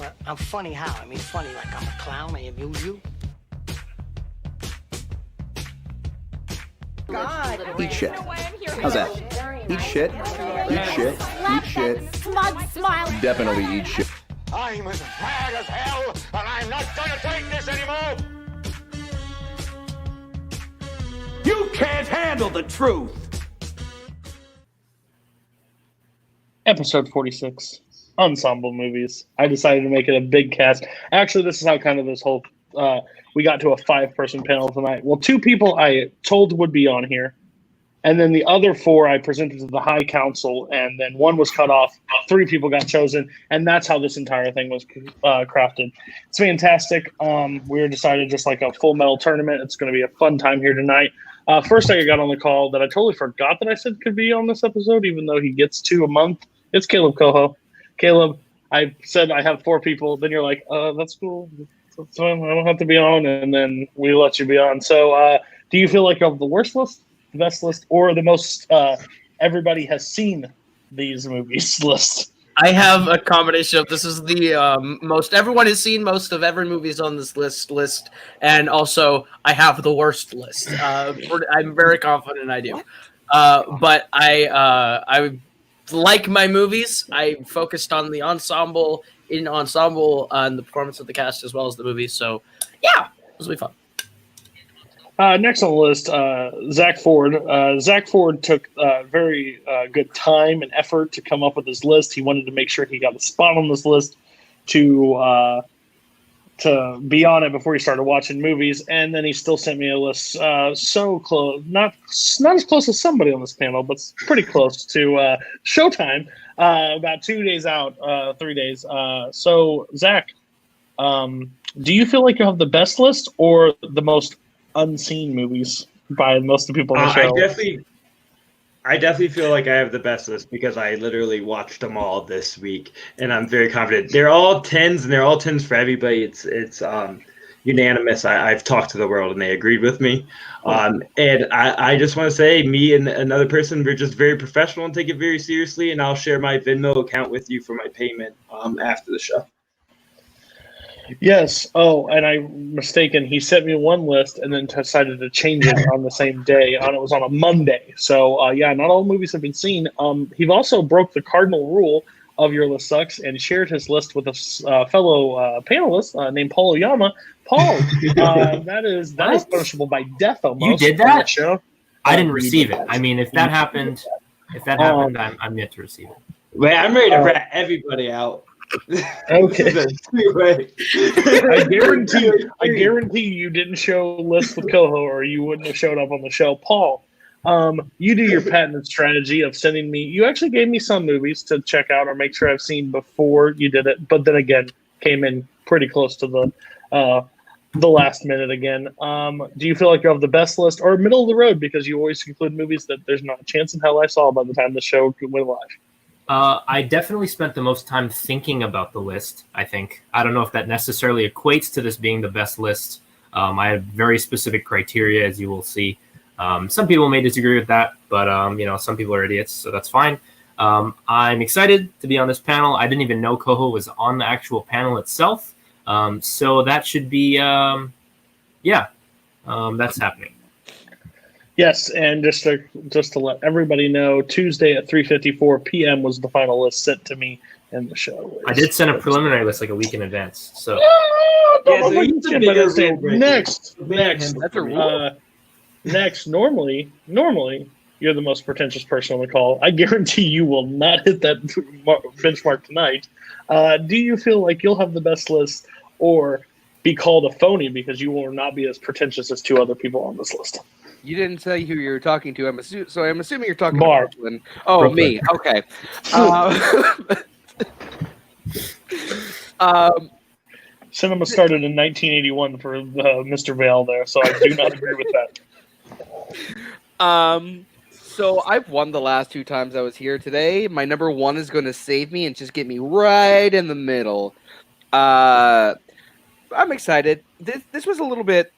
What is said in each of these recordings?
But I'm funny how? I mean, funny like I'm a clown, I amuse you. God. Eat shit. How's that? Eat shit. Eat shit. Eat shit. Smug smile. Definitely eat shit. I'm as mad as hell, and I'm not gonna take this anymore! You can't handle the truth! Episode 46, Ensemble Movies. I decided to make it a big cast. Actually, this is how kind of this whole... we got to a 5-person panel tonight. Well, 2 people I told would be on here, and then the other 4 I presented to the High Council, and then 1 was cut off. 3 people got chosen, and that's how this entire thing was crafted. It's fantastic. We were decided just like a Full Metal tournament. It's going to be a fun time here tonight. First thing I got on the call that I totally forgot that I said could be on this episode, even though he gets 2 a month, it's Kaleb Koho. Kaleb, I said I have 4 people. Then you're like, that's cool. That's fine. I don't have to be on, and then we let you be on. So do you feel like you have the worst list, the best list, or the most everybody has seen these movies list? I have a combination of this is the most everyone has seen most of every movie's on this list, and also I have the worst list. I'm very confident I do, but I like my movies. I focused on the ensemble and the performance of the cast as well as the movies. So yeah, this will be fun. Next on the list, Zack Ford. Zack Ford took very good time and effort to come up with this list. He wanted to make sure he got a spot on this list to be on it before he started watching movies, and then he still sent me a list so close, not as close as somebody on this panel, but pretty close to Showtime. About 2 days out, 3 days. So Zach, do you feel like you have the best list or the most unseen movies by most of the people on the show? I definitely feel like I have the best list because I literally watched them all this week, and I'm very confident. They're all 10s, and they're all 10s for everybody. It's unanimous. I've talked to the world, and they agreed with me. And I just want to say, me and another person, we're just very professional and take it very seriously, and I'll share my Venmo account with you for my payment after the show. Yes. Oh, and I'm mistaken. He sent me one list and then decided to change it on the same day. It was on a Monday. So, yeah, not all movies have been seen. He also broke the cardinal rule of Your List Sucks and shared his list with a fellow panelist named Paul Oyama. Paul, that is punishable by death almost. You did that? Show. I didn't receive it. I mean, if that happened, I'm yet to receive it. Wait, I'm ready to rat everybody out. Okay. I guarantee you didn't show lists with Koho, or you wouldn't have showed up on the show. Paul, you do your patented strategy of sending me. You actually gave me some movies to check out or make sure I've seen before you did it, but then again, came in pretty close to the last minute again. Do you feel like you have the best list or middle of the road because you always include movies that there's not a chance in hell I saw by the time the show went live? I definitely spent the most time thinking about the list, I think. I don't know if that necessarily equates to this being the best list. I have very specific criteria, as you will see. Some people may disagree with that, but some people are idiots, so that's fine. I'm excited to be on this panel. I didn't even know Koho was on the actual panel itself. So that should be, that's happening. Yes, and just to let everybody know, Tuesday at 3:54 p.m. was the final list sent to me in the show. I did send a preliminary list like a week in advance. So next. That's a rule. Next, normally you're the most pretentious person on the call. I guarantee you will not hit that benchmark tonight. Do you feel like you'll have the best list or be called a phony because you will not be as pretentious as 2 other people on this list? You didn't say who you were talking to. I'm assuming you're talking Barr. about Brooklyn. Oh, Brooklyn. Me. Okay. Cinema started in 1981 for Mr. Vail there, so I do not agree with that. So I've won the last 2 times I was here today. My number 1 is going to save me and just get me right in the middle. I'm excited. This was a little bit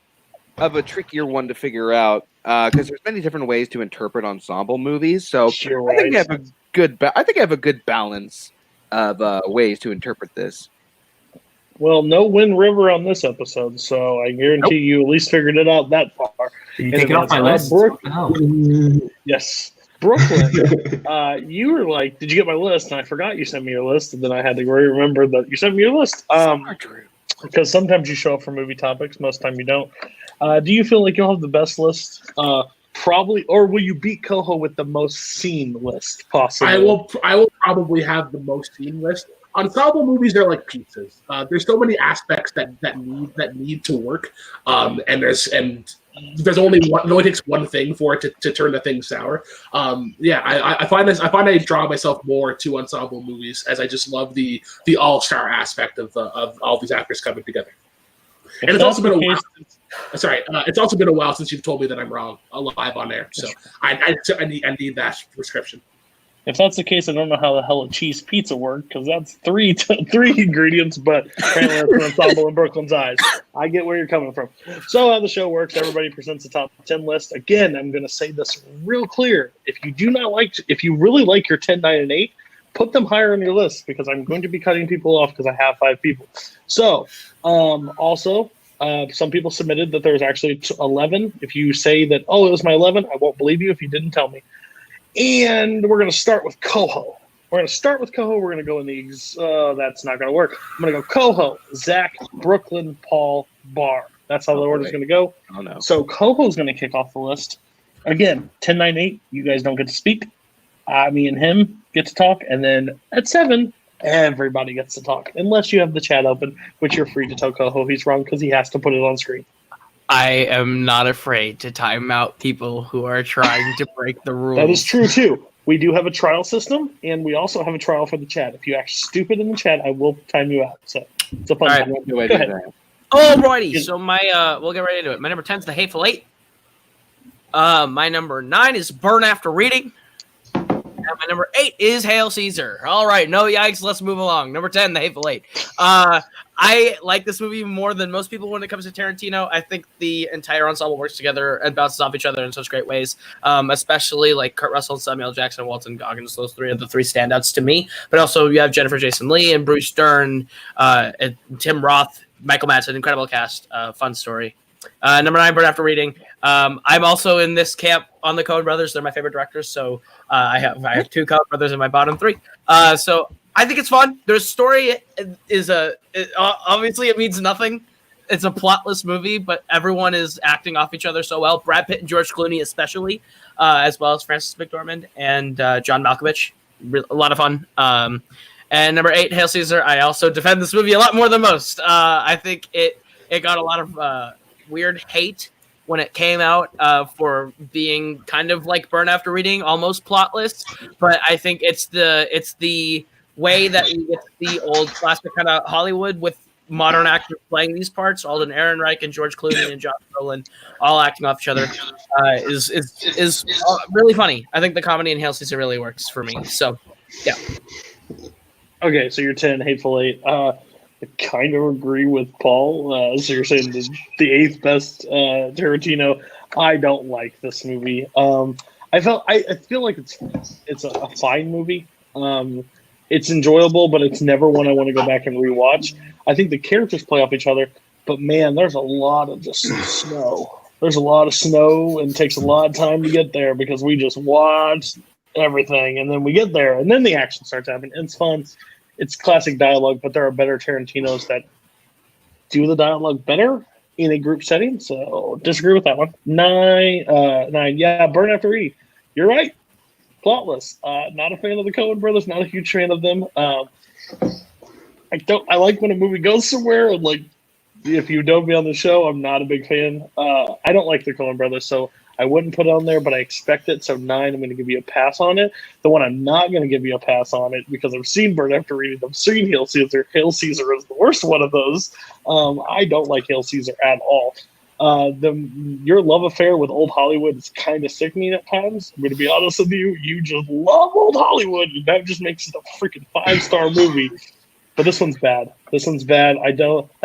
of a trickier one to figure out because there's many different ways to interpret ensemble movies. So I think I have a good balance of ways to interpret this. Well, no Wind River on this episode, so I guarantee you at least figured it out that far. Did you take it off my list? Yes. Brooklyn, you were like, did you get my list? And I forgot you sent me your list, and then I had to remember that you sent me your list. Because sometimes you show up for movie topics, most time you don't. Do you feel like you'll have the best list? Probably, or will you beat Koho with the most seen list possible? I will probably have the most seen list. Ensemble movies are like pizzas. There's so many aspects that need to work, and there's only one. It only takes one thing for it to turn the thing sour. I find I draw myself more to ensemble movies, as I just love the all-star aspect of all these actors coming together. And it's also been a while. It's also been a while since you've told me that I'm wrong live on air. So I need that prescription. If that's the case, I don't know how the hell a cheese pizza worked, because that's three ingredients, but apparently that's an ensemble in Brooklyn's eyes. I get where you're coming from. So how the show works, everybody presents a top 10 list. Again, I'm going to say this real clear. If you really like your 10, 9, and 8, put them higher on your list, because I'm going to be cutting people off because I have 5 people. So, also, some people submitted that there's actually 11. If you say that, it was my 11, I won't believe you if you didn't tell me. And we're going to start with Koho. We're going to go in the that's not going to work. I'm going to go Koho, Zack, Brooklyn, Paul, Barr. That's how the order's going to go. Oh, no. So Koho's going to kick off the list. Again, 10, 9, 8, you guys don't get to speak. Me and him get to talk. And then at 7, everybody gets to talk. Unless you have the chat open, which you're free to tell Koho he's wrong because he has to put it on screen. I am not afraid to time out people who are trying to break the rules. That is true, too. We do have a trial system, and we also have a trial for the chat. If you act stupid in the chat, I will time you out. So it's a fun time. Go ahead. Alrighty, so we'll get right into it. My number 10 is The Hateful Eight. My number 9 is Burn After Reading. And my number 8 is Hail Caesar. All right, no yikes, let's move along. Number 10, The Hateful Eight. I like this movie more than most people when it comes to Tarantino. I think the entire ensemble works together and bounces off each other in such great ways, especially like Kurt Russell, Samuel Jackson, Walton Goggins. Those 3 are the 3 standouts to me. But also you have Jennifer Jason Leigh and Bruce Dern, and Tim Roth, Michael Madsen, incredible cast, fun story. Number 9, Burn After Reading. I'm also in this camp on the Coen brothers. They're my favorite directors, so I have 2 Coen brothers in my bottom 3. So I think it's fun. Their story is obviously it means nothing. It's a plotless movie, but everyone is acting off each other so well. Brad Pitt and George Clooney especially, as well as Frances McDormand and John Malkovich. A lot of fun. And number 8, Hail Caesar. I also defend this movie a lot more than most. I think it got a lot of weird hate when it came out for being kind of like Burn After Reading, almost plotless. But I think it's the way that you get the old classic kind of Hollywood with modern actors playing these parts, Alden Ehrenreich and George Clooney and Josh Brolin all acting off each other, is really funny. I think the comedy in Hail Caesar really works for me. So, yeah. Okay, so you're 10, Hateful Eight. I kind of agree with Paul. So you're saying the 8th best Tarantino. I don't like this movie. I feel like it's a fine movie. It's enjoyable, but it's never one I want to go back and rewatch. I think the characters play off each other, but man, there's a lot of just snow. There's a lot of snow, and it takes a lot of time to get there because we just watch everything, and then we get there, and then the action starts happening. It's fun. It's classic dialogue, but there are better Tarantinos that do the dialogue better in a group setting, so disagree with that one. 9, yeah, Burn After Reading. You're right. Plotless. Not a fan of the Coen brothers. Not a huge fan of them. I like when a movie goes somewhere. And like, if you know me on the show, I'm not a big fan. I don't like the Coen brothers, so I wouldn't put it on there. But I expect it. So 9, I'm going to give you a pass on it. The one I'm not going to give you a pass on it because I've seen Burn After Reading. I've seen Hail Caesar. Hail Caesar is the worst one of those. I don't like Hail Caesar at all. Your love affair with old Hollywood is kind of sickening at times. I'm going to be honest with you. You just love old Hollywood, and that just makes it a freaking 5-star movie. But this one's bad. I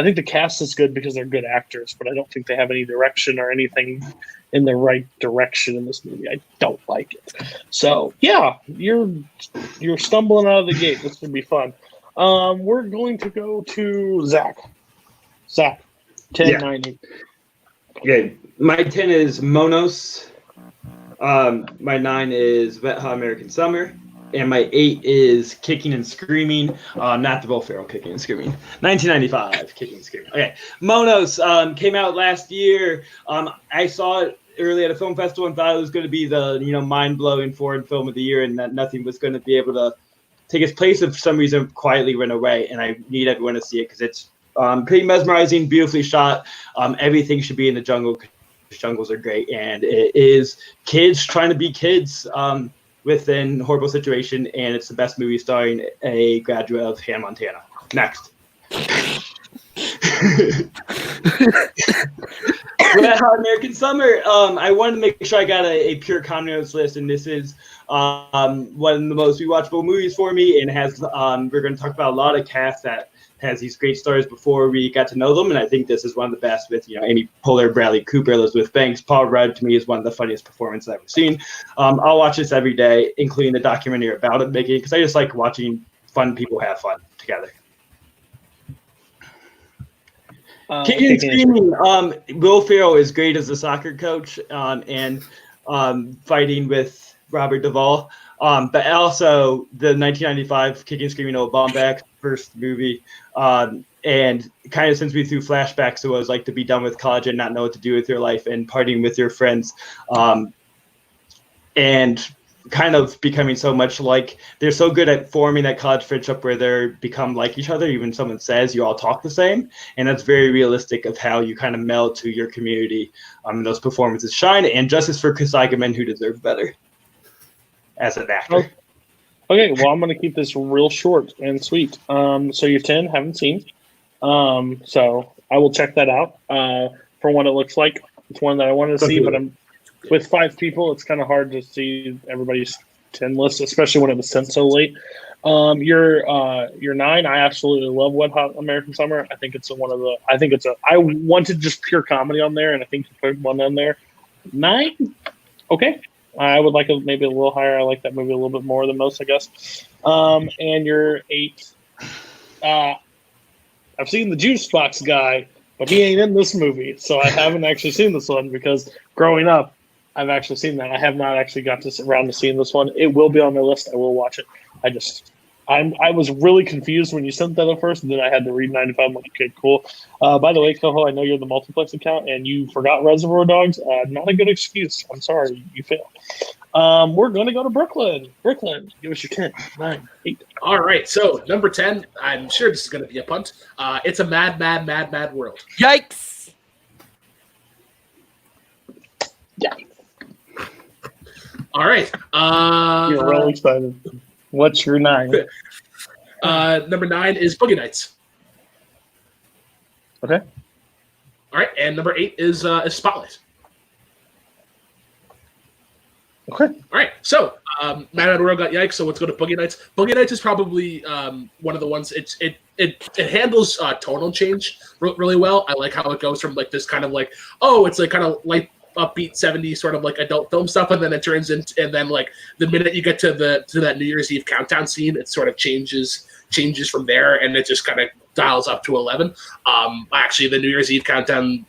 think the cast is good because they're good actors, but I don't think they have any direction or anything in the right direction in this movie. I don't like it. So yeah, you're stumbling out of the gate. This would be fun. We're going to go to Zach. Zach, 10, Yeah. 9, 8. Okay, my 10 is Monos. My 9 is Wet Hot American Summer. And my 8 is Kicking and Screaming. Not the Will Ferrell Kicking and Screaming. 1995, Kicking and Screaming. Okay, Monos came out last year. I saw it early at a film festival and thought it was going to be the mind-blowing foreign film of the year, and that nothing was going to be able to take its place. And for some reason, quietly went away. And I need everyone to see it because it's pretty mesmerizing, beautifully shot. Everything should be in the jungle. Jungles are great, and it is kids trying to be kids within a horrible situation, and it's the best movie starring a graduate of Hannah Montana. Next. Wet Hot American Summer. I wanted to make sure I got a pure comedy on this list, and this is one of the most rewatchable movies for me, and has we're going to talk about a lot of casts that has these great stories before we got to know them, and I think this is one of the best with Amy Poehler, Bradley Cooper, Elizabeth Banks. Paul Rudd to me is one of the funniest performances I've ever seen. I'll watch this every day, including the documentary about it making, because I just like watching fun people have fun together. Kicking and Screaming. Will Ferrell is great as a soccer coach and fighting with Robert Duvall. But also the 1995 Kicking and Screaming Noah Baumbach's first movie. And kind of since we threw flashbacks to what it was like to be done with college and not know what to do with your life and partying with your friends. And kind of becoming so much like they're so good at forming that college friendship where they become like each other. Even someone says you all talk the same, and that's very realistic of how you kind of meld to your community. Those performances shine, and justice for Chris Eigerman, who deserves better as an actor. Okay, well, I'm going to keep this real short and sweet. So you're 10, haven't seen. So I will check that out for what it looks like. It's one that I wanted to see, but I'm with 5 people. It's kind of hard to see everybody's 10 list, especially when it was sent so late. You're 9. I absolutely love Wet Hot American Summer. I think it's I wanted just pure comedy on there, and I think you put one on there. 9, okay. I would like it maybe a little higher. I like that movie a little bit more than most, I guess. And you're 8. I've seen the Juice Box guy, but he ain't in this movie, so I haven't actually seen this one because growing up, I've actually seen that. I have not actually got to sit around to seeing this one. It will be on my list. I will watch it. I was really confused when you sent that at first, and then I had to read 95. I'm like, okay, cool. By the way, Koho, I know you're the Multiplex account, and you forgot Reservoir Dogs. Not a good excuse. I'm sorry. You failed. We're going to go to Brooklyn. Brooklyn, give us your 10, 9, 8. All right, so number 10, I'm sure this is going to be a punt. It's a mad, mad, mad, mad world. Yikes! Yeah. All right. You're really excited. What's your 9? Number 9 is Boogie Nights. Okay. All right, and number 8 is Spotlight. Okay. All right, so Mad World got yikes. So let's go to Boogie Nights. Boogie Nights is probably one of the ones. It handles tonal change really well. I like how it goes from like this kind of like it's like kind of like upbeat 70s sort of like adult film stuff, and then it turns into, and then like the minute you get to that New Year's Eve countdown scene, it sort of changes from there, and it just kind of dials up to 11. Actually, the New Year's Eve countdown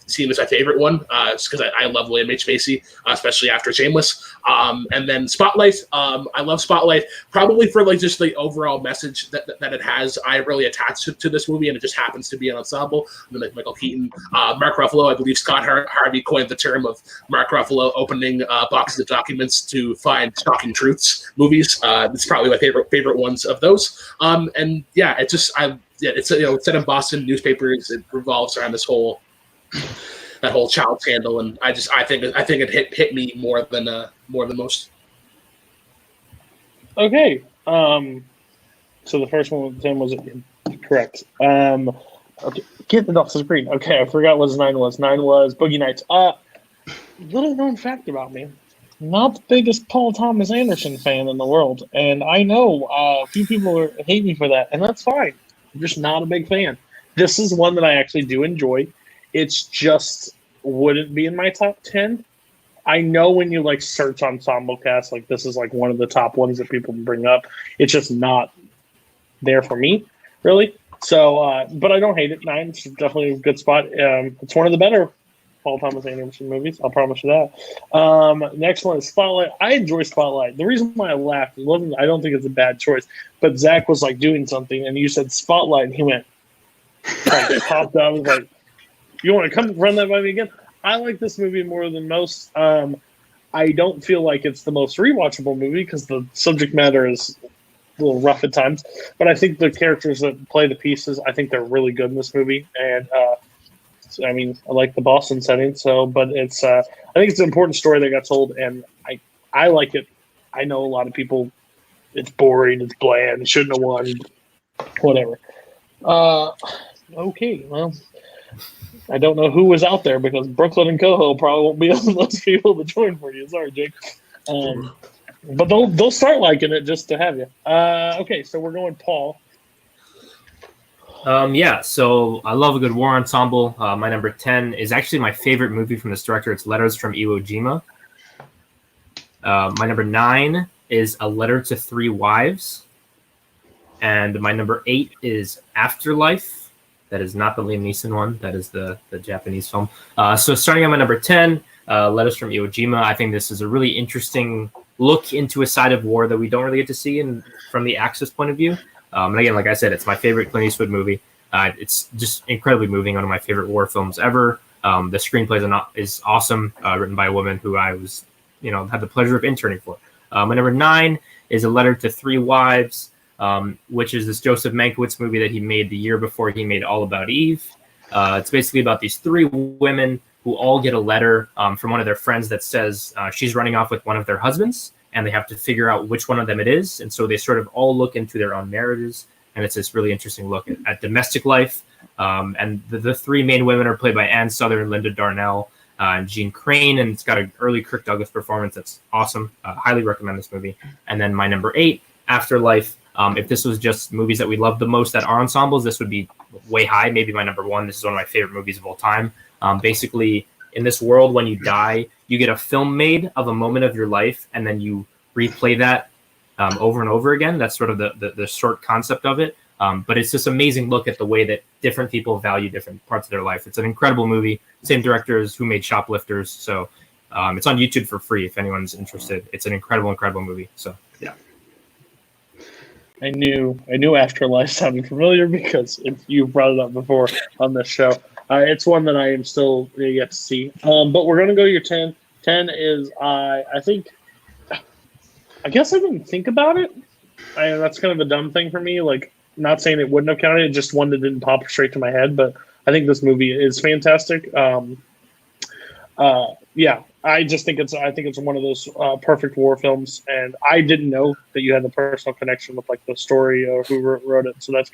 scene is my favorite one, because I love William H. Macy, especially after Shameless. And then Spotlight, I love Spotlight probably for like just the overall message that it has. I really attached to this movie, and it just happens to be an ensemble. I mean, like Michael Keaton, Mark Ruffalo. I believe Scott Harvey coined the term of Mark Ruffalo opening boxes of documents to find shocking truths movies. It's probably my favorite ones of those. And yeah, it's set in Boston newspapers. It revolves around this whole child scandal, and I think it hit me more than most. Okay. So the first one with Tim was correct. Okay. Get the off the screen. Okay, I forgot what his 9 was. 9 was Boogie Nights. Little known fact about me. Not the biggest Paul Thomas Anderson fan in the world, and I know a few people hate me for that, and that's fine. I'm just not a big fan. This is one that I actually do enjoy. It's just wouldn't be in my top 10. I know when you like search Ensemble cast, like this is like one of the top ones that people bring up. It's just not there for me, really. So, but I don't hate it. 9 is definitely a good spot. It's one of the better Paul Thomas Anderson movies. I'll promise you that. Next one is Spotlight. I enjoy Spotlight. The reason why I laughed, I don't think it's a bad choice, but Zach was like doing something and you said Spotlight and he went, like, popped up. I was like, you want to come run that by me again? I like this movie more than most. I don't feel like it's the most rewatchable movie because the subject matter is a little rough at times, but I think the characters that play the pieces, I think they're really good in this movie. And I mean, I like the Boston setting, but it's I think it's an important story that got told, and I like it. I know a lot of people, it's boring, it's bland, it shouldn't have won, whatever. Okay, well, I don't know who was out there because Brooklyn and Koho probably won't be on those people to join for you. Sorry, Jake. But they'll start liking it just to have you. Okay, so we're going Paul. Yeah, so I love a good war ensemble. My number 10 is actually my favorite movie from this director. It's Letters from Iwo Jima. My number 9 is A Letter to Three Wives. And my number 8 is Afterlife. That is not the Liam Neeson one. That is the Japanese film. So starting on my number 10, Letters from Iwo Jima. I think this is a really interesting look into a side of war that we don't really get to see from the Axis point of view. And again, like I said, it's my favorite Clint Eastwood movie. It's just incredibly moving, one of my favorite war films ever. The screenplay is awesome, written by a woman who I was, had the pleasure of interning for. My number 9 is A Letter to Three Wives, which is this Joseph Mankiewicz movie that he made the year before he made All About Eve. It's basically about these 3 women who all get a letter from one of their friends that says she's running off with one of their husbands, and they have to figure out which one of them it is. And so they sort of all look into their own marriages, and it's this really interesting look at domestic life. And the 3 main women are played by Ann Sothern, Linda Darnell, and Jean Crane, and it's got an early Kirk Douglas performance that's awesome. Highly recommend this movie. And then my number 8, Afterlife. If this was just movies that we love the most that are ensembles, this would be way high, maybe my number 1. This is one of my favorite movies of all time. Basically, in this world, when you die, you get a film made of a moment of your life, and then you replay that over and over again. That's sort of the short concept of it. But it's this amazing look at the way that different people value different parts of their life. It's an incredible movie. Same director as who made Shoplifters. So it's on YouTube for free if anyone's interested. It's an incredible, incredible movie. So, yeah. I knew Afterlife sounded familiar because you brought it up before on this show. It's one that I am still yet to see. But we're going to go to your 10. 10 is, I guess I didn't think about it. That's kind of a dumb thing for me. Like, not saying it wouldn't have counted, just one that didn't pop straight to my head. But I think this movie is fantastic. Yeah, I think it's one of those perfect war films, and I didn't know that you had the personal connection with like the story or who wrote it. So that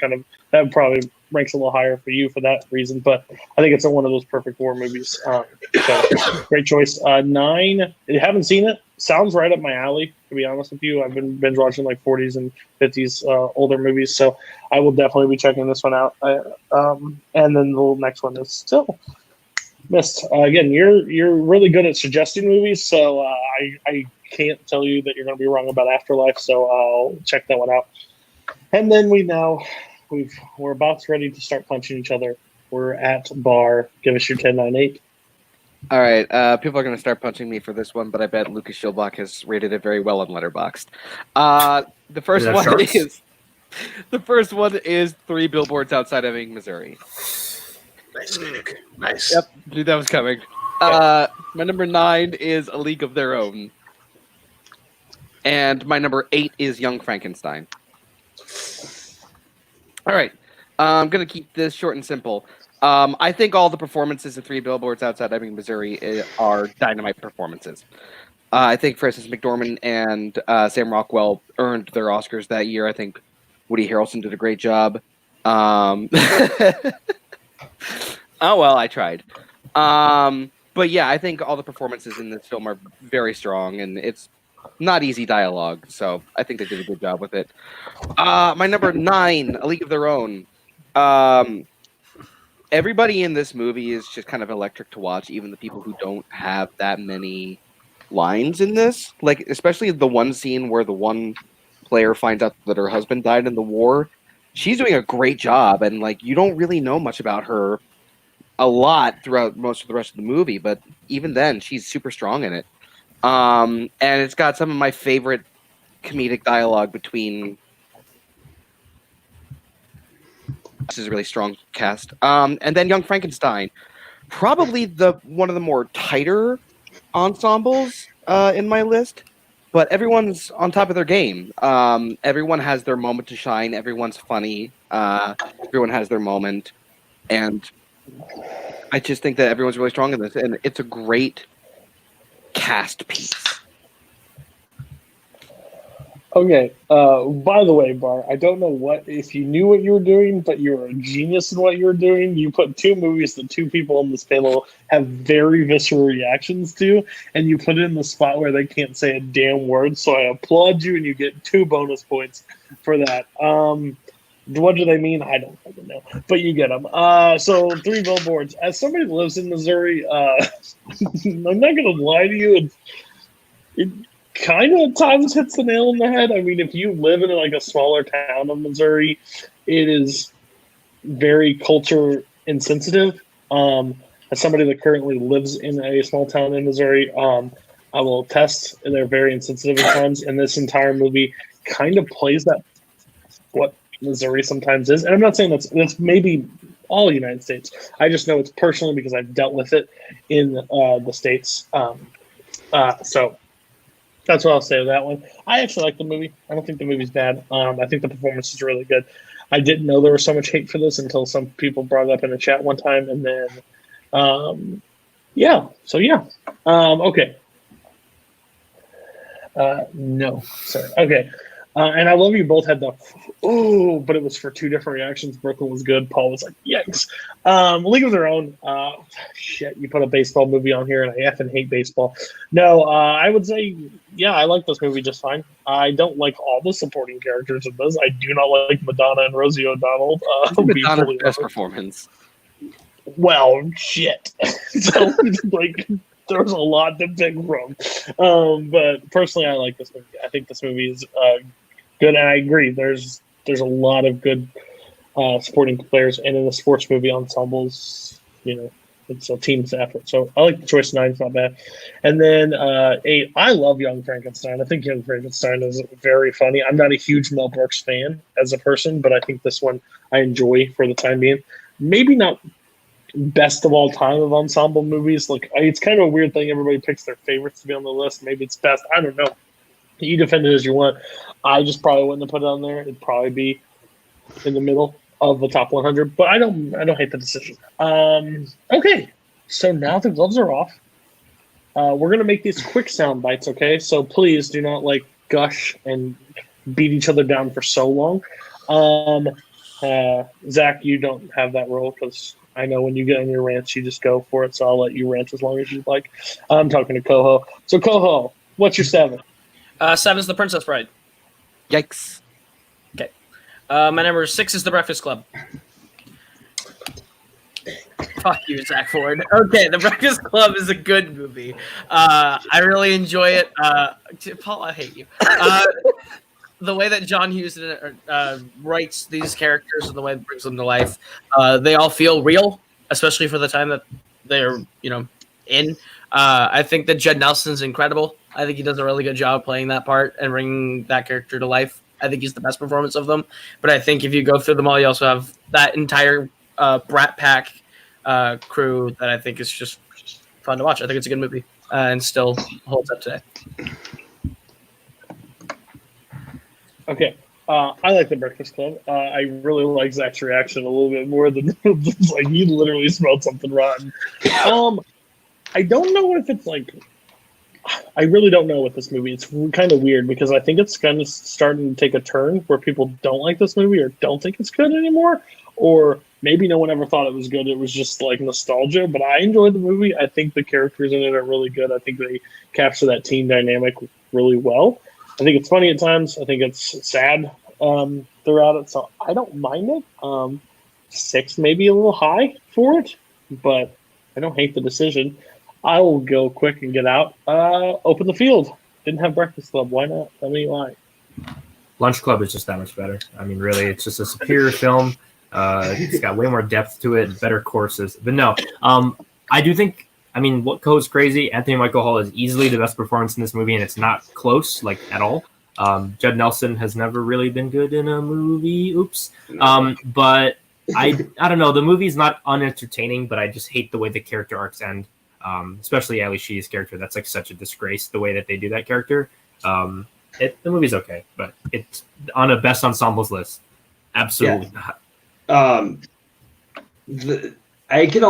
probably ranks a little higher for you for that reason. But I think it's one of those perfect war movies. So great choice. 9. If you haven't seen it, sounds right up my alley. To be honest with you, I've been binge watching like 40s and 50s older movies, so I will definitely be checking this one out. And then the next one is still missed. Again, you're really good at suggesting movies, so I can't tell you that you're going to be wrong about Afterlife, so I'll check that one out. And then we're about ready to start punching each other. We're at Barr. Give us your 10, 9, 8. All right, people are going to start punching me for this one, but I bet Lucas Schilbach has rated it very well on Letterboxd. The first one is 3 Billboards Outside Ebbing, Missouri. Nice. Yep, knew that was coming. My number 9 is A League of Their Own. And my number 8 is Young Frankenstein. All right. I'm going to keep this short and simple. I think all the performances of 3 Billboards Outside Ebbing, Missouri are dynamite performances. I think Frances McDormand and Sam Rockwell earned their Oscars that year. I think Woody Harrelson did a great job. Oh, well, I tried. But yeah, I think all the performances in this film are very strong, and it's not easy dialogue, so I think they did a good job with it. My number 9, A League of Their Own. Everybody in this movie is just kind of electric to watch, even the people who don't have that many lines in this. Like, especially the one scene where the one player finds out that her husband died in the war. she's doing a great job, and like you don't really know much about her a lot throughout most of the rest of the movie, but even then, she's super strong in it. And it's got some of my favorite comedic dialogue between. This is a really strong cast. And then Young Frankenstein, probably one of the more tighter ensembles in my list, but everyone's on top of their game. Everyone has their moment to shine. Everyone's funny. Everyone has their moment, and I just think that everyone's really strong in this, and it's a great cast piece. Okay. By the way, Barr, I don't know if you knew what you were doing, but you were a genius in what you were doing. You put two movies that two people on this panel have very visceral reactions to, and you put it in the spot where they can't say a damn word. So I applaud you, and you get 2 bonus points for that. What do they mean? I don't fucking know, but you get them. So 3 billboards. As somebody that lives in Missouri, I'm not gonna lie to you. It kind of at times hits the nail on the head. I mean, if you live in like a smaller town of Missouri, it is very culture insensitive. As somebody that currently lives in a small town in Missouri, I will attest they're very insensitive at times, and this entire movie kind of plays that what Missouri sometimes is. And I'm not saying that's maybe all United States. I just know it's personally because I've dealt with it in the States. So that's what I'll say with that one. I actually like the movie. I don't think the movie's bad. I think the performance is really good. I didn't know there was so much hate for this until some people brought it up in the chat one time, and then yeah. So yeah. Okay. No, sorry. Okay. And I love you both had the but it was for 2 different reactions. Brooklyn was good. Paul was like, yikes. League of Their Own. Shit, you put a baseball movie on here, and I effing hate baseball. No, I would say, yeah, I like this movie just fine. I don't like all the supporting characters in this. I do not like Madonna and Rosie O'Donnell. Madonna's best performance. Well, shit. So, like, there's a lot to pick from. But personally, I like this movie. I think this movie is good, and I agree. There's a lot of good supporting players, and in the sports movie ensembles, it's a team's effort. So I like the choice 9. It's not bad. And then 8, I love Young Frankenstein. I think Young Frankenstein is very funny. I'm not a huge Mel Brooks fan as a person, but I think this one I enjoy for the time being. Maybe not best of all time of ensemble movies. Like, it's kind of a weird thing. Everybody picks their favorites to be on the list. Maybe it's best. I don't know. You defend it as you want. I just probably wouldn't have put it on there. It'd probably be in the middle of the top 100, but I don't hate the decision. Okay, so now the gloves are off. We're gonna make these quick sound bites. Okay, so please do not gush and beat each other down for so long. Zach, you don't have that role because I know when you get on your rants, you just go for it. So I'll let you rant as long as you'd like. I'm talking to Koho. So Koho, what's your 7? 7's The Princess Bride. Yikes. Okay. My number 6 is The Breakfast Club. Fuck you, Zack Ford. Okay, The Breakfast Club is a good movie. I really enjoy it. Paul, I hate you. The way that John Hughes writes these characters and the way it brings them to life, they all feel real, especially for the time that they're, in. I think that Judd Nelson's incredible. I think he does a really good job playing that part and bringing that character to life. I think he's the best performance of them. But I think if you go through them all, you also have that entire Brat Pack crew that I think is just fun to watch. I think it's a good movie and still holds up today. Okay. I like The Breakfast Club. I really like Zach's reaction a little bit more than like he literally smelled something rotten. I don't know if it's I really don't know with this movie. It's kind of weird because I think it's kind of starting to take a turn where people don't like this movie or don't think it's good anymore, or maybe no one ever thought it was good. It was just nostalgia, but I enjoyed the movie. I think the characters in it are really good. I think they capture that team dynamic really well. I think it's funny at times. I think it's sad throughout it, so I don't mind it. 6 maybe a little high for it, but I don't hate the decision. I will go quick and get out. Open the Field. Didn't have Breakfast Club. Why not? Tell me why. Lunch Club is just that much better. I mean, really, it's just a superior film. It's got way more depth to it, better courses. But no, I do think, I mean, what goes crazy, Anthony Michael Hall is easily the best performance in this movie, and it's not close, like, at all. Judd Nelson has never really been good in a movie. Oops. But I don't know. The movie's not unentertaining, but I just hate the way the character arcs end. Especially Ali Shee's character. That's like such a disgrace, the way that they do that character. The movie's okay, but it's on a best ensembles list. Absolutely not. I can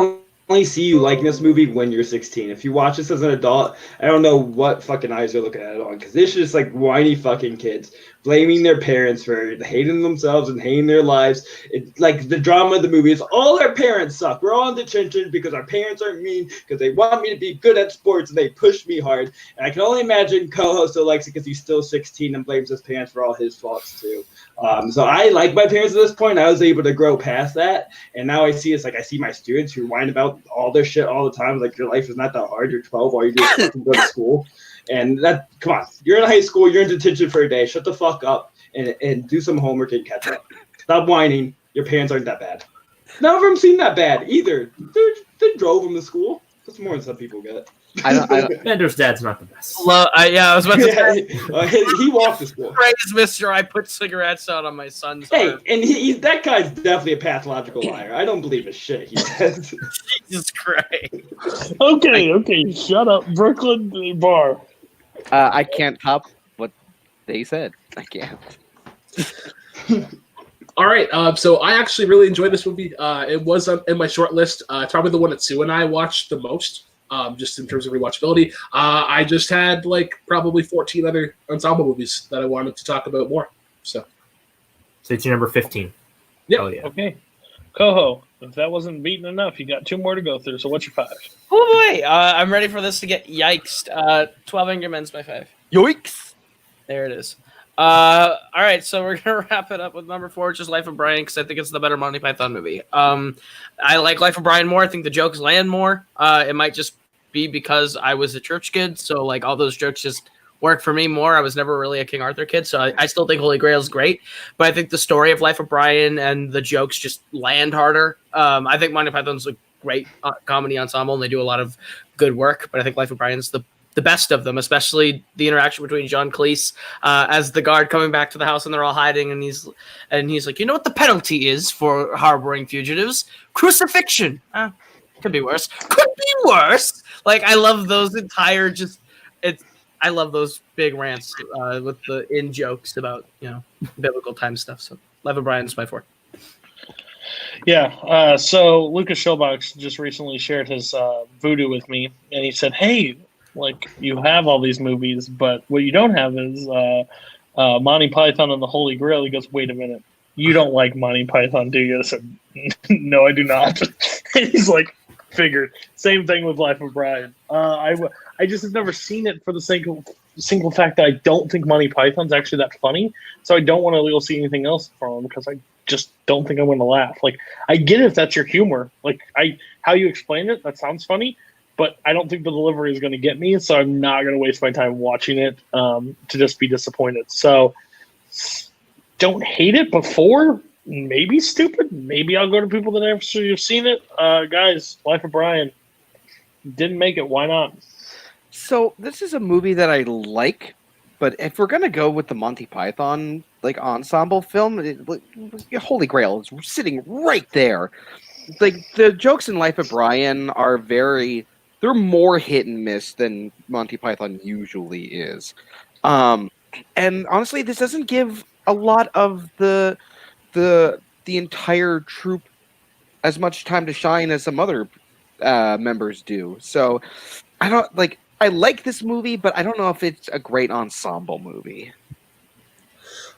only see you liking this movie when you're 16. If you watch this as an adult, I don't know what fucking eyes you're looking at it on, because it's just like whiny fucking kids blaming their parents for hating themselves and hating their lives. It's like the drama of the movie is all our parents suck. We're all in detention because our parents aren't mean, because they want me to be good at sports and they push me hard. And I can only imagine Koho still likes it because he's still 16 and blames his parents for all his faults too. So I like my parents at this point. I was able to grow past that, and now I see it's like I see my students who whine about all their shit all the time. Like, your life is not that hard. You're 12. All you do is fucking go to school, and that, come on, you're in high school. You're in detention for a day. Shut the fuck up and do some homework and catch up. Stop whining. Your parents aren't that bad. None of them seem that bad either. They drove them to school. That's more than some people get. I don't. Bender's dad's not the best. I was about to say. He walked to school. Praise Mister, I put cigarettes out on my son's arm. And that guy's definitely a pathological liar. I don't believe his shit he says. Jesus Christ. Okay, shut up, Brooklyn Barr. I can't top what they said. I can't. All right, so I actually really enjoyed this movie. It was in my short list. It's probably the one that Sue and I watched the most, just in terms of rewatchability. I just had like probably 14 other ensemble movies that I wanted to talk about more. So it's your number 15. Yeah. Oh, yeah. Okay. Koho, if that wasn't beaten enough, you got 2 more to go through. So what's your 5? Oh boy, I'm ready for this to get yikes. 12 Angry Men's my 5. Yoicks! There it is. All right, so we're gonna wrap it up with number 4, which is Life of Brian, because I think it's the better Monty Python movie. I like Life of Brian more. I think the jokes land more. It might just be because I was a church kid, so like all those jokes just work for me more. I was never really a King Arthur kid, so I still think Holy Grail is great. But I think the story of Life of Brian and the jokes just land harder. I think Monty Python's a great comedy ensemble, and they do a lot of good work. But I think Life of Brian's the best of them, especially the interaction between John Cleese as the guard coming back to the house, and they're all hiding, and he's like, you know what the penalty is for harboring fugitives? Crucifixion. Could be worse. Could be worse. Like, I love those entire I love those big rants with the in jokes about biblical time stuff. So Life of Brian's my 4. Yeah. So Lucas Showbox just recently shared his voodoo with me, and he said, "Hey, like, you have all these movies, but what you don't have is Monty Python and the Holy Grail." He goes, "Wait a minute, you don't like Monty Python, do you?" I said, "No, I do not." He's like, "Figured." Same thing with Life of Brian. I just have never seen it for the single fact that I don't think Monty Python's actually that funny, so I don't want to go see anything else from him because I just don't think I'm going to laugh. Like, I get it if that's your humor. Like, how you explain it, that sounds funny. But I don't think the delivery is going to get me, so I'm not going to waste my time watching it to just be disappointed. So don't hate it before. Maybe stupid. Maybe I'll go to people that have seen it. Guys, Life of Brian didn't make it. Why not? So this is a movie that I like, but if we're going to go with the Monty Python like ensemble film, Holy Grail is sitting right there. Like, the jokes in Life of Brian are they're more hit and miss than Monty Python usually is. And honestly, this doesn't give a lot of the entire troupe as much time to shine as some other members do. So I like this movie, but I don't know if it's a great ensemble movie.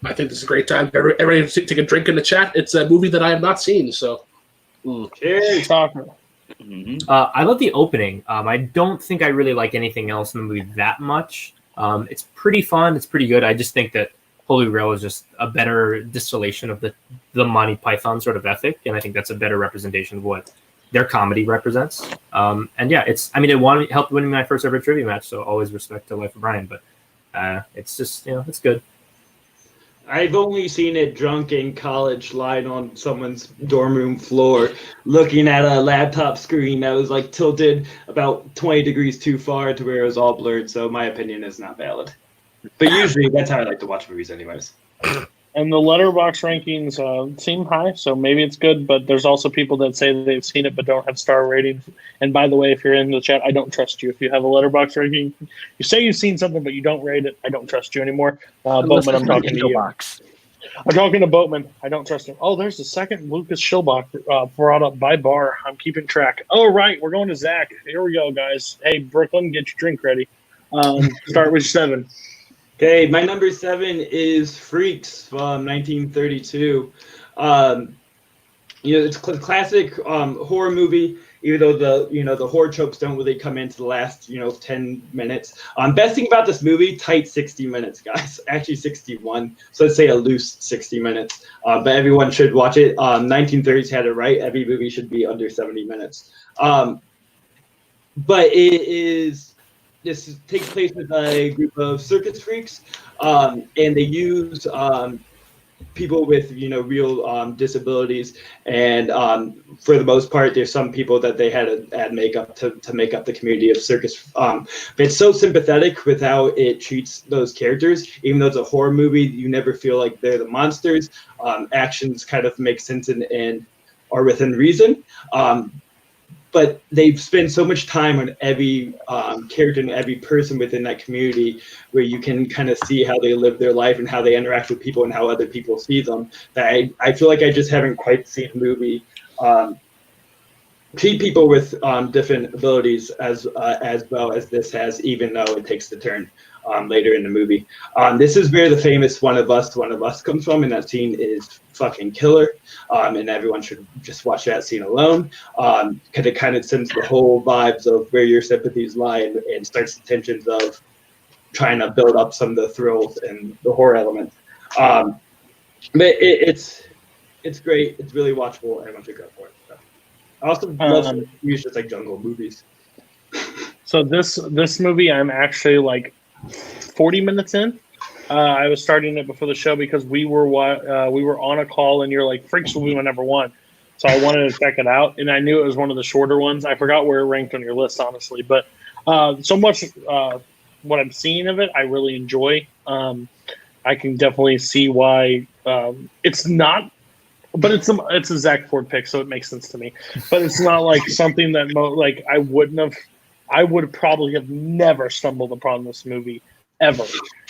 I think this is a great time. Everybody take a drink in the chat. It's a movie that I have not seen, so. Cheers, Talker. I love the opening. I don't think I really like anything else in the movie that much. It's pretty fun. It's pretty good. I just think that Holy Grail is just a better distillation of the Monty Python sort of ethic, and I think that's a better representation of what their comedy represents. And yeah, it helped win me my first ever trivia match, so always respect to Life of Brian. But it's just, it's good. I've only seen it drunk in college, lying on someone's dorm room floor, looking at a laptop screen that was like tilted about 20 degrees too far to where it was all blurred. So my opinion is not valid. But usually that's how I like to watch movies, anyways. And the Letterboxd rankings seem high, so maybe it's good. But there's also people that say that they've seen it but don't have star ratings. And by the way, if you're in the chat, I don't trust you. If you have a Letterboxd ranking, you say you've seen something but you don't rate it, I don't trust you anymore. Boatman, I'm talking to you. I'm talking to Boatman. I don't trust him. Oh, there's the second Lucas Schilbach brought up by Barr. I'm keeping track. Oh, right. We're going to Zach. Here we go, guys. Hey, Brooklyn, get your drink ready. Start with 7. Okay, my number 7 is Freaks from 1932. It's a classic horror movie. Even though the horror tropes don't really come into the last 10 minutes. Best thing about this movie, tight 60 minutes, guys. Actually 61. So let's say a loose 60 minutes. But everyone should watch it. 1930s had it right. Every movie should be under 70 minutes. But it is. This takes place with a group of circus freaks, and they use people with real disabilities, and for the most part, there's some people that they had to add makeup to make up the community of circus. But it's so sympathetic with how it treats those characters. Even though it's a horror movie, you never feel like they're the monsters. Actions kind of make sense and are within reason. But they've spent so much time on every character and every person within that community, where you can kind of see how they live their life and how they interact with people and how other people see them. That I feel like I just haven't quite seen a movie treat people with different abilities as well as this has, even though it takes the turn later in the movie. This is where the famous One of Us comes from, and that scene is fucking killer. And everyone should just watch that scene alone, because it kind of sends the whole vibes of where your sympathies lie and starts the tensions of trying to build up some of the thrills and the horror elements. But it's great. It's really watchable. Everyone should go for it. So. I also love movies just like jungle movies. So this movie, I'm actually like 40 minutes in. I was starting it before the show because we were on a call and you're like, Freaks will be my number 1. So I wanted to check it out, and I knew it was one of the shorter ones. I forgot where it ranked on your list, honestly, but so much what I'm seeing of it, I really enjoy. I can definitely see why it's not, but it's a Zack Ford pick, so it makes sense to me. But it's not like something that I would probably have never stumbled upon this movie ever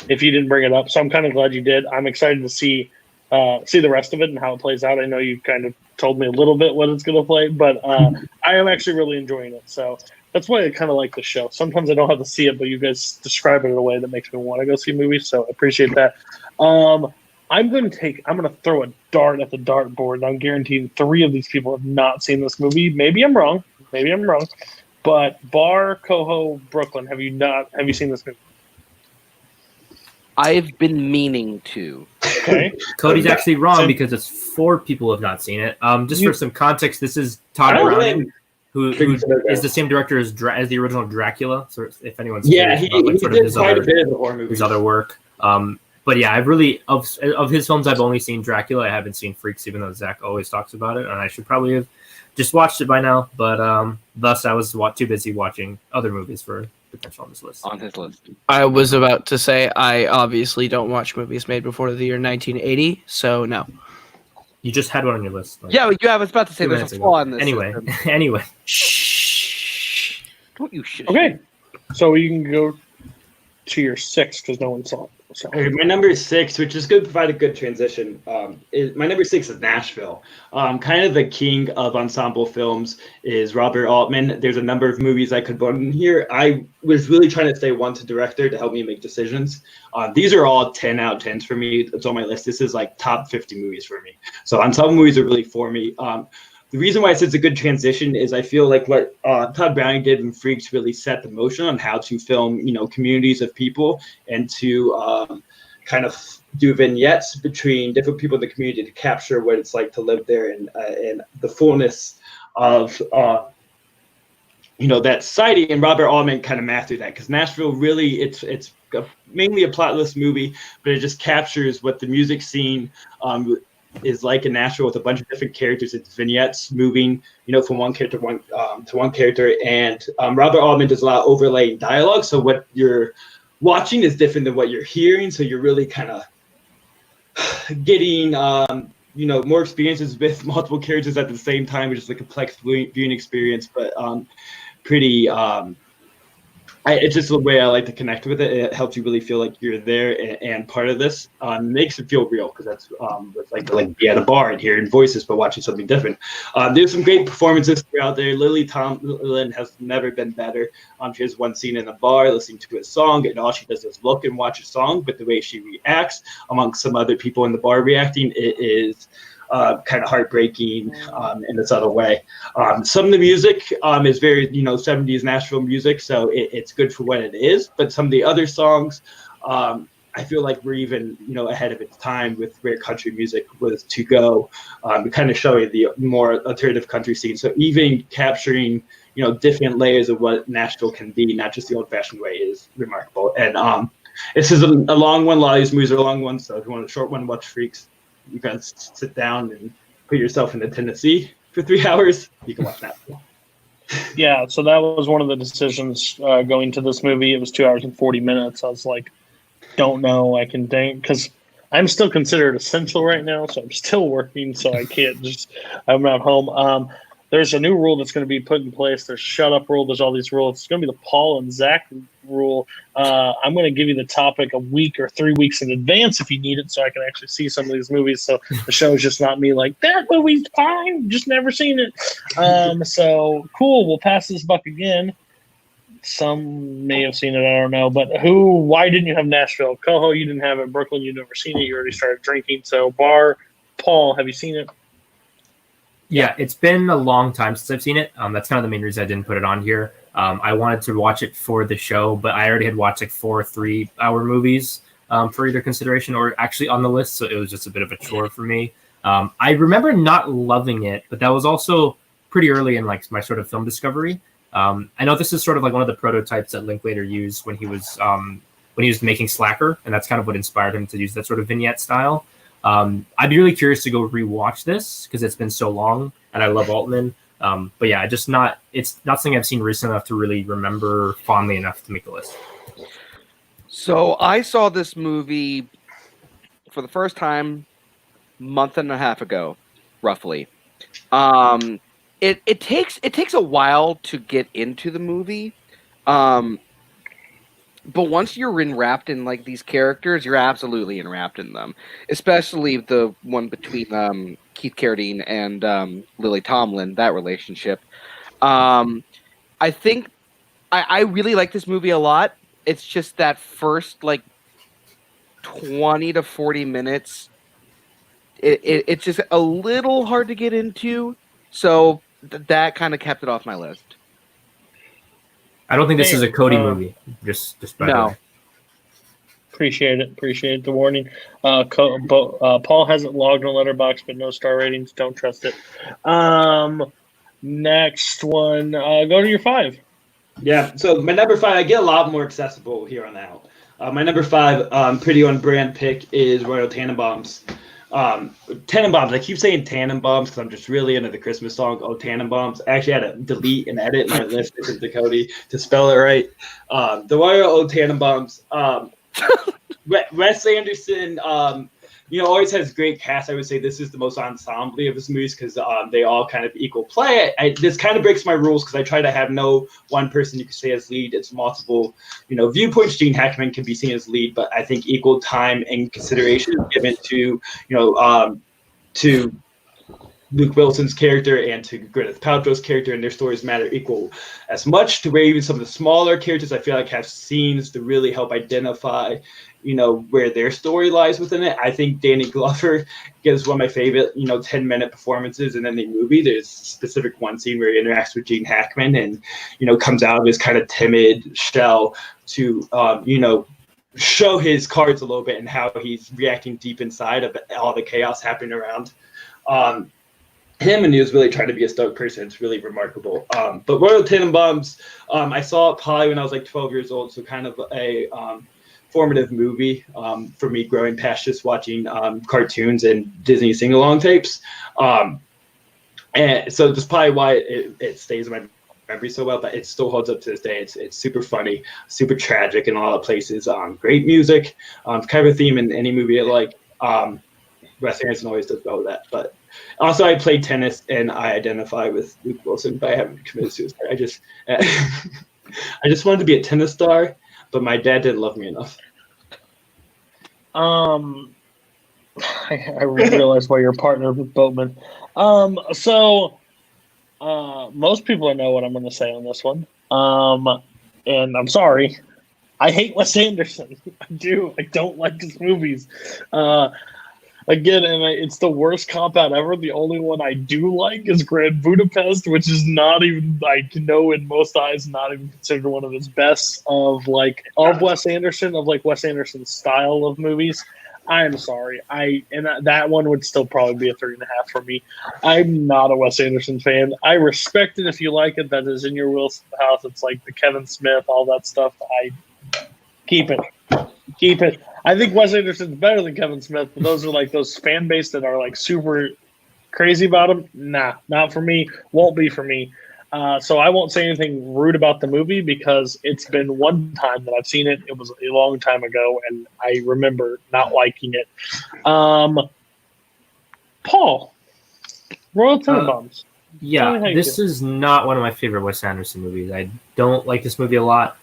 if you didn't bring it up. So I'm kind of glad you did. I'm excited to see the rest of it and how it plays out. I know you kind of told me a little bit what it's going to play, but I am actually really enjoying it. So that's why I kind of like the show. Sometimes I don't have to see it, but you guys describe it in a way that makes me want to go see movies. So I appreciate that. I'm going to throw a dart at the dartboard, and I'm guaranteeing 3 of these people have not seen this movie. Maybe I'm wrong. But Barr, Koho, Brooklyn, have you seen this movie? I've been meaning to. Okay. Cody's actually wrong because it's 4 people have not seen it. Just for some context, this is Todd Browning, who is the same director as the original Dracula. So if anyone's curious about his other work. But yeah, I've really of his films, I've only seen Dracula. I haven't seen Freaks, even though Zach always talks about it, and I should probably have just watched it by now. But thus, I was too busy watching other movies for potential on this list. On his list, I was about to say I obviously don't watch movies made before the year 1980, so no. You just had one on your list. Yeah, I was about to say there's a flaw in this. Anyway. Shh. Don't you shit. Okay, so you can go to your 6 because no one saw it. So. My number 6, which is going to provide a good transition, my number 6 is Nashville. Kind of the king of ensemble films is Robert Altman. There's a number of movies I could put in here. I was really trying to stay one to director to help me make decisions. These are all 10 out of 10s for me. It's on my list. This is like top 50 movies for me. So ensemble movies are really for me. The reason why I said it's a good transition is I feel like what Todd Browning did in Freaks really set the motion on how to film, communities of people and to kind of do vignettes between different people in the community to capture what it's like to live there and the fullness of that society, and Robert Altman kind of mastered that, because Nashville really, it's mainly a plotless movie, but it just captures what the music scene is like in Nashville, with a bunch of different characters. It's vignettes moving, from one character to one character, and Robert Altman does a lot of overlaying dialogue, so what you're watching is different than what you're hearing, so you're really kind of getting more experiences with multiple characters at the same time, which is a complex viewing experience, but pretty it's just the way I like to connect with it. It helps you really feel like you're there and part of this. Makes it feel real, because that's it's like be at a bar and hearing voices but watching something different. There's some great performances throughout there. Lily Tomlin has never been better. She has one scene in a bar listening to a song, and all she does is look and watch a song, but the way she reacts amongst some other people in the bar reacting, it is kind of heartbreaking in a subtle way. Some of the music is very 70s Nashville music, so it's good for what it is, but some of the other songs I feel like we're even ahead of its time with where country music was to go, kind of showing the more alternative country scene, so even capturing different layers of what Nashville can be, not just the old-fashioned way, is remarkable. And this is a long one. A lot of these movies are long ones, so if you want a short one, watch Freaks. You can sit down and put yourself into Tennessee for 3 hours. You can watch that. Yeah, so that was one of the decisions going to this movie. It was 2 hours and 40 minutes. I was like, don't know. I can think, because I'm still considered essential right now, so I'm still working, so I can't just, I'm not home. There's a new rule that's going to be put in place. There's shut up rule. There's all these rules. It's going to be the Paul and Zach rule. I'm going to give you the topic a week or 3 weeks in advance if you need it, so I can actually see some of these movies. So the show's just not me like, that movie's fine, just never seen it. So cool. We'll pass this buck again. Some may have seen it. I don't know. But why didn't you have Nashville? Koho, you didn't have it. Brooklyn, you've never seen it. You already started drinking. So Barr, Paul, have you seen it? Yeah, it's been a long time since I've seen it. That's kind of the main reason I didn't put it on here. I wanted to watch it for the show, but I already had watched like 4 3-hour movies for either consideration or actually on the list, so it was just a bit of a chore for me. I remember not loving it, but that was also pretty early in like my sort of film discovery. I know this is sort of like one of the prototypes that Linklater used when he was making Slacker, and that's kind of what inspired him to use that sort of vignette style. I'd be really curious to go rewatch this because it's been so long, and I love Altman. But yeah, it's not something I've seen recent enough to really remember fondly enough to make the list. So I saw this movie for the first time a month and a half ago, roughly. It takes a while to get into the movie. But once you're enwrapped in like these characters, you're absolutely enwrapped in them. Especially the one between Keith Carradine and Lily Tomlin, that relationship. I think I really like this movie a lot. It's just that first like 20 to 40 minutes, it's just a little hard to get into. So that kind of kept it off my list. I don't think this is a Cody movie. Just by the way. Appreciate it. Appreciate the warning. Paul hasn't logged on Letterboxd, but no star ratings. Don't trust it. Next one. Go to your 5. Yeah. So my number 5, I get a lot more accessible here on out. My number 5, pretty on brand pick is Royal Tenenbaums. Tenenbaums. I keep saying Tenenbaums because I'm just really into the Christmas song. Oh, Tenenbaums. I actually had to delete and edit my list to Cody to spell it right. The Royal Tenenbaums. Wes Anderson. Always has great cast. I would say this is the most ensemble of his movies because they all kind of equal play. This kind of breaks my rules because I try to have no one person you can say as lead. It's multiple, viewpoints. Gene Hackman can be seen as lead, but I think equal time and consideration is given to, to Luke Wilson's character and to Gwyneth Paltrow's character, and their stories matter equal as much. To where even some of the smaller characters I feel like have scenes to really help identify where their story lies within it. I think Danny Glover gives one of my favorite, 10-minute performances in any movie. There's a specific one scene where he interacts with Gene Hackman and, comes out of his kind of timid shell to, show his cards a little bit and how he's reacting deep inside of all the chaos happening around. him, and he was really trying to be a stoic person. It's really remarkable. But Royal Tenenbaums, I saw it probably when I was like 12 years old, so kind of a formative movie for me growing past just watching cartoons and Disney sing-along tapes. And so that's probably why it stays in my memory so well, but it still holds up to this day. It's super funny, super tragic in a lot of places. Great music, kind of a theme in any movie I like. Wes Anderson always does well with that. But also, I play tennis and I identify with Luke Wilson, but I haven't committed suicide. I just wanted to be a tennis star, but my dad didn't love me enough. I realize why you're a partner with Boatman. Most people know what I'm going to say on this one. And I'm sorry. I hate Wes Anderson. I do. I don't like his movies. Again, and it's the worst cop-out ever. The only one I do like is Grand Budapest, which is not even, I know in most eyes, not even considered one of his best of Wes Anderson, of Wes Anderson's style of movies. I'm sorry. That one would still probably be a 3.5 for me. I'm not a Wes Anderson fan. I respect it if you like it. That is in your wheelhouse. It's like the Kevin Smith, all that stuff. I keep it. Keep it. I think Wes Anderson's better than Kevin Smith, but those are those fan base that are super crazy about him. Nah, not for me. Won't be for me. So I won't say anything rude about the movie because it's been one time that I've seen it. It was a long time ago, and I remember not liking it. Paul, Royal Tenenbaums. Yeah, this is not one of my favorite Wes Anderson movies. I don't like this movie a lot.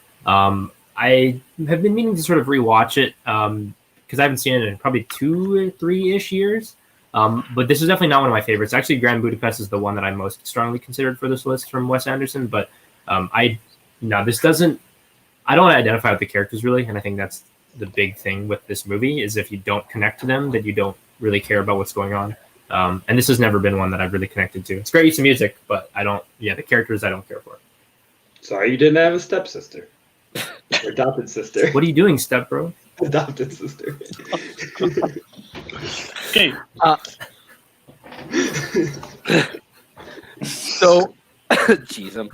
I have been meaning to sort of rewatch it because I haven't seen it in probably 2 or 3-ish years. But this is definitely not one of my favorites. Actually, Grand Budapest is the one that I most strongly considered for this list from Wes Anderson. But this doesn't. I don't identify with the characters really, and I think that's the big thing with this movie is if you don't connect to them, then you don't really care about what's going on. And this has never been one that I've really connected to. It's great use of music, but I don't. Yeah, the characters I don't care for. Sorry, you didn't have a stepsister. Or adopted sister. What are you doing, step bro? Adopted sister. Okay. So, jeez,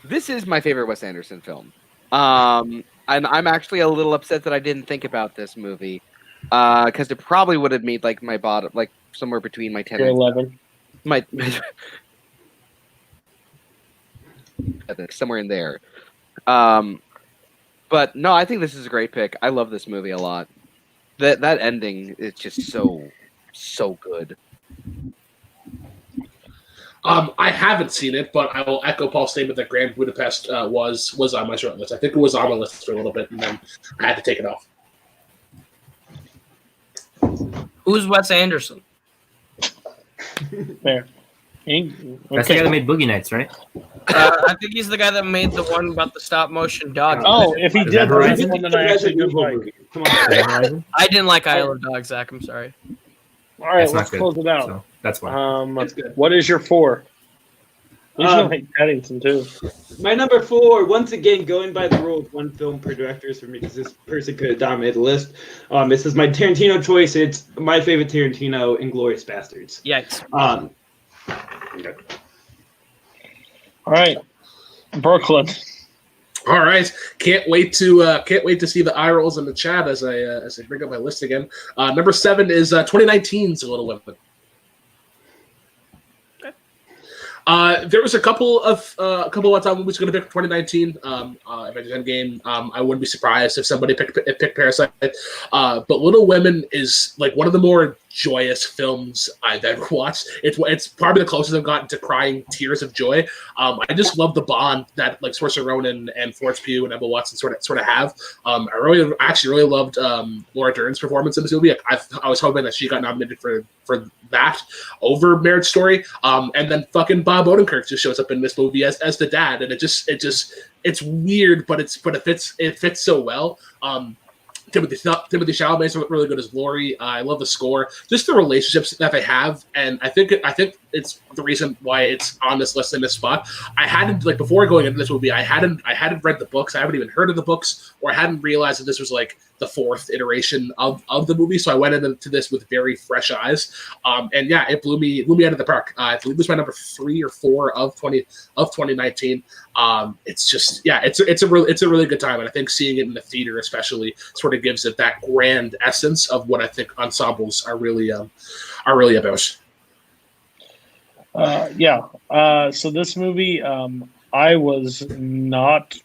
this is my favorite Wes Anderson film. And I'm actually a little upset that I didn't think about this movie because it probably would have made my bottom, somewhere between my 10 and 11. My somewhere in there. But no, I think this is a great pick. I love this movie a lot. That ending is just so good. I haven't seen it, but I will echo Paul's statement that Grand Budapest was on my short list. I think it was on my list for a little bit, and then I had to take it off. Who's Wes Anderson? Fair. Okay. That's the guy that made Boogie Nights, right? I think he's the guy that made the one about the stop motion dog. Oh, if he did, that's the one that I actually did like. Come on. I didn't like Isle of Dogs, Zach. I'm sorry. All right, let's close it out. So that's why. That's good. What is your 4? You should like Paddington too. My number 4, once again, going by the rule of one film per directors for me, because this person could have dominated the list. This is my Tarantino choice. It's my favorite Tarantino, Inglorious Basterds. Yikes. Okay. All right, Brooklyn. All right, can't wait to see the eye rolls in the chat as I bring up my list again. Number 7 is 2019's Little Women. There was a couple of time movies going to pick 2019. Avengers Endgame. I wouldn't be surprised if somebody picked Parasite. But Little Women is one of the more joyous films I've ever watched. It's probably the closest I've gotten to crying tears of joy. I just love the bond that Saoirse Ronan and Florence Pugh and Emma Watson sort of have. I actually really loved Laura Dern's performance in this movie. I was hoping that she got nominated for that over Marriage Story. And then fucking Bob Odenkirk just shows up in this movie as the dad, and it's weird, but it fits so well. Timothy Chalamet's really good as Laurie. I love the score, just the relationships that they have, and I think it's the reason why it's on this list in this spot. I hadn't, like, before going into this movie, I hadn't read the books. I haven't even heard of the books, or I hadn't realized that this was like the fourth iteration of the movie. So I went into this with very fresh eyes. And yeah, it blew me out of the park. I believe it was my number 3 or 4 of 2019. It's just, yeah, it's a really good time. And I think seeing it in the theater especially sort of gives it that grand essence of what I think ensembles are really about. So this movie, I was not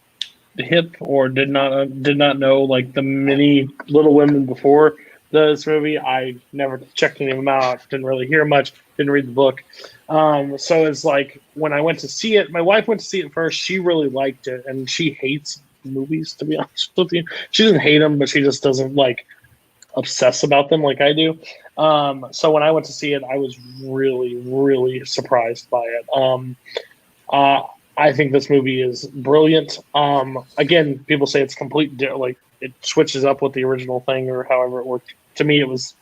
hip or did not know like the many Little Women before this movie. I never checked any of them out. Didn't really hear much. Didn't read the book. So it's like when I went to see it, my wife went to see it first. She really liked it, and she hates movies, to be honest with you. She doesn't hate them, but she just doesn't like obsess about them like I do. So when I went to see it, I was really, really surprised by it. I think this movie is brilliant. Again, people say it's like it switches up with the original thing or however it worked. To me, it was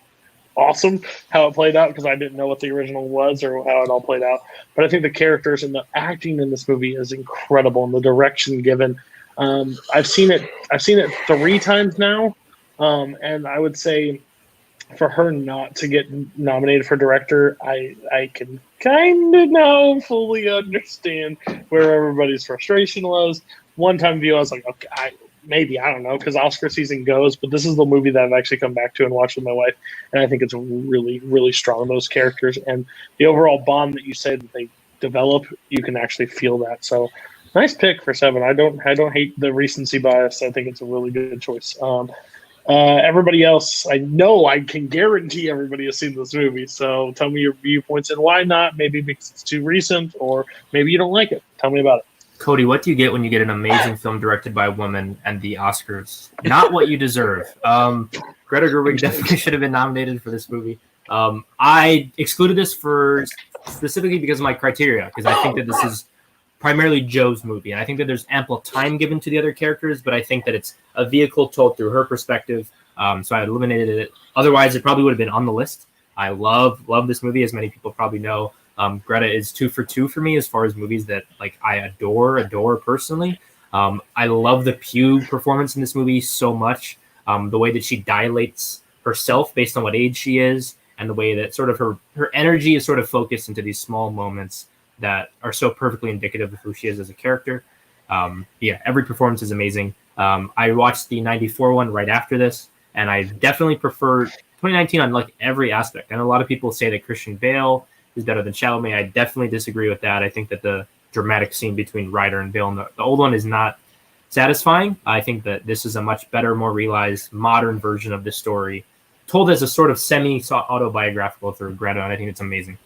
awesome how it played out because I didn't know what the original was or how it all played out. But I think the characters and the acting in this movie is incredible, and the direction given. I've seen it 3 times now. And I would say for her not to get nominated for director, I can kind of now fully understand where everybody's frustration was. One time view, I was like, okay, I don't know, because Oscar season goes, but this is the movie that I've actually come back to and watched with my wife, and I think it's really, really strong, those characters. And the overall bond that you said that they develop, you can actually feel that. So nice pick for 7. I don't hate the recency bias. I think it's a really good choice. Everybody else, I know I can guarantee everybody has seen this movie, so tell me your viewpoints and why not. Maybe because it's too recent, or maybe you don't like it. Tell me about it. Cody, what do you get when you get an amazing film directed by a woman and the Oscars? Not what you deserve. Greta Gerwig definitely should have been nominated for this movie. I excluded this specifically because of my criteria, because I think that this is primarily Joe's movie, and I think that there's ample time given to the other characters, but I think that it's a vehicle told through her perspective, so I eliminated it. Otherwise, it probably would have been on the list. I love this movie, as many people probably know. Greta is 2 for 2 for me as far as movies that like I adore personally. I love the Pugh performance in this movie so much, the way that she dilates herself based on what age she is, and the way that sort of her energy is sort of focused into these small moments that are so perfectly indicative of who she is as a character. Every performance is amazing. I watched the 94 one right after this, and I definitely prefer 2019 on like every aspect. And a lot of people say that Christian Bale is better than Chalamet. I definitely disagree with that. I think that the dramatic scene between Ryder and Vail in the old one is not satisfying. I think that this is a much better, more realized, modern version of this story, told as a sort of semi-autobiographical through Greta, and I think it's amazing.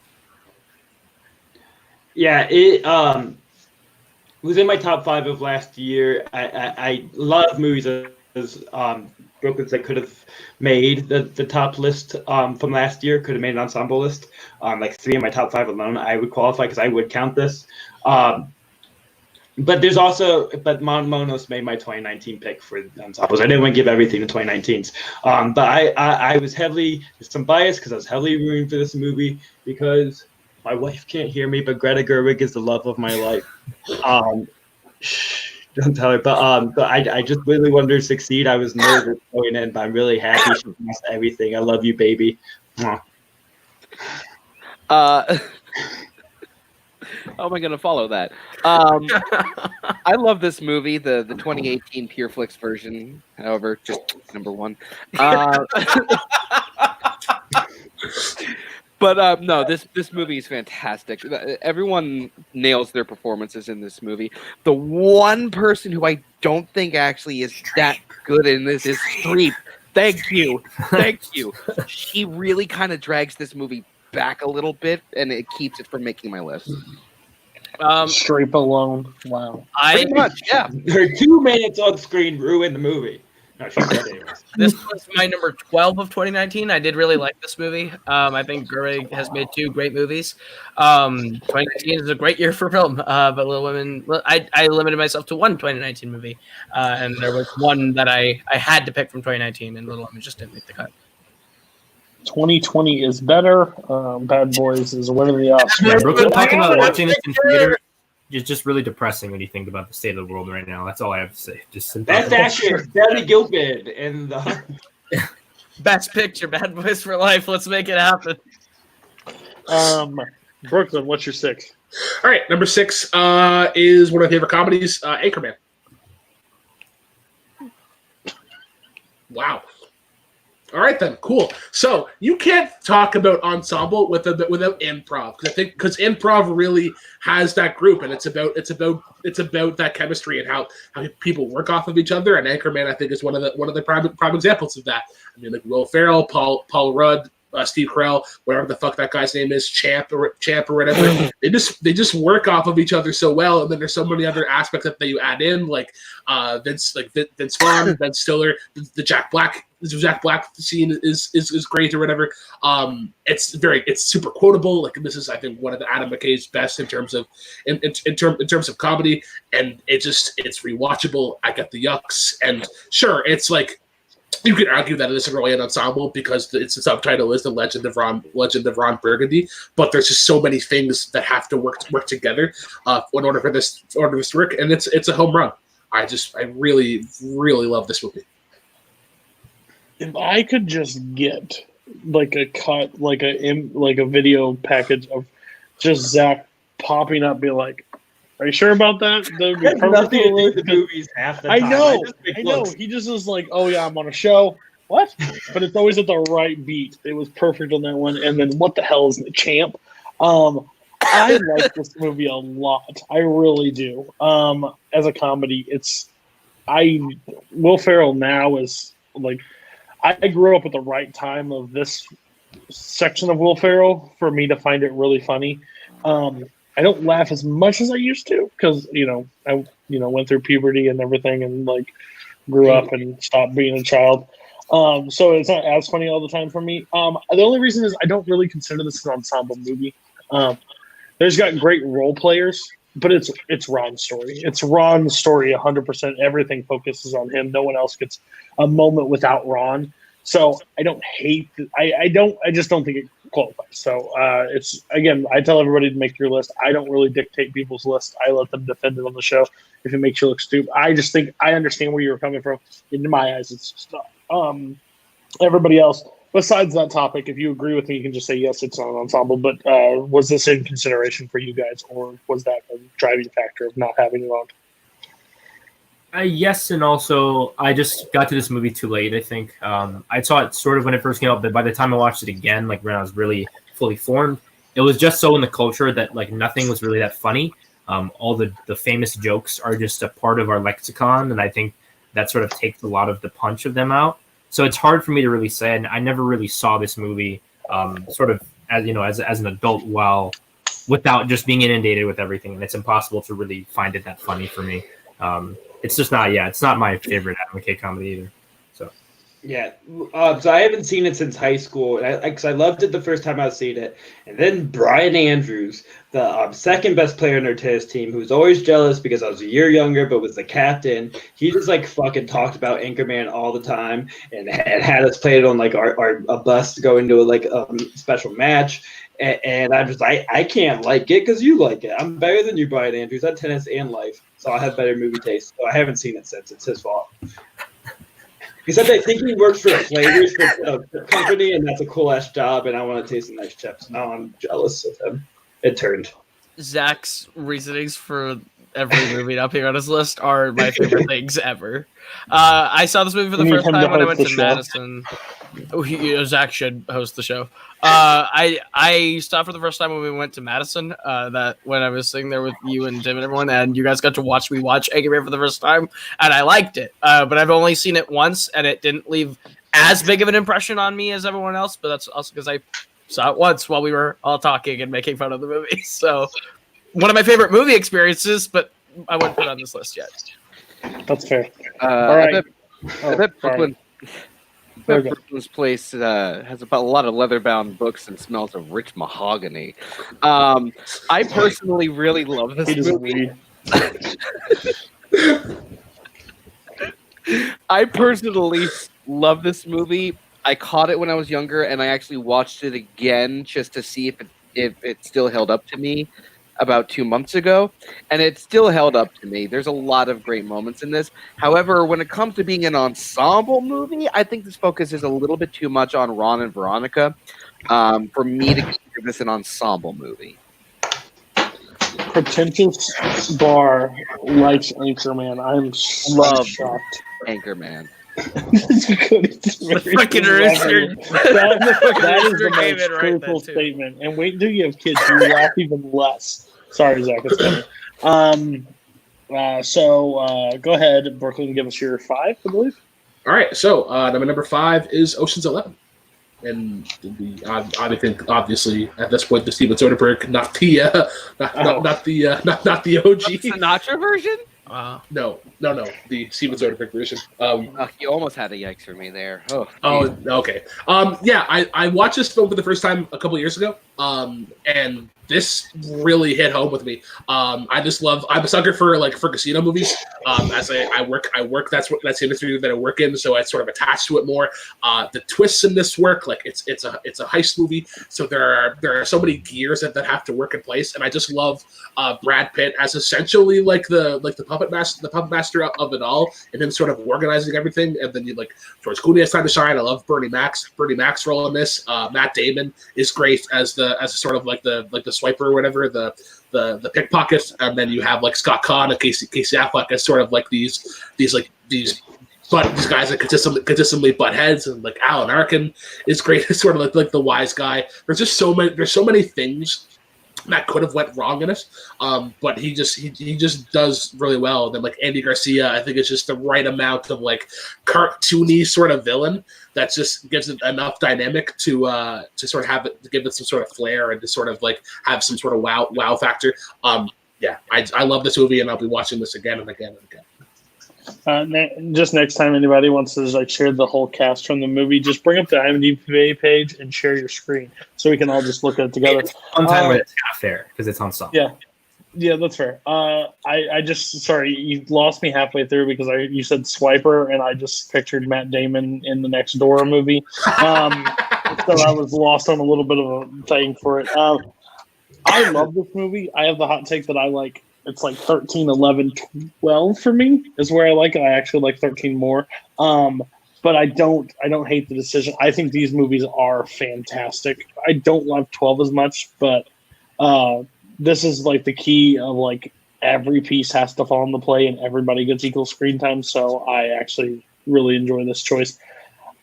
Yeah, it was in my top 5 of last year. I love movies as Brooklyn's that could have made the top list from last year, could have made an ensemble list. Like 3 of my top 5 alone, I would qualify because I would count this. But Mon Monos made my 2019 pick for ensembles. I didn't want to give everything to 2019s. But I was heavily, there's some bias because I was heavily rooting for this movie because my wife can't hear me, but Greta Gerwig is the love of my life. Don't tell her. But I just really wanted her to succeed. I was nervous going in, but I'm really happy she passed everything. I love you, baby. How am I going to follow that? I love this movie, the 2018 PureFlix version. However, just number 1. But no, this movie is fantastic. Everyone nails their performances in this movie. The one person who I don't think actually is that good in this is Streep. Thank you. She really kind of drags this movie back a little bit, and it keeps it from making my list. Streep alone. Wow. Pretty much, yeah. Her 2 minutes on screen ruined the movie. No, she's dead anyways. This was my number 12 of 2019. I did really like this movie. I think Gerwig has made 2 great movies. 2019 is a great year for film, but Little Women, I limited myself to one 2019 movie, and there was one that I had to pick from 2019, and Little Women just didn't make the cut. 2020 is better. Bad Boys is winning the Oscar. Yeah, Brooklyn talking about watching this in theater is just really depressing when you think about the state of the world right now. That's all I have to say. Best actor, Billy Gilpin, and the Best picture, Bad Boys for Life. Let's make it happen. Brooklyn, what's your 6? All right, number 6 is one of my favorite comedies, Anchorman. Wow. All right then, cool. So you can't talk about Ensemble without improv, because improv really has that group, and it's about that chemistry and how people work off of each other. And Anchorman, I think, is one of the prime examples of that. I mean, like Will Ferrell, Paul Rudd, Steve Carell, whatever the fuck that guy's name is, Champ or whatever. they just work off of each other so well, and then there's so many other aspects that you add in, like Vince Vaughn, Ben Stiller, the Jack Black scene is great or whatever. It's super quotable. Like, this is, I think, one of the Adam McKay's best in terms of comedy, and it's rewatchable. I get the yucks, and sure, it's like, you could argue that it isn't really an ensemble because its subtitle is The Legend of Ron Burgundy, but there's just so many things that have to work together in order for this to work, and it's a home run. I really, really love this movie. If I could just get like a cut, like a video package of just Zach popping up, be like, "Are you sure about that?" That would be perfect. The movies half the time. I know. He just is like, "Oh yeah, I'm on a show." What? But it's always at the right beat. It was perfect on that one. And then, what the hell is the Champ? I like this movie a lot. I really do. As a comedy, Will Ferrell now is like, I grew up at the right time of this section of Will Ferrell for me to find it really funny. I don't laugh as much as I used to because I went through puberty and everything, and like grew up and stopped being a child. So it's not as funny all the time for me. The only reason is I don't really consider this an ensemble movie. There's got great role players, but it's Ron's story. It's Ron's story 100%. Everything focuses on him. No one else gets a moment without Ron. So I don't hate. I just don't think it qualifies. So it's, again, I tell everybody to make your list. I don't really dictate people's list. I let them defend it on the show if it makes you look stupid. I just think I understand where you're coming from. In my eyes, it's just everybody else. Besides that topic, if you agree with me, you can just say yes, it's not an ensemble. But was this in consideration for you guys, or was that a driving factor of not having it on? Yes, and also I just got to this movie too late, I think. I saw it sort of when it first came out, but by the time I watched it again, like when I was really fully formed, it was just so in the culture that like nothing was really that funny. All the famous jokes are just a part of our lexicon, and I think that sort of takes a lot of the punch of them out. So it's hard for me to really say, and I never really saw this movie sort of as an adult without just being inundated with everything, and it's impossible to really find it that funny for me. It's just not, it's not my favorite Adam McKay comedy either. So, yeah. So I haven't seen it since high school, because I loved it the first time I was seeing it. And then Brian Andrews, the second best player on our tennis team, who was always jealous because I was a year younger, but was the captain. He just like fucking talked about Anchorman all the time, and had us play it on like a bus to go into a special match. And I'm just I can't like it because you like it. I'm better than you, Brian Andrews, at tennis and life. So I have better movie taste. So I haven't seen it since. It's his fault. He said they think he works for the flavors for the company, and that's a cool ass job. And I want to taste the nice chips. Now I'm jealous of him. It turned. Zach's reasonings for every movie up here on his list are my favorite things ever. I saw this movie for the first time when I went to Madison. Zach should host the show. I saw it for the first time when we went to Madison. That when I was sitting there with you and Tim and everyone, and you guys got to watch me watch Anchorman for the first time, and I liked it. But I've only seen it once, and it didn't leave as big of an impression on me as everyone else. But that's also because I saw it once while we were all talking and making fun of the movie. So one of my favorite movie experiences, but I wouldn't put it on this list yet. That's fair. All right. I bet Brooklyn's place has a lot of leather-bound books and smells of rich mahogany. I personally really love this movie. I personally love this movie. I caught it when I was younger, and I actually watched it again just to see if it still held up to me about 2 months ago, and it still held up to me. There's a lot of great moments in this. However, when it comes to being an ensemble movie, I think this focus is a little bit too much on Ron and Veronica for me to consider this an ensemble movie. Pretentious Barr likes Anchorman. I'm Love shocked. Anchorman. Freaking rooster. That is the Came most in right truthful then, too. statement. And wait until you have kids, you laugh even less. Sorry, Zach. It's funny. So go ahead, Brooklyn, give us your 5, I believe. All right, so number 5 is Ocean's 11. And I think obviously at this point the Steven Soderbergh, not the OG Sinatra version. No, the Steven Soderbergh version. You almost had a yikes for me there. Oh, okay. Yeah, I watched this film for the first time a couple years ago, and this really hit home with me. I'm a sucker for casino movies. As I work. That's the industry that I work in, so I sort of attached to it more. The twists in this work, like it's a heist movie, so there are so many gears that have to work in place, and I just love Brad Pitt as essentially like the puppet master of it all, and him sort of organizing everything. And then you like George Clooney has time to shine. I love Bernie Mac's role in this. Matt Damon is great as a sort of like the swiper or whatever, the pickpocket, and then you have like Scott Conn and Casey Affleck as sort of like these guys that consistently butt heads, and like Alan Arkin is great as sort of like the wise guy. There's so many things that could have went wrong in it, but he just does really well. And then like Andy Garcia, I think it's just the right amount of like cartoony sort of villain that just gives it enough dynamic to sort of have it, to give it some sort of flair and to sort of like have some sort of wow factor. Yeah, I love this movie, and I'll be watching this again and again and again. Just next time anybody wants to like share the whole cast from the movie, just bring up the IMDb page and share your screen so we can all just look at it together. One time when it's half there because it's ensemble. Yeah, that's fair. I just sorry you lost me halfway through because you said Swiper and I just pictured Matt Damon in the Next Door movie. So I was lost on a little bit of a thing for it. I love this movie. I have the hot take that I like. It's like 13, 11, 12 for me is where I like it. I actually like 13 more. But I don't hate the decision. I think these movies are fantastic. I don't love 12 as much, but this is like the key of like every piece has to fall into play and everybody gets equal screen time. So I actually really enjoy this choice.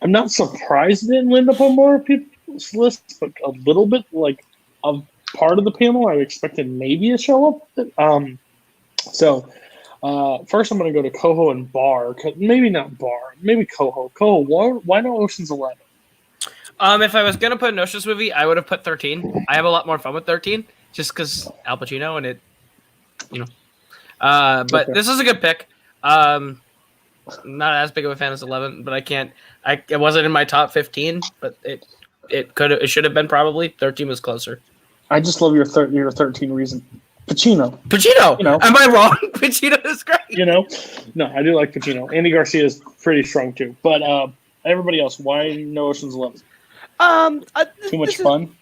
I'm not surprised it didn't end up on more people's lists, but a little bit like of part of the panel I expected maybe a show up. So first I'm going to go to Koho and Barr. Maybe not Barr. Maybe Koho. Koho, why not Ocean's 11? If I was going to put an Ocean's movie, I would have put 13. I have a lot more fun with 13 just because Al Pacino and it, But okay. This is a good pick. Not as big of a fan as 11, but it wasn't in my top 15, but it should have been probably. 13 was closer. I just love your 13 reason. Pacino. Am I wrong? Pacino is great. No, I do like Pacino. Andy Garcia is pretty strong too. But everybody else, why no Ocean's 11? Too much fun.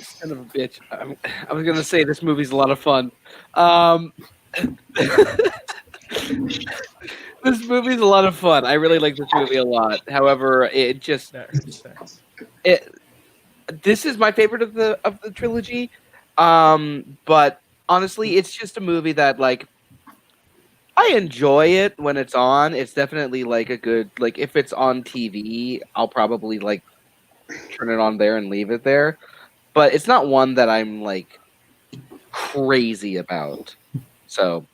Son of a bitch. I was gonna say this movie's a lot of fun. This movie's a lot of fun. I really like this movie a lot. However, this is my favorite of the trilogy. But honestly, it's just a movie that like I enjoy it when it's on. It's definitely like a good like if it's on TV, I'll probably like turn it on there and leave it there. But it's not one that I'm like crazy about. So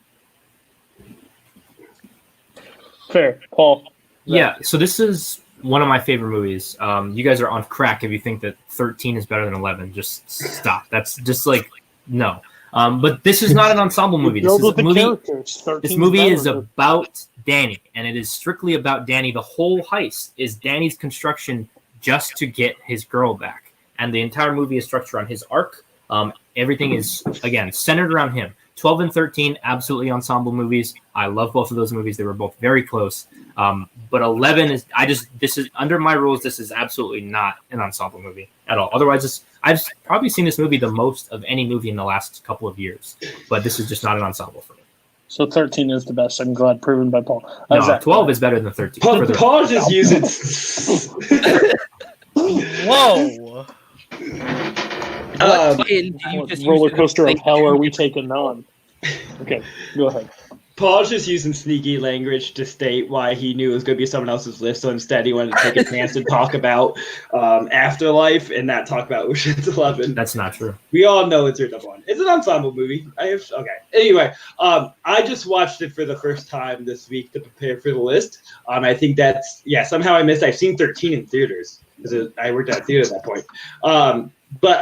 fair, Paul. Yeah, so this is one of my favorite movies. You guys are on crack if you think that 13 is better than 11. Just stop. That's just like no. But this is not an ensemble movie. This movie is about Danny, and it is strictly about Danny. The whole heist is Danny's construction just to get his girl back, and the entire movie is structured on his arc. Everything is again centered around him 12 and 13, absolutely ensemble movies. I love both of those movies. They were both very close. But 11 is, this is under my rules. This is absolutely not an ensemble movie at all. Otherwise, I've probably seen this movie the most of any movie in the last couple of years. But this is just not an ensemble for me. So 13 is the best. I'm glad proven by Paul. No, Zach, 12 is better than 13. Paul just using. Whoa. What button do you just roller use to coaster of think hell are you- we taking on? Okay, go ahead. Paul's just using sneaky language to state why he knew it was going to be someone else's list. So instead, he wanted to take a chance to talk about Afterlife and not talk about Ocean's 11. That's not true. We all know it's your number one. It's an ensemble movie. Okay. Anyway, I just watched it for the first time this week to prepare for the list. I think that's somehow I missed. I've seen 13 in theaters because I worked at a theater at that point. But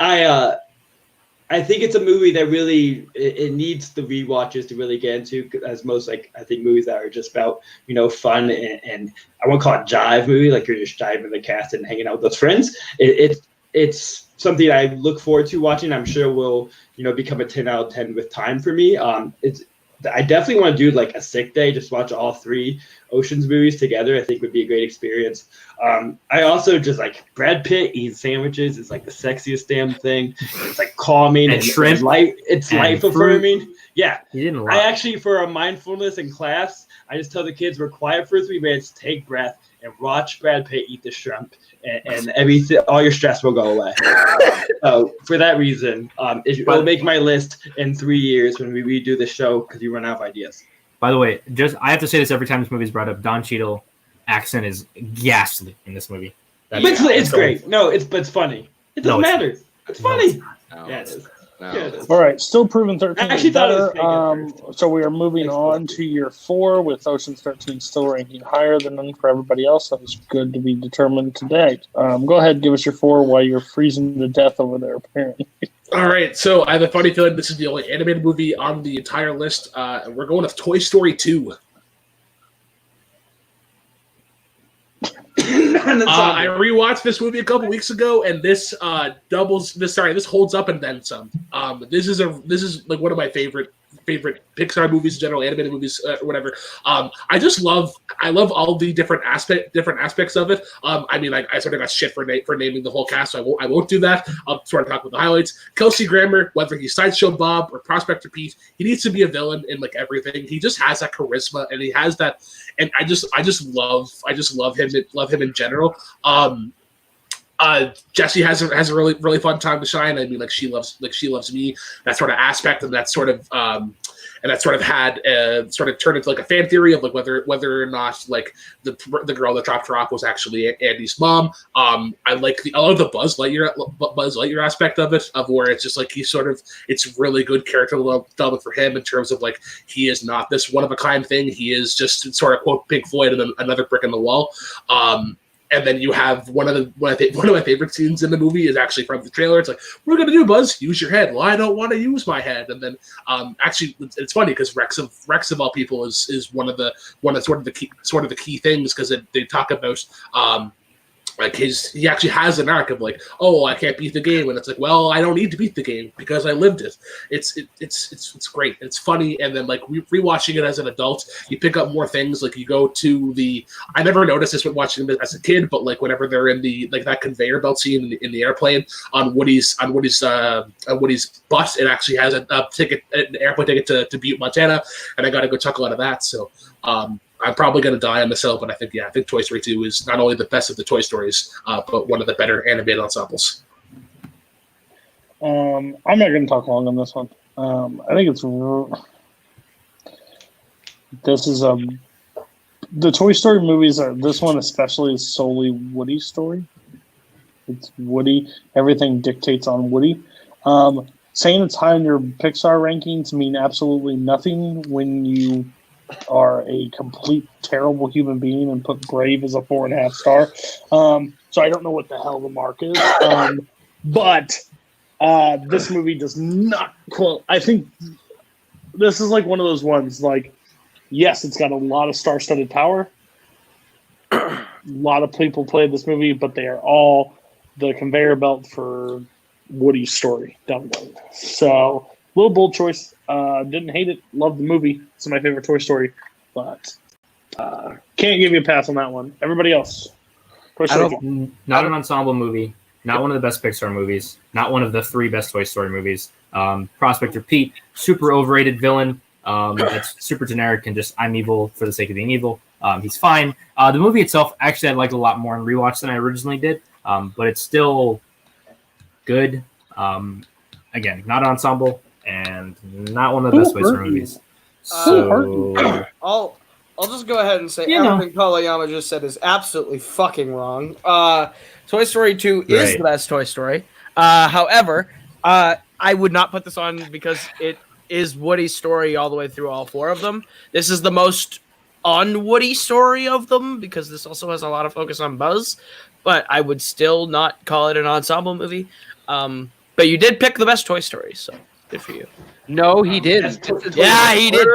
I think it's a movie that really it needs the rewatches to really get into, as most I think movies that are just about fun and I won't call it jive movie, like you're just jiving the cast and hanging out with those friends. It's something I look forward to watching. I'm sure will become a 10 out of 10 with time for me. I definitely want to do like a sick day, just watch all 3 Ocean's movies together. I think would be a great experience. I also just like Brad Pitt eating sandwiches is like the sexiest damn thing. It's like calming and shrimp. It's life affirming. Yeah. He didn't I actually, for a mindfulness in class, I just tell the kids we're quiet for 3 minutes, take breath, and watch Brad Pitt eat the shrimp, and everything, all your stress will go away. So for that reason, it'll make my list in 3 years when we redo the show because you run out of ideas. By the way, I have to say this every time this movie is brought up. Don Cheadle accent is ghastly in this movie. It's great. No, it's funny. It doesn't matter. It's funny. Yeah, it is. No. Yeah, it is. All right, still proven 13. I actually thought it was better. So we are moving on to year 4 with Ocean's 13 still ranking higher than none for everybody else. That was good to be determined today. Go ahead, give us your 4 while you're freezing to death over there, apparently. All right, so I have a funny feeling this is the only animated movie on the entire list. We're going with Toy Story 2. I rewatched this movie a couple weeks ago, and this holds up and then some. This is like one of my favorite Pixar movies, in general, animated movies, or whatever. I love all the different aspects of it. I sort of got shit for naming the whole cast, so I won't do that. I'll sort of talk about the highlights. Kelsey Grammer, whether he's Sideshow Bob or Prospector Pete, he needs to be a villain in like everything. He just has that charisma, and he has that, and I just love him in general. Jessie has a really, really fun time to shine. I mean, she loves me. That sort of aspect, and that sort of had sort of turned into like a fan theory of like whether or not like the girl that dropped her off was actually Andy's mom. I love the Buzz Lightyear aspect of it, of where it's just like it's really good character development for him in terms of like he is not this one of a kind thing. He is just sort of quote Pink Floyd and then another brick in the wall. And then you have one of my favorite scenes in the movie is actually from the trailer. It's like, "We're gonna do, Buzz. Use your head." Well, I don't want to use my head. And then actually, it's funny because Rex of all people is one of the key things, because they talk about he actually has an arc of like, oh, I can't beat the game, and it's like, well, I don't need to beat the game because I lived it. It's great. It's funny, and then like rewatching it as an adult, you pick up more things. Like you go to I never noticed this when watching it as a kid, but like whenever they're in that conveyor belt scene in the airplane on Woody's bus, it actually has an airplane ticket to Butte, Montana, and I got a good chuckle out of that. So. I'm probably going to die on this hill, but I think Toy Story 2 is not only the best of the Toy Stories, but one of the better animated ensembles. I'm not going to talk long on this one. I think the Toy Story movies this one especially is solely Woody's story. It's Woody. Everything dictates on Woody. Saying it's high in your Pixar rankings mean absolutely nothing when you are a complete terrible human being and put Brave as a 4.5 star. So I don't know what the hell the mark is. But this movie does not quote. I think this is like one of those ones, like, yes, it's got a lot of star-studded power. A lot of people played this movie, but they are all the conveyor belt for Woody's story down the road. So little bold choice. Didn't hate it. Loved the movie. It's my favorite Toy Story, but can't give you a pass on that one. Everybody else. Not an ensemble movie. Not one of the best Pixar movies. Not one of the 3 best Toy Story movies. Prospector Pete, super overrated villain. That's super generic and just I'm evil for the sake of being evil. He's fine. The movie itself, actually, I liked a lot more on rewatch than I originally did. But it's still good. Again, not an ensemble and not one of the best Toy Story movies. So I'll just go ahead and say everything Oyama just said is absolutely fucking wrong. Toy Story 2 is the best Toy Story. However, I would not put this on because it is Woody's story all the way through all 4 of them. This is the most un-Woody story of them because this also has a lot of focus on Buzz, but I would still not call it an ensemble movie. But you did pick the best Toy Story, so good for you. No, he didn't. He did.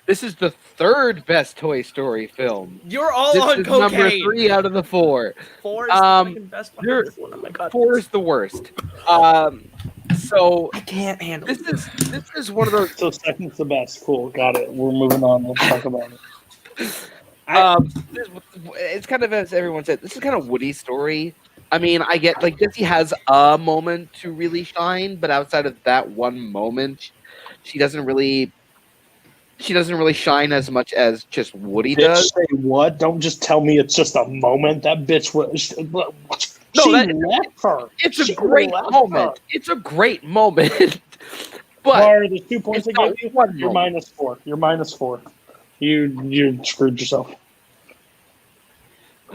This is the 3rd best Toy Story film. You're all this on is cocaine. Number 3 out of the 4. 4 is the second best one. Oh my God. 4 is the worst. So I can't handle this is one of those. So second's the best. Cool, got it. We're moving on. Let's talk about it. It's kind of, as everyone said, this is kind of Woody's story. I mean, I get Dizzy has a moment to really shine, but outside of that one moment, she doesn't really shine as much as just Woody does. Say what? Don't just tell me it's just a moment. That bitch was. Left her. It's a great moment. It's a great moment. But Barr, the 2 points I gave you, you're -4. You're -4. You screwed yourself.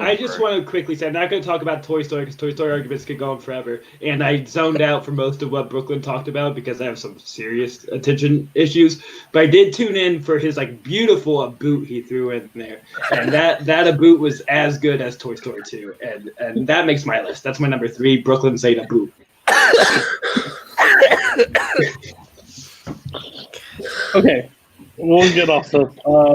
I just want to quickly say, I'm not going to talk about Toy Story because Toy Story arguments could go on forever. And I zoned out for most of what Brooklyn talked about because I have some serious attention issues. But I did tune in for his beautiful boot he threw in there. And that boot was as good as Toy Story 2. And that makes my list. That's my number 3. Brooklyn saying a boot. Okay. We'll get off the.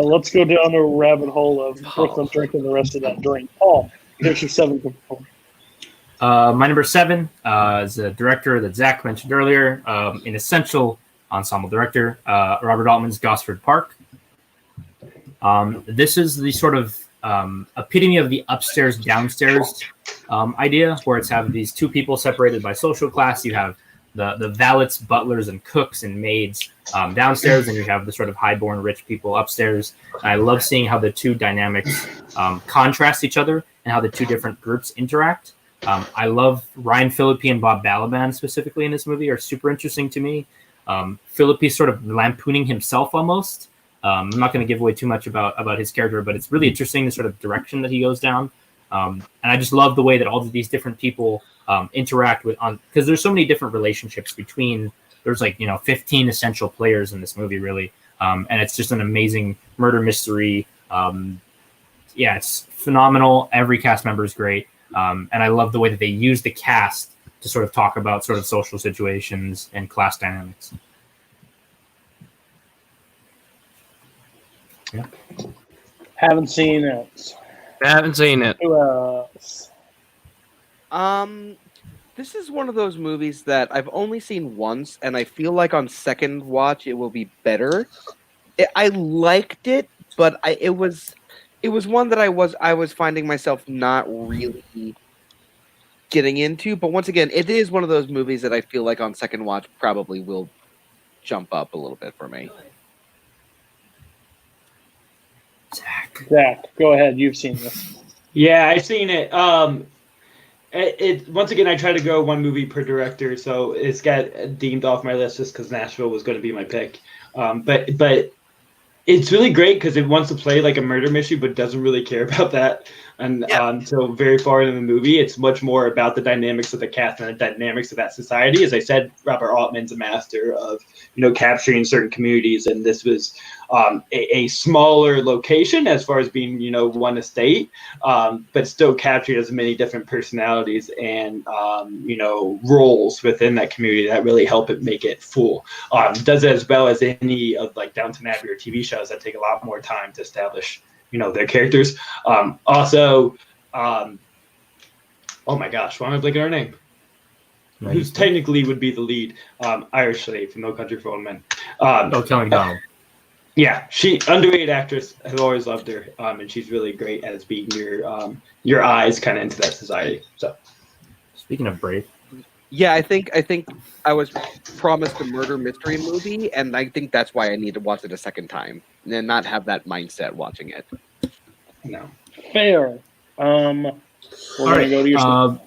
Let's go down a rabbit hole of Brooklyn drinking the rest of that drink. Paul, here's your 7th. My number 7 is a director that Zach mentioned earlier, an essential ensemble director, Robert Altman's Gosford Park. This is the sort of epitome of the upstairs downstairs idea, where it's having these 2 people separated by social class. You have the valets, butlers, and cooks and maids downstairs, and you have the sort of highborn rich people upstairs. And I love seeing how the 2 dynamics contrast each other and how the 2 different groups interact. I love Ryan Phillippe and Bob Balaban specifically in this movie are super interesting to me. Phillippe sort of lampooning himself almost. I'm not going to give away too much about his character, but it's really interesting the sort of direction that he goes down. And I just love the way that all of these different people interact with because there's so many different relationships between. There's 15 essential players in this movie, really, and it's just an amazing murder mystery. It's phenomenal. Every cast member is great, and I love the way that they use the cast to sort of talk about sort of social situations and class dynamics. Yeah. Haven't seen it. Who else? This is one of those movies that I've only seen once, and I feel like on second watch it will be better. I liked it, but it was one that I was finding myself not really getting into. But once again, it is one of those movies that I feel like on second watch probably will jump up a little bit for me. Zach, go ahead. You've seen this. Yeah, I've seen it. It once again, I try to go 1 movie per director, so it's got deemed off my list just because Nashville was going to be my pick. But it's really great because it wants to play like a murder mystery, but doesn't really care about that. And until very far into the movie, it's much more about the dynamics of the cast and the dynamics of that society. As I said, Robert Altman's a master of capturing certain communities, and this was a smaller location as far as being one estate, but still captured as many different personalities and roles within that community that really help it make it full. Does it as well as any of Downton Abbey or TV shows that take a lot more time to establish their characters. Oh my gosh, why am I blanking on her name? who's technically would be the lead Irish lady from No Country for Old Men. Kelly MacDonald. Yeah, she underrated actress. I've always loved her, and she's really great at being your eyes kind of into that society. So, speaking of Brave, yeah, I think I was promised a murder mystery movie, and I think that's why I need to watch it a second time and not have that mindset watching it. No, fair. All right.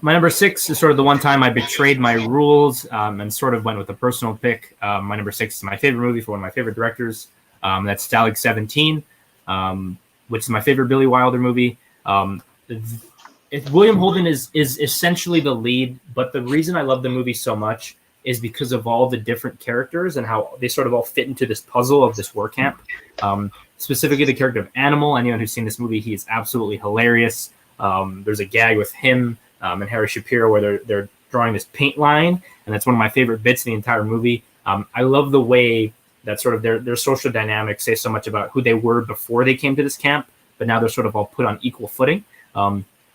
My number 6 is sort of the one time I betrayed my rules and sort of went with a personal pick. My number 6 is my favorite movie for one of my favorite directors. That's Stalag 17, which is my favorite Billy Wilder movie. William Holden is essentially the lead, but the reason I love the movie so much is because of all the different characters and how they sort of all fit into this puzzle of this war camp. Specifically, the character of Animal. Anyone who's seen this movie, he is absolutely hilarious. There's a gag with him and Harry Shapiro where they're drawing this paint line, and that's one of my favorite bits of the entire movie. I love the way that sort of their social dynamics say so much about who they were before they came to this camp, but now they're sort of all put on equal footing.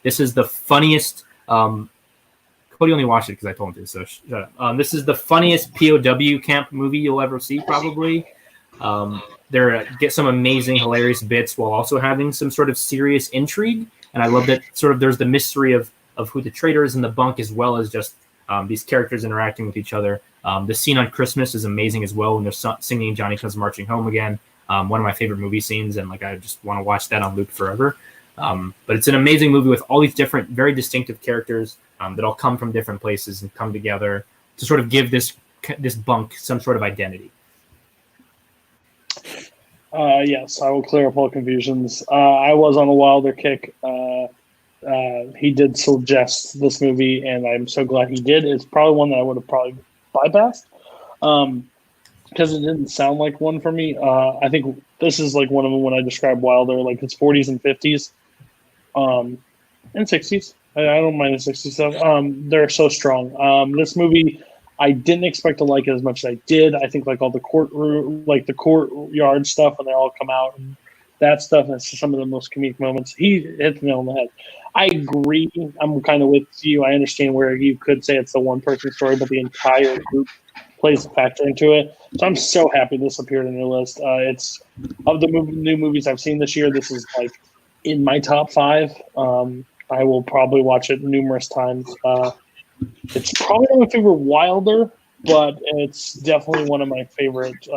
This is the funniest. Cody only watched it because I told him to, so shut up. This is the funniest POW camp movie you'll ever see, probably. There get some amazing, hilarious bits while also having some sort of serious intrigue. And I love that sort of there's the mystery of who the traitor is in the bunk, as well as just these characters interacting with each other. The scene on Christmas is amazing as well when they're singing Johnny Comes Marching Home Again. One of my favorite movie scenes, and I just want to watch that on loop forever. But it's an amazing movie with all these different, very distinctive characters that all come from different places and come together to sort of give this bunk some sort of identity. Yes, I will clear up all confusions. I was on a Wilder kick. He did suggest this movie, and I'm so glad he did. It's probably one that I would have probably bypassed because it didn't sound like one for me. I think this is like one of them when I describe Wilder, like it's 40s and 50s and 60s. I don't mind the 60s stuff. They're so strong. This movie, I didn't expect to like it as much as I did. I think like all the courtyard stuff when they all come out and that stuff, that's some of the most comedic moments. He hit the nail on the head. I agree. I'm kind of with you. I understand where you could say it's the one person story, but the entire group plays a factor into it. So I'm so happy this appeared on your list. It's of the new movies I've seen this year. This is like in my top 5. I will probably watch it numerous times. It's probably not my favorite Wilder, but it's definitely one of my favorite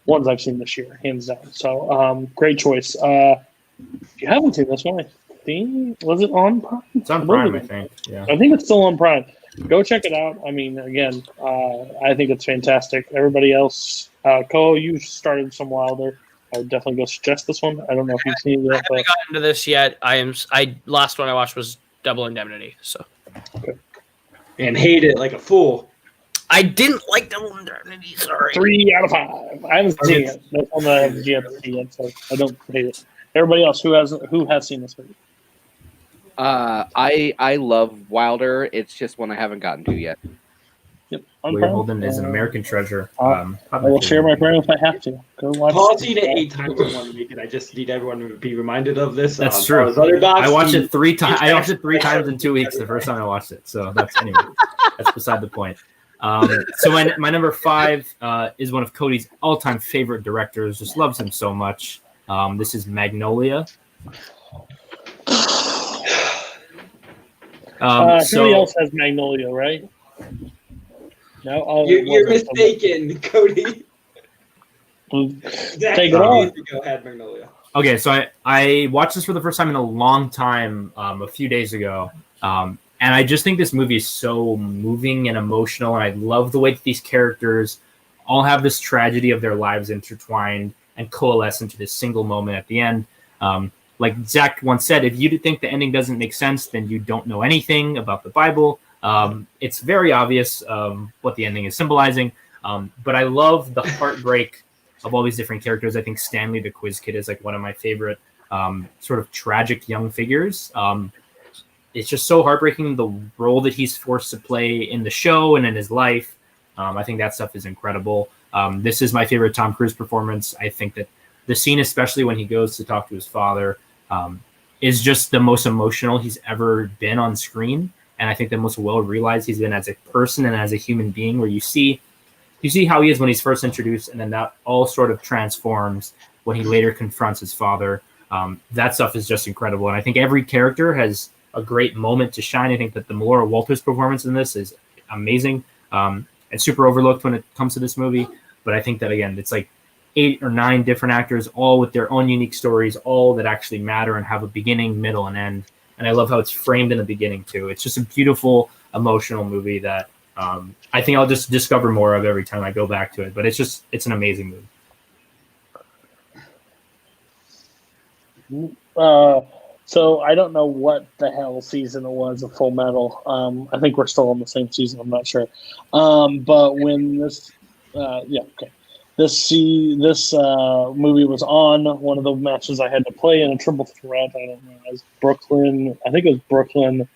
ones I've seen this year, hands down. So great choice. If you haven't seen this one, I think, was it on Prime? It's on Prime, I think. Yeah, I think it's still on Prime. Go check it out. I mean, again, I think it's fantastic. Everybody else, Koho, you started some Wilder. I would definitely go suggest this one. I don't know if you've seen it yet. I haven't gotten into this yet. Last one I watched was Double Indemnity. So, okay. And hate it like a fool. I didn't like Double Indemnity. Sorry. 3 out of 5. I haven't seen it. That's one that I haven't yet seen yet, so I don't hate it. Everybody else who has seen this movie? I love Wilder. It's just one I haven't gotten to yet. Yep. William Holden is an American treasure. I will share my brain if I have to. Go watch. Paul's seen it 8 times in 1 week, and I just need everyone to be reminded of this. That's true. I watched it 3 times. I watched it 3 times in 2 weeks. The first time I watched it. So that's beside the point. So my number 5 is one of Cody's all-time favorite directors. Just loves him so much. This is Magnolia. Somebody else has Magnolia, right? No, you're mistaken, Cody. Take it on. Go ahead, Magnolia. Okay, so I watched this for the first time in a long time a few days ago. And I just think this movie is so moving and emotional, and I love the way that these characters all have this tragedy of their lives intertwined and coalesce into this single moment at the end. Like Zach once said, if you think the ending doesn't make sense, then you don't know anything about the Bible. It's very obvious what the ending is symbolizing. But I love the heartbreak of all these different characters. I think Stanley the Quiz Kid is like one of my favorite sort of tragic young figures. It's just so heartbreaking, the role that he's forced to play in the show and in his life. I think that stuff is incredible. This is my favorite Tom Cruise performance. I think that the scene, especially when he goes to talk to his father, is just the most emotional he's ever been on screen. and I think the most well realized he's been as a person and as a human being, where you see how he is when he's first introduced, and then that all sort of transforms when he later confronts his father. That stuff is just incredible, and I think every character has a great moment to shine. I think that the Melora Walters performance in this is amazing and super overlooked when it comes to this movie. But I think that, again, it's like 8 or 9 different actors, all with their own unique stories, all that actually matter and have a beginning, middle, and end. And I love how it's framed in the beginning, too. It's just a beautiful, emotional movie that I think I'll just discover more of every time I go back to it. But it's an amazing movie. So I don't know what the hell season it was of Full Metal. I think we're still on the same season. I'm not sure. But when this, this movie was on, one of the matches I had to play in a triple threat. I don't know. It was Brooklyn. I think it was Brooklyn,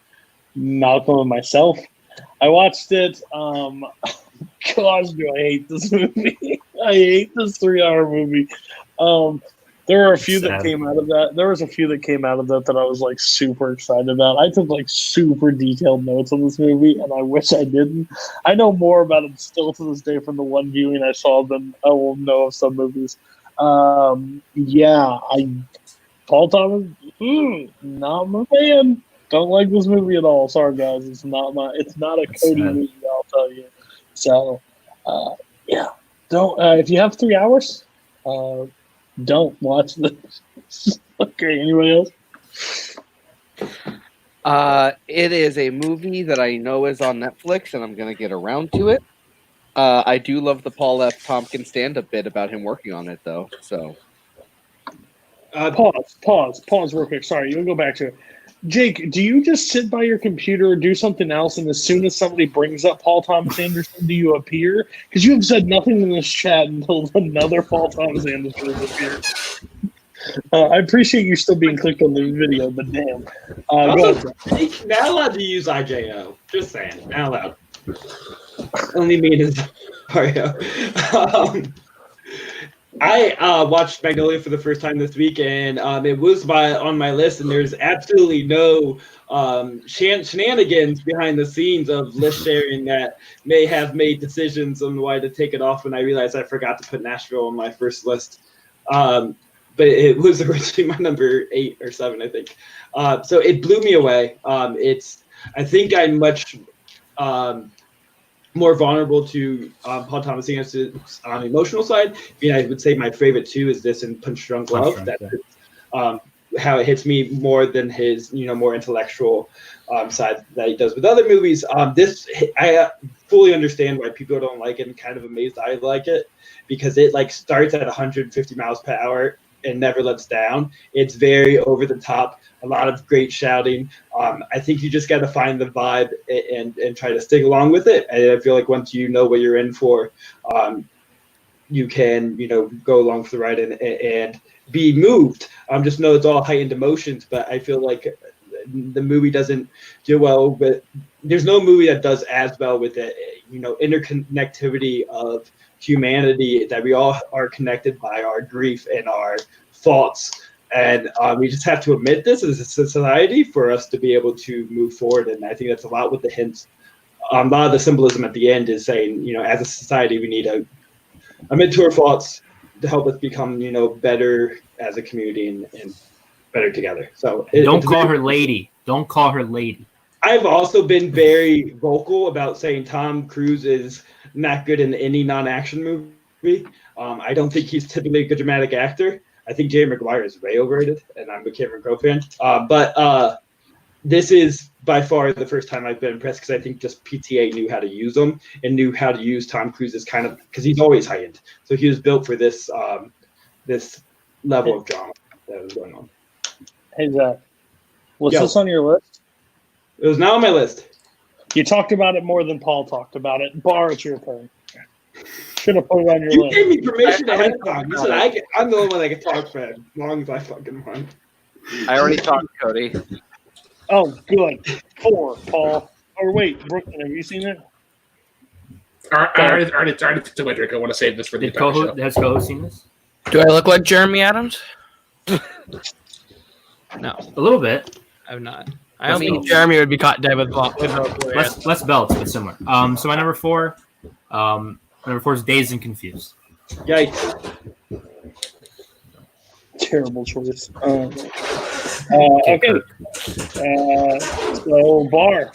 Malcolm, and myself. I watched it. Gosh, do I hate this movie? I hate this 3-hour movie. There were a few that came out of that. There was a few that came out of that I was like super excited about. I took like super detailed notes on this movie, and I wish I didn't. I know more about it still to this day from the one viewing I saw than I will know of some movies. Paul Thomas, not my fan. Don't like this movie at all. Sorry guys, it's not a Cody movie. I'll tell you. So, don't. If you have 3 hours, don't watch this. Okay, anybody else? It is a movie that I know is on Netflix, and I'm going to get around to it. I do love the Paul F. Tompkins stand-up bit about him working on it, though. So, pause real quick. Sorry, you can go back to it. Jake, do you just sit by your computer or do something else, and as soon as somebody brings up Paul Thomas Anderson, do you appear? Because you have said nothing in this chat until another Paul Thomas Anderson has appeared. I appreciate you still being clicked on the video, but damn. Also, not allowed to use IJO. Just saying. Not allowed. Only me and Mario. I watched Magnolia for the first time this week, and it was on my list, and there's absolutely no shenanigans behind the scenes of list sharing that may have made decisions on why to take it off when I realized I forgot to put Nashville on my first list. But it was originally my number 8 or 7, I think. So it blew me away. I think I'm much more vulnerable to Paul Thomas Anderson's on the emotional side. I would say my favorite 2 is this and Punch Drunk Love. That's how it hits me more than his more intellectual side that he does with other movies. This I fully understand why people don't like it, and kind of amazed I like it, because it like starts at 150 miles per hour and never lets down. It's very over the top, a lot of great shouting. I think you just got to find the vibe and try to stick along with it. And I feel like once you know what you're in for, you can go along for the ride and be moved. Just know it's all heightened emotions, but I feel like the movie doesn't do well. But there's no movie that does as well with the interconnectivity of humanity, that we all are connected by our grief and our thoughts, and we just have to admit this as a society for us to be able to move forward. And I think that's a lot with the hints. A lot of the symbolism at the end is saying, as a society, we need a admit to our thoughts to help us become better as a community and better together. So don't call her lady. Don't call her lady. I've also been very vocal about saying Tom Cruise is not good in any non-action movie. I don't think he's typically a good dramatic actor. I think Jerry Maguire is way overrated, and I'm a Cameron Crowe fan. But this is by far the first time I've been impressed, because I think just PTA knew how to use them and knew how to use Tom Cruise as kind of, because he's always heightened. So he was built for this this level of drama that was going on. Hey, Zach, was this on your list? It was not on my list. You talked about it more than Paul talked about it. Barr, it's your turn. Should have put it on your list. You gave me permission ahead of time. You said I'm the only one that can talk for as long as I fucking want. I already talked, Cody. Oh, good. 4, Paul. Or wait, Brooklyn, have you seen it? I already took my drink. I want to save this for the entire show. Has Koho seen this? Do I look like Jeremy Adams? No. A little bit. I'm not. I don't think Jeremy would be caught dead with both. Less belts, but similar. So my number 4 is Dazed and Confused. Yikes. Terrible choice. Okay. So Barr,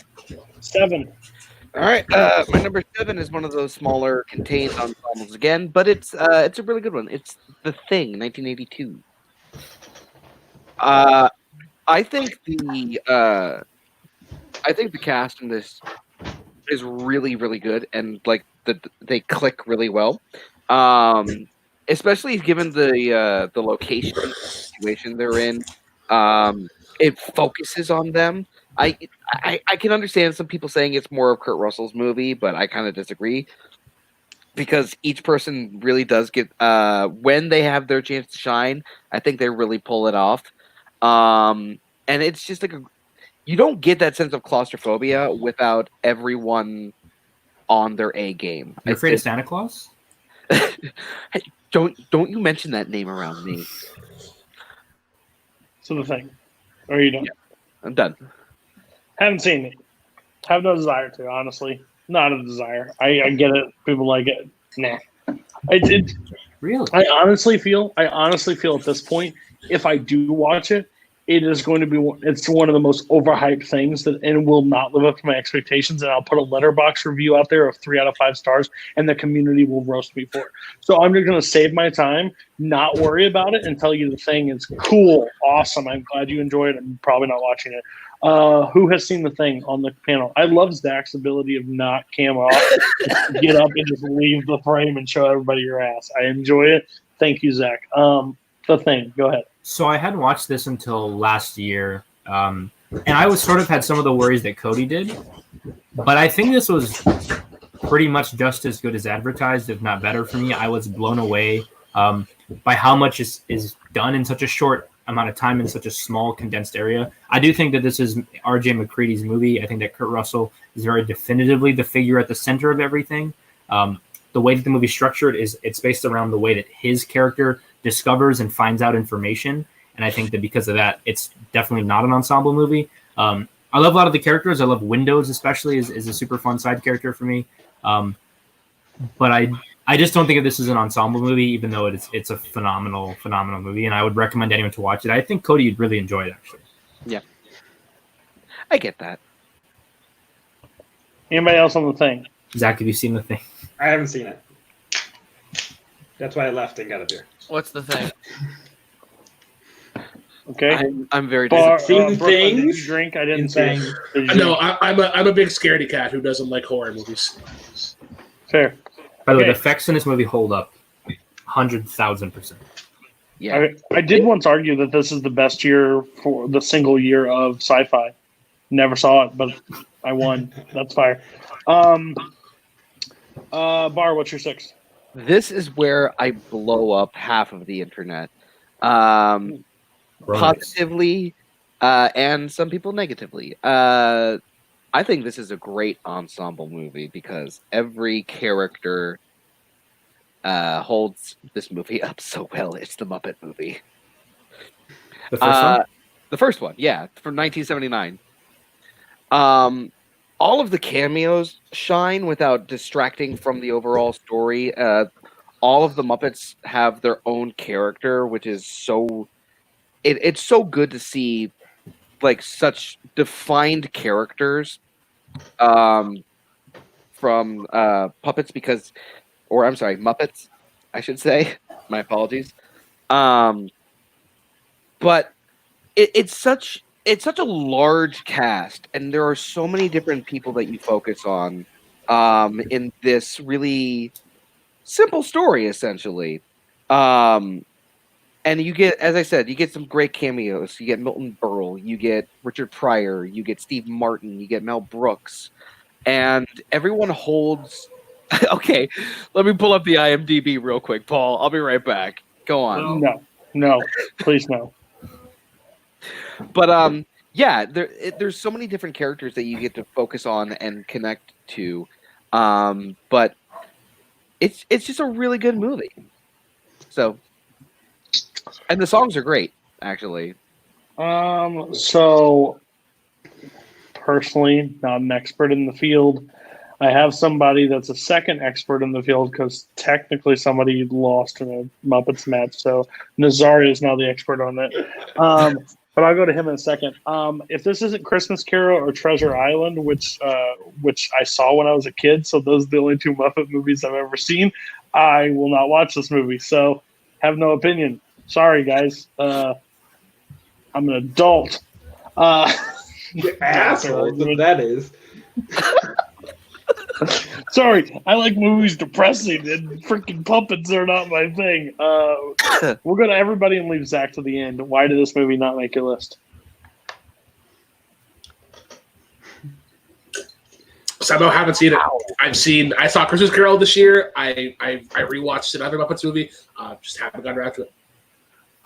7. All right, my number 7 is one of those smaller contained ensembles again, but it's a really good one. It's The Thing, 1982. I think the cast in this is really, really good, and like they click really well. Especially given the location situation they're in. It focuses on them. I can understand some people saying it's more of Kurt Russell's movie, but I kind of disagree because each person really does get when they have their chance to shine. I think they really pull it off, and it's just like you don't get that sense of claustrophobia without everyone on their A game. You're afraid of Santa Claus? Hey, don't you mention that name around me. So The Thing. Are you done? Yeah, I'm done. Haven't seen it. Have no desire to, honestly. Not a desire. I get it. People like it. Nah. Really? I honestly feel at this point, if I do watch it, it is going to be it's one of the most overhyped things and will not live up to my expectations. And I'll put a letterbox review out there of 3 out of 5 stars, and the community will roast me for it. So I'm just going to save my time, not worry about it, and tell you The Thing is cool, awesome. I'm glad you enjoyed it. I'm probably not watching it. Who has seen The Thing on the panel? I love Zach's ability of not cam off, get up and just leave the frame and show everybody your ass. I enjoy it. Thank you, Zach. The Thing, go ahead. So I hadn't watched this until last year, and I was sort of had some of the worries that Cody did, but I think this was pretty much just as good as advertised, if not better for me. I was blown away by how much is done in such a short amount of time in such a small, condensed area. I do think that this is R.J. McCready's movie. I think that Kurt Russell is very definitively the figure at the center of everything. The way that the movie's structured it's based around the way that his character discovers and finds out information. And I think that because of that, it's definitely not an ensemble movie. I love a lot of the characters. I love Windows, especially, is a super fun side character for me. But I just don't think of this as an ensemble movie, even though it's a phenomenal movie. And I would recommend anyone to watch it. I think, Cody, you'd really enjoy it, actually. Yeah. I get that. Anybody else on The Thing? Zach, have you seen The Thing? I haven't seen it. That's why I left and got up here. What's The Thing? Okay, I'm very seen Brooklyn, did things. you drink? I didn't say. No, I'm a big scaredy cat who doesn't like horror movies. Fair. By the way, the effects in this movie hold up 100,000%. Yeah, I did once argue that this is the best year for the single year of sci-fi. Never saw it, but I won. That's fire. Barr, what's your 6? this is where I blow up half of the internet. Positively, and some people negatively. I think this is a great ensemble movie because every character holds this movie up so well. It's the Muppet movie. The first one? The first one, yeah, from 1979. All of the cameos shine without distracting from the overall story. All of the Muppets have their own character, which is so... It's so good to see like such defined characters from puppets Muppets, I should say. My apologies. But it's such a large cast, and there are so many different people that you focus on in this really simple story, essentially. And you get, as I said, you get some great cameos. You get Milton Berle, you get Richard Pryor, you get Steve Martin, you get Mel Brooks, and everyone holds. Okay, let me pull up the IMDb real quick, Paul. I'll be right back. Go on. No, please no. But yeah, there's so many different characters that you get to focus on and connect to. But it's just a really good movie. So. And the songs are great, actually. So personally not an expert in the field. I have somebody that's a second expert in the field because technically somebody lost in a Muppets match. So Nazario is now the expert on it. But I'll go to him in a second. If this isn't Christmas Carol or Treasure Island, which I saw when I was a kid, so those are the only two Muppet movies I've ever seen, I will not watch this movie. So have no opinion. Sorry, guys. I'm an adult. You asshole, what that is. Sorry, I like movies depressing, and freaking puppets are not my thing. We'll go to everybody and leave Zach to the end. Why did this movie not make your list? So I haven't seen it. I saw Christmas Carol this year. I rewatched another Muppets movie. Just haven't gotten around to it.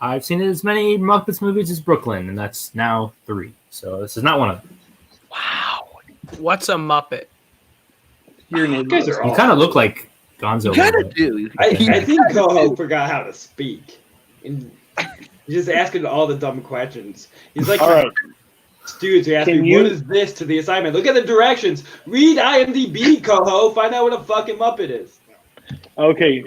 I've seen as many Muppets movies as Brooklyn, and that's now 3. So this is not one of them. Wow. What's a Muppet? You kind of look like Gonzo. You kind of do. I think Koho forgot how to speak. And he's just asking all the dumb questions. He's like, all right. Students who ask me, what is this to the assignment? Look at the directions. Read IMDb, Koho. Find out what a fucking Muppet is. Okay.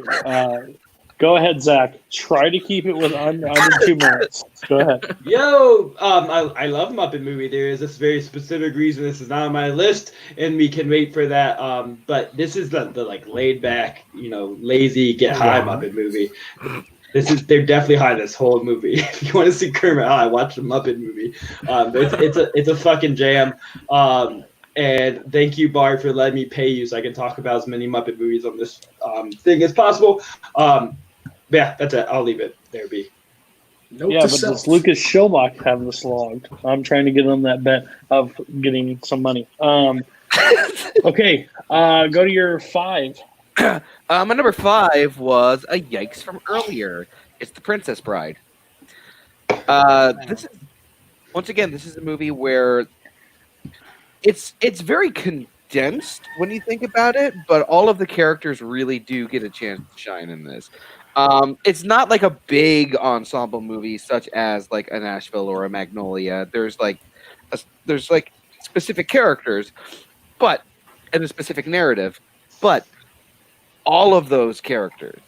Go ahead, Zach. Try to keep it with under 2 minutes. Go ahead. Yo, I love Muppet movie. There is this very specific reason this is not on my list, and we can wait for that. But this is the like laid back, lazy get high Muppet movie. They're definitely high this whole movie. If you want to see Kermit high, watch the Muppet movie. It's a fucking jam. And thank you, Barr, for letting me pay you so I can talk about as many Muppet movies on this thing as possible. Yeah, that's it. I'll leave it there, B. Note yeah, but does Lucas Schobach have this logged? I'm trying to get on that bet of getting some money. Okay, go to your 5. My number 5 was a yikes from earlier. It's The Princess Bride. This is a movie where it's very condensed when you think about it, but all of the characters really do get a chance to shine in this. It's not like a big ensemble movie such as like a Nashville or a Magnolia. There's specific characters, and a specific narrative, but all of those characters,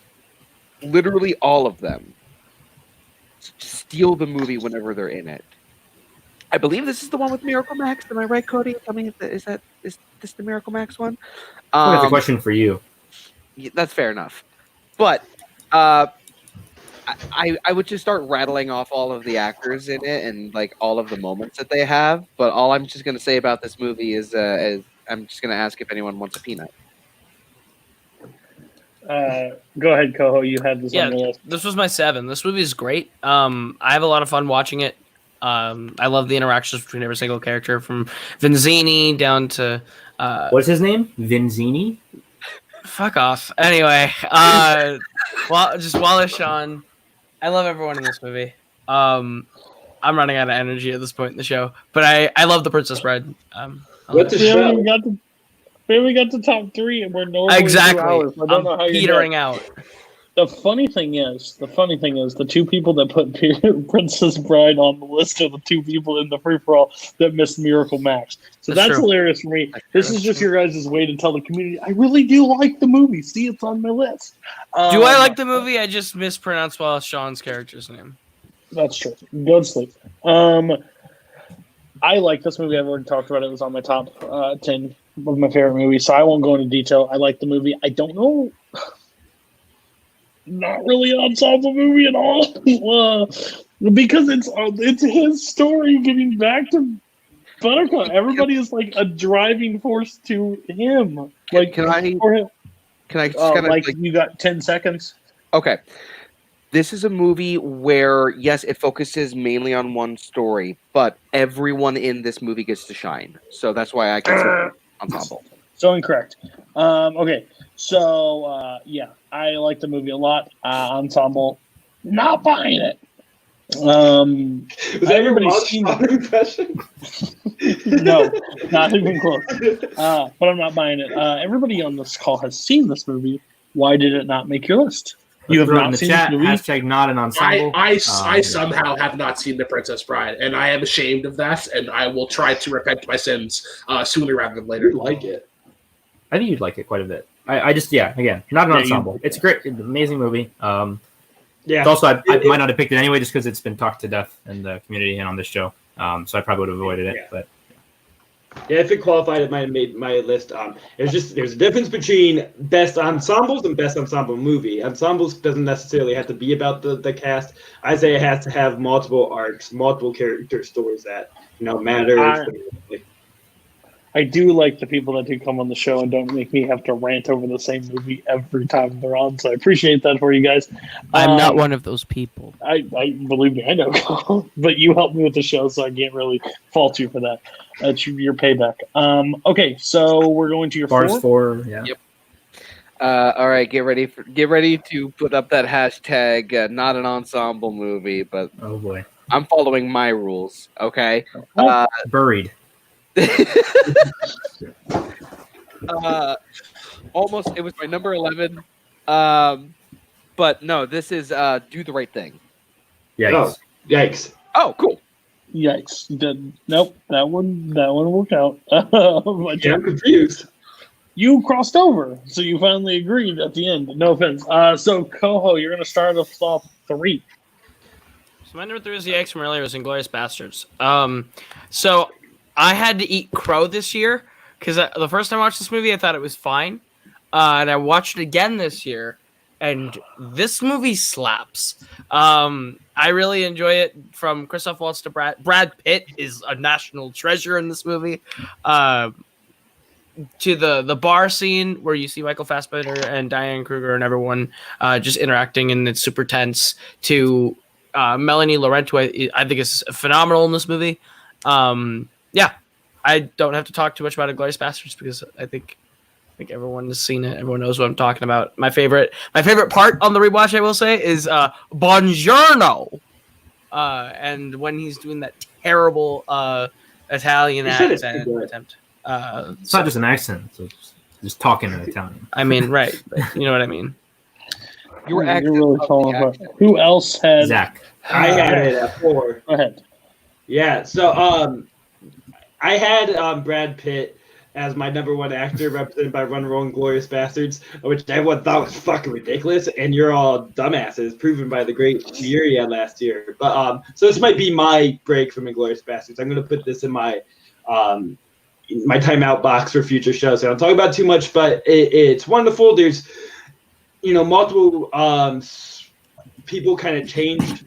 literally all of them, steal the movie whenever they're in it. I believe this is the one with Miracle Max. Am I right, Cody? Tell me, is this the Miracle Max one? That's a question for you. That's fair enough. But I would just start rattling off all of the actors in it and like all of the moments that they have. But all I'm just going to say about this movie is I'm just going to ask if anyone wants a peanut. Go ahead, Koho. You had this on your list. This was my 7. This movie is great. I have a lot of fun watching it. I love the interactions between every single character, from Vinzini down to what's his name? Vinzini? Fuck off. Anyway, just Wallace Shawn. I love everyone in this movie. I'm running out of energy at this point in the show, but I love The Princess Bride. What's the show? We only got to top 3, and we're normally exactly. 2 hours. I don't know how petering out. The funny thing is, the 2 people that put Princess Bride on the list are the 2 people in the free-for-all that missed Miracle Max. So that's hilarious for me. This is just your guys' way to tell the community, I really do like the movie. See, it's on my list. Do I like the movie? I just mispronounced Wallace Shawn's character's name. That's true. Go to sleep. I like this movie. I've already talked about it. It was on my top 10 of my favorite movies, so I won't go into detail. I like the movie. I don't know... Not really an ensemble movie at all, because it's his story getting back to Buttercup. Everybody is like a driving force to him. Like, can I just kind of you got 10 seconds? Okay. This is a movie where, yes, it focuses mainly on one story, but everyone in this movie gets to shine. So that's why I consider it ensemble. So incorrect. Okay. So, yeah, I like the movie a lot. Ensemble, not buying it. Was everybody seen that impression? No, not even close. But I'm not buying it. Everybody on this call has seen this movie. Why did it not make your list? You have throw it not in the seen chat. this movie? Hashtag not an ensemble. I somehow have not seen The Princess Bride, and I am ashamed of that, and I will try to repent my sins sooner rather than later. like it. I think you'd like it quite a bit. I just, again, not an ensemble. It's a great, amazing movie. Yeah. It's also, I might not have picked it anyway just because it's been talked to death in the community and on this show. So I probably would have avoided it. But yeah, if it qualified, it might have made my list. There's a difference between best ensembles and best ensemble movie. Ensembles doesn't necessarily have to be about the cast. I say it has to have multiple arcs, multiple character stories that matter. I do like the people that do come on the show and don't make me have to rant over the same movie every time they're on. So I appreciate that for you guys. I'm not one of those people. I believe me, I know. But you helped me with the show, so I can't really fault you for that. That's your payback. Okay, so we're going to your Bar's 4. Yeah. Yep. All right, get ready to put up that hashtag. Not an ensemble movie, but oh boy, I'm following my rules. Okay. Buried. Almost, it was my number 11. But no, this is Do the Right Thing. Yikes! Oh, yikes! Oh, cool. Yikes! Nope, that one worked out. Yeah, I'm confused. You crossed over, so you finally agreed at the end. No offense. So Koho, you're gonna start us off 3. So my number 3 was the X from earlier. It was Inglorious Basterds. So I had to eat crow this year because the first time I watched this movie, I thought it was fine, and I watched it again this year, and this movie slaps. I really enjoy it. From Christoph Waltz to Brad Pitt is a national treasure in this movie. To the bar scene where you see Michael Fassbender and Diane Kruger and everyone just interacting, and it's super tense. To Melanie Laurent, who I think is phenomenal in this movie. Yeah, I don't have to talk too much about Inglorious Basterds because I think everyone has seen it. Everyone knows what I'm talking about. My favorite part on the rewatch, I will say, is Buongiorno, and when he's doing that terrible Italian accent attempt. It's not just an accent; it's just talking in Italian. I mean, right? But you know what I mean. You're really falling apart. Who else had Zach? I had it at 4. Go ahead. Yeah, so I had Brad Pitt as my number 1 actor, represented by Run Roll Inglorious Basterds, which everyone thought was fucking ridiculous, and you're all dumbasses, proven by the great year he had last year. But so this might be my break from Inglorious Basterds. I'm going to put this in my my timeout box for future shows. I don't talk about it too much, but it's wonderful. There's multiple people kind of changed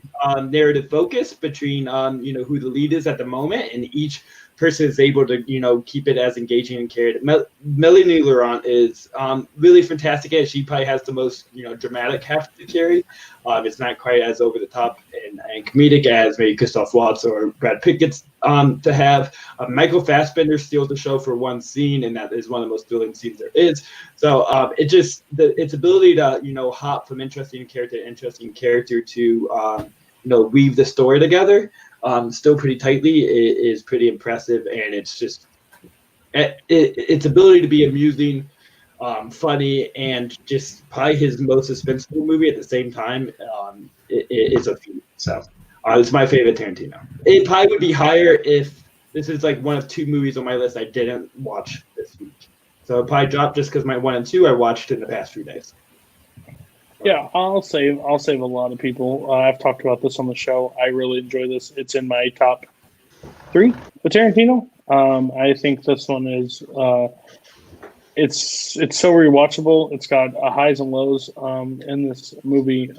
narrative focus between who the lead is at the moment, and each person is able to keep it as engaging and carried. Melanie Laurent is really fantastic at it. She probably has the most dramatic heft to carry. It's not quite as over the top and comedic as maybe Christoph Waltz or Brad Pitt gets to have. Michael Fassbender steals the show for one scene, and that is one of the most thrilling scenes there is. So its ability to hop from interesting character to interesting character to weave the story together still pretty tightly is pretty impressive, and it's just its ability to be amusing, funny, and just probably his most suspenseful movie at the same time is a feat. So it's my favorite Tarantino. It probably would be higher if this is like one of 2 movies on my list I didn't watch this week. So it probably dropped just because my 1 and 2 I watched in the past few days. Yeah, I'll save a lot of people. I've talked about this on the show. I really enjoy this. It's in my top 3 with Tarantino. I think this one is it's so rewatchable. It's got highs and lows in this movie.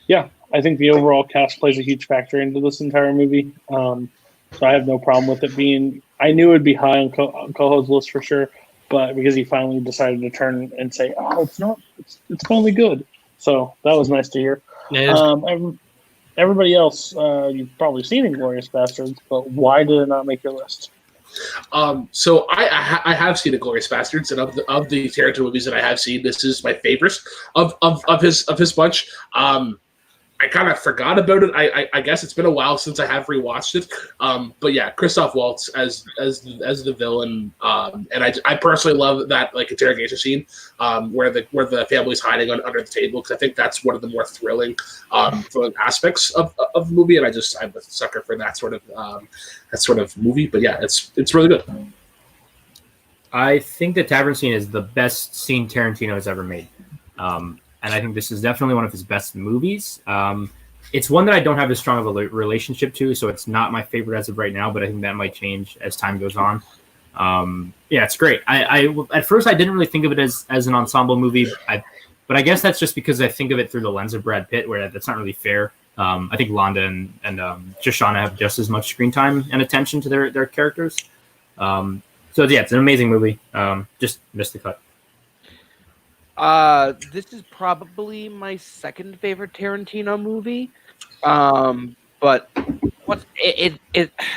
Yeah, I think the overall cast plays a huge factor into this entire movie. So I have no problem with it being. I knew it would be high on Koho's list for sure, but because he finally decided to turn and say, "Oh, it's not. It's only good." So that was nice to hear. Everybody else, you've probably seen Inglorious Basterds, but why did it not make your list? So I have seen Inglorious Basterds, and of the Tarantino movies that I have seen, this is my favorite of his bunch. I kind of forgot about it. I guess it's been a while since I have rewatched it. But yeah, Christoph Waltz as the villain, and I personally love that like interrogation scene where the family's hiding under the table, because I think that's one of the more thrilling aspects of the movie, and I'm a sucker for that sort of movie. But yeah, it's really good. I think the tavern scene is the best scene Tarantino has ever made. And I think this is definitely one of his best movies. It's one that I don't have as strong of a relationship to, so it's not my favorite as of right now, but I think that might change as time goes on. Yeah, it's great. I at first I didn't really think of it as an ensemble movie, but I guess that's just because I think of it through the lens of Brad Pitt, where that's not really fair. I think Londa and Shoshana have just as much screen time and attention to their characters. So yeah, it's an amazing movie. Just missed the cut. This is probably my second favorite Tarantino movie. But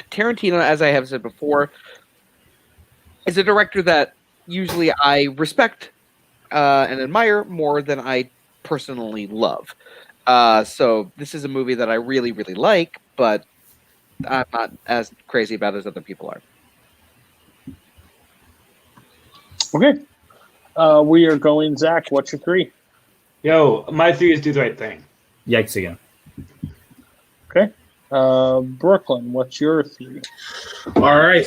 Tarantino, as I have said before, is a director that usually I respect and admire more than I personally love. So this is a movie that I really, really like, but I'm not as crazy about it as other people are. Okay. We are going, Zach. What's your 3? Yo, my 3 is Do the Right Thing. Yikes again. Okay. Brooklyn, what's your 3? All right.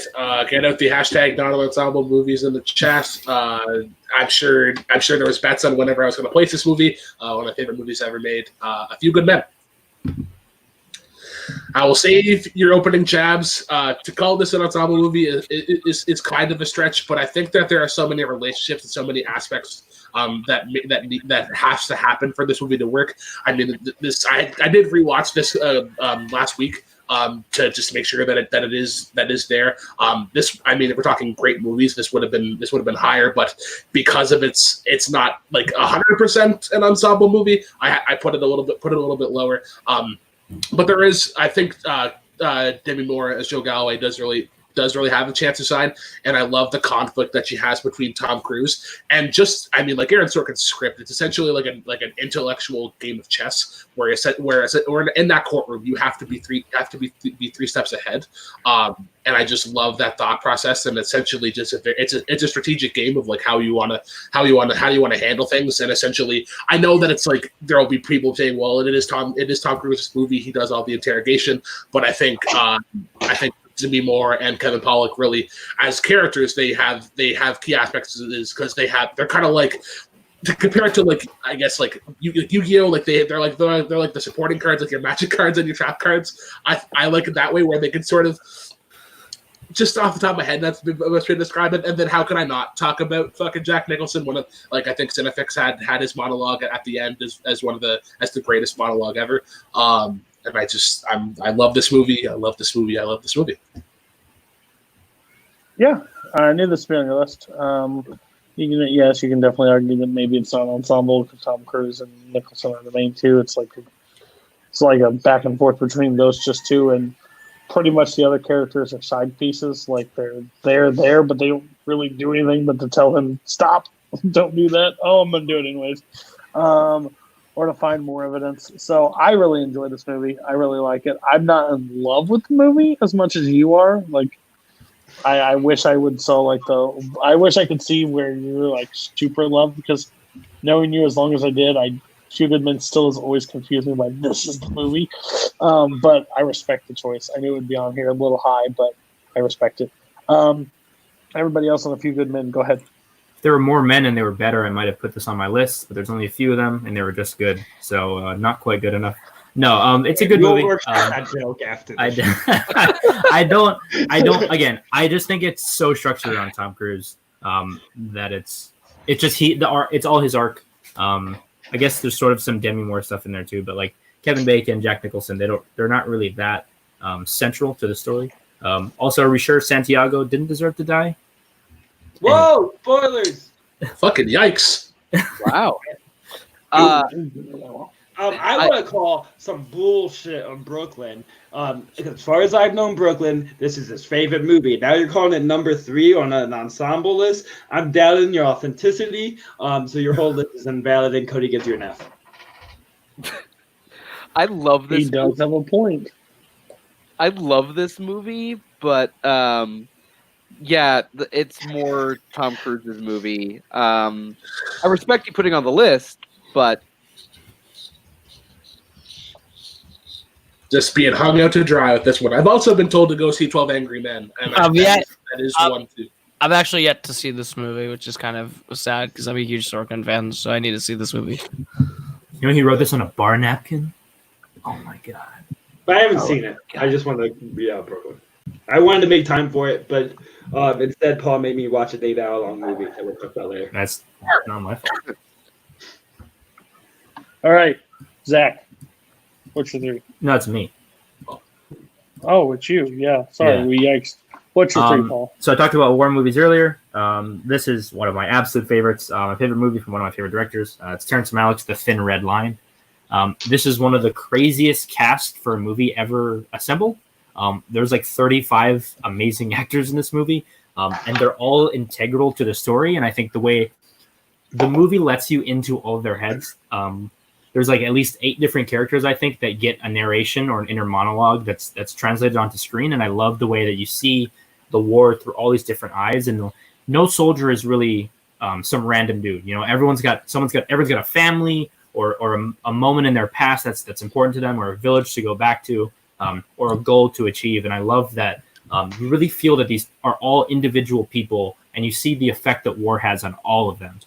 Get out the hashtag Not Ensemble movies in the chat. I'm sure there was bets on whenever I was going to place this movie. One of my favorite movies ever made. A Few Good Men. I will save your opening jabs. To call this an ensemble movie is kind of a stretch, but I think that there are so many relationships and so many aspects that has to happen for this movie to work. I mean, I did rewatch this last week to just make sure that it is there. If we're talking great movies, this would have been higher, but because of it's not like 100% an ensemble movie, I put it a little bit lower. But there is, I think, Demi Moore as Joe Galloway does really have a chance to shine, and I love the conflict that she has between Tom Cruise and like Aaron Sorkin's script. It's essentially like an intellectual game of chess where in that courtroom you have to be three steps ahead. And I just love that thought process, and essentially it's a strategic game of like how you want to handle things. And essentially, I know that it's like there will be people saying, well, it is Tom Cruise's movie, he does all the interrogation, but I think Demi Moore and Kevin Pollak really, as characters, they have key aspects of this because they're kind of like, compared to like, I guess like Yu-Gi-Oh, like they're like the supporting cards, like your magic cards and your trap cards. I like it that way, where they can sort of, just off the top of my head, that's the best way to describe it. And then how can I not talk about fucking Jack Nicholson? One of, like, I think Cinefix had his monologue at the end as the greatest monologue ever. And I love this movie. I love this movie. Yeah, I knew this would be on your list. You can definitely argue that maybe it's not an ensemble because Tom Cruise and Nicholson are the main two. It's like a back and forth between those just two, and pretty much the other characters are side pieces. Like they're there, but they don't really do anything but to tell him, stop, don't do that. Oh, I'm gonna do it anyways. Or to find more evidence. So I really enjoy this movie. I really like it. I'm not in love with the movie as much as you are. Like, I wish I would I wish I could see where you were like super in love, because knowing you as long as I did, Few Good Men still has always confused me by this is the movie. But I respect the choice. I knew it would be on here a little high, but I respect it. Everybody else on A Few Good Men, go ahead. If there were more men and they were better, I might have put this on my list, but there's only a few of them and they were just good. So not quite good enough. No, it's a good movie. That joke after this. I don't. Again, I just think it's so structured on Tom Cruise that it's just it's all his arc. I guess there's sort of some Demi Moore stuff in there too, but like Kevin Bacon, Jack Nicholson, they're not really that central to the story. Also, are we sure Santiago didn't deserve to die? Whoa! Spoilers! Fucking yikes! Wow. I want to call some bullshit on Brooklyn. As far as I've known Brooklyn, this is his favorite movie. Now you're calling it number 3 on an ensemble list. I'm doubting your authenticity. So your whole list is invalid, and Cody gives you an F. I love this. He does have a point. I love this movie, but it's more Tom Cruise's movie. I respect you putting on the list, but just being hung out to dry with this one. I've also been told to go see 12 Angry Men. And that is one too. I've actually yet to see this movie, which is kind of sad because I'm a huge Sorkin fan, so I need to see this movie. You know, he wrote this on a bar napkin. Oh my god! But I haven't seen it. I just wanted to be out Brooklyn. I wanted to make time for it, but instead, Paul made me watch a 8-hour-long movie that we'll talk about later. That's not my fault. All right, Zach, what's your 3? No, it's me. Oh, it's you. Yeah, sorry, Yeah. we yikes. What's your 3, Paul? So I talked about war movies earlier. This is one of my absolute favorites. My favorite movie from one of my favorite directors. It's Terrence Malick's The Thin Red Line. This is one of the craziest casts for a movie ever assembled. There's like 35 amazing actors in this movie, and they're all integral to the story. And I think the way the movie lets you into all of their heads, there's like at least 8 different characters, I think, that get a narration or an inner monologue that's translated onto screen. And I love the way that you see the war through all these different eyes. And no soldier is really some random dude. You know, everyone's got a family or a moment in their past that's important to them, or a village to go back to, or a goal to achieve. And I love that you really feel that these are all individual people, and you see the effect that war has on all of them.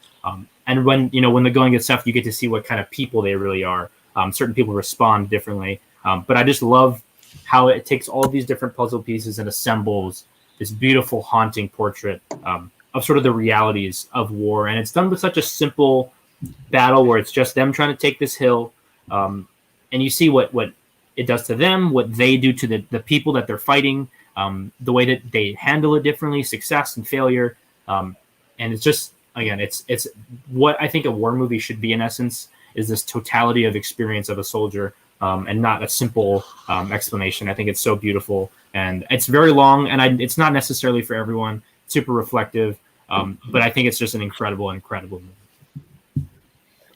And when the going gets tough, you get to see what kind of people they really are. Certain people respond differently. But I just love how it takes all these different puzzle pieces and assembles this beautiful, haunting portrait of sort of the realities of war. And it's done with such a simple battle where it's just them trying to take this hill. And you see what it does to them, what they do to the people that they're fighting, the way that they handle it differently, success and failure. And it's just, again, it's what I think a war movie should be in essence, is this totality of experience of a soldier, and not a simple explanation. I think it's so beautiful, and it's very long, and it's not necessarily for everyone, super reflective, but I think it's just an incredible movie.